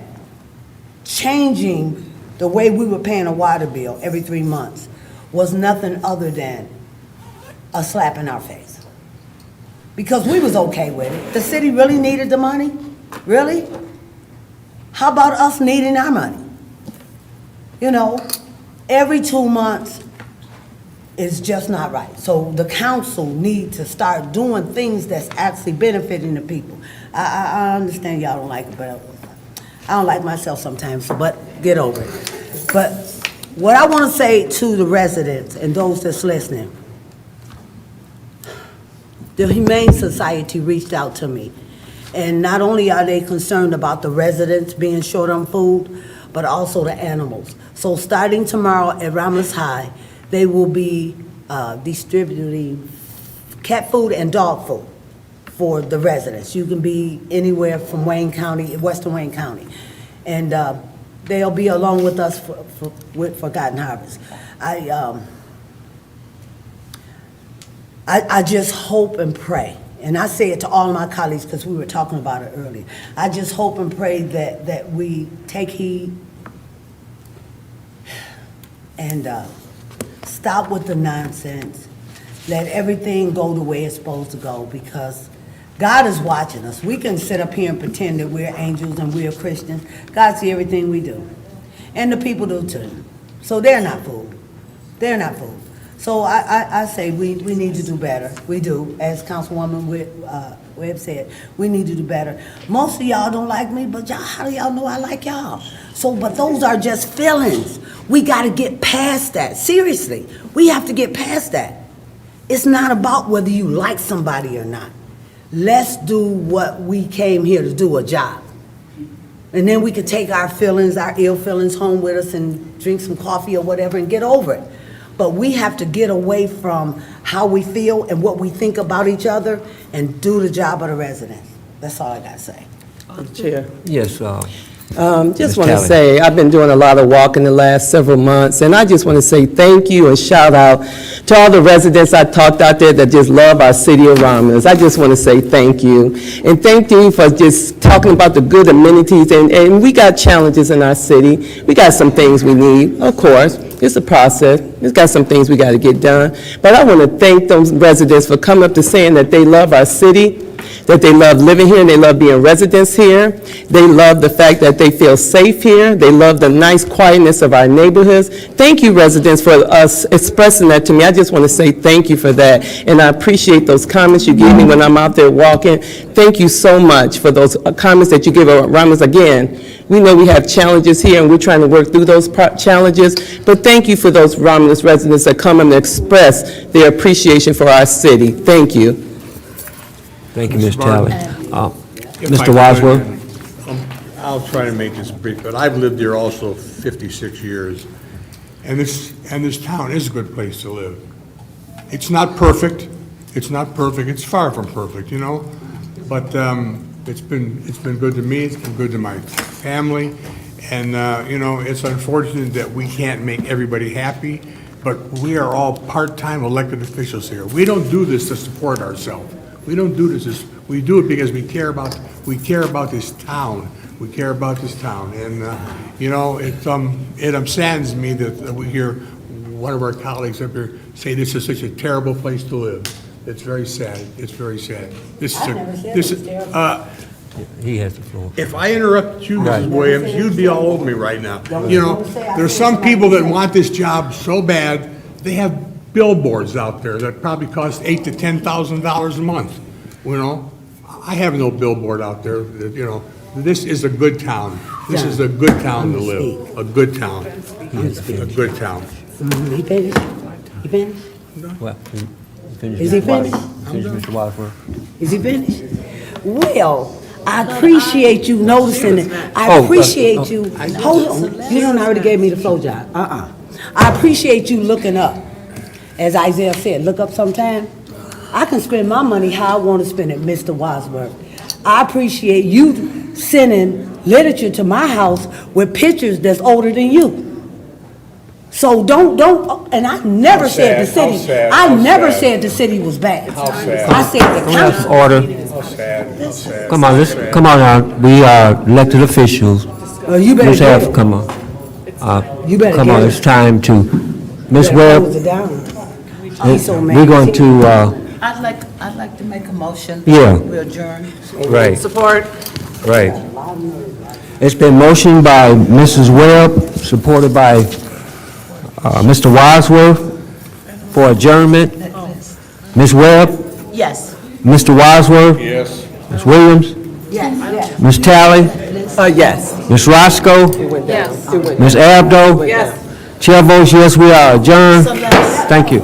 changing the way we were paying a water bill every 3 months was nothing other than a slap in our face. Because we was okay with it. The city really needed the money? Really? How about us needing our money? You know, every 2 months is just not right. So the council need to start doing things that's actually benefiting the people. I understand y'all don't like it, but I don't like myself sometimes, but get over it. But what I want to say to the residents and those that's listening, the Humane Society reached out to me. And not only are they concerned about the residents being short on food, but also the animals. So starting tomorrow at Romulus High, they will be distributing cat food and dog food for the residents. You can be anywhere from Wayne County, Western Wayne County. And they'll be along with us with Forgotten Harvest. I just hope and pray, and I say it to all my colleagues because we were talking about it earlier. I just hope and pray that we take heed and stop with the nonsense. Let everything go the way it's supposed to go, because God is watching us. We can sit up here and pretend that we're angels and we're Christians. God sees everything we do. And the people do too. So they're not fooled. They're not fooled. So I say we need to do better. We do. As Councilwoman Webb said, we need to do better. Most of y'all don't like me, but y'all, how do y'all know I like y'all? So, but those are just feelings. We got to get past that. Seriously, we have to get past that. It's not about whether you like somebody or not. Let's do what we came here to do, a job. And then we could take our feelings, our ill feelings home with us and drink some coffee or whatever and get over it. But we have to get away from how we feel and what we think about each other and do the job of the residents. That's all I got to say. Chair. Yes, Just want to say, I've been doing a lot of walking the last several months, and I just want to say thank you and shout out to all the residents I talked out there that just love our city of Romulus. I just want to say thank you. And thank you for just talking about the good amenities, and we got challenges in our city. We got some things we need, of course. It's a process. It's got some things we got to get done. But I want to thank those residents for coming up to saying that they love our city, that they love living here, and they love being residents here. They love the fact that they feel safe here. They love the nice quietness of our neighborhoods. Thank you, residents, for us expressing that to me. I just want to say thank you for that, and I appreciate those comments you gave me when I'm out there walking. Thank you so much for those comments that you give around us. Again, we know we have challenges here, and we're trying to work through those challenges, but thank you for those Romulus residents that come and express their appreciation for our city. Thank you. Thank you, Ms. Talley. If Mr. I could, Wadsworth? I'll try to make this brief, but I've lived here also 56 years, and this town is a good place to live. It's not perfect. It's not perfect. It's far from perfect, you know, but it's been good to me. It's been good to my family, and you know, it's unfortunate that we can't make everybody happy, but we are all part-time elected officials here. We don't do this to support ourselves. We don't do this. We do it because we care about this town. We care about this town, and you know, it saddens me that we hear one of our colleagues up here say this is such a terrible place to live. It's very sad. It's very sad. He has the floor. If I interrupt you, Mrs. Williams, you'd be all over me right now. You know, there's some people that want this job so bad, they have billboards out there that probably cost $8,000 to $10,000 a month. You know, I have no billboard out there. You know, this is a good town. This is a good town to live. A good town. A good town. He finished? He finished? Well, Is he finished? Mr. Wadsworth. Is he finished? Well, I appreciate you noticing it. I appreciate you. Hold on. You don't already gave me the flow job. I appreciate you looking up. As Isaiah said, look up sometime. I can spend my money how I want to spend it, Mr. Wadsworth. I appreciate you sending literature to my house with pictures that's older than you. So don't, and I never said the city, I never said the city was bad. I said the council. Order. How sad. Come on, come on now. We are elected officials. You better Ms. get F, it. come on. You better Come get on, it. it's time to, Ms. Close Webb, it down. He's so mad. we're going to, I'd like to make a motion. Yeah. We adjourn. right, Support. right. It's been motioned by Mrs. Webb, supported by Mr. Wadsworth for adjournment. Ms. Webb, Yes. Mr. Wadsworth, Yes. Ms. Williams, Yes. Ms. Talley, Yes. Ms. Roscoe, Yes. Ms. Abdo. Yes. Chair votes yes, we are adjourned. Thank you.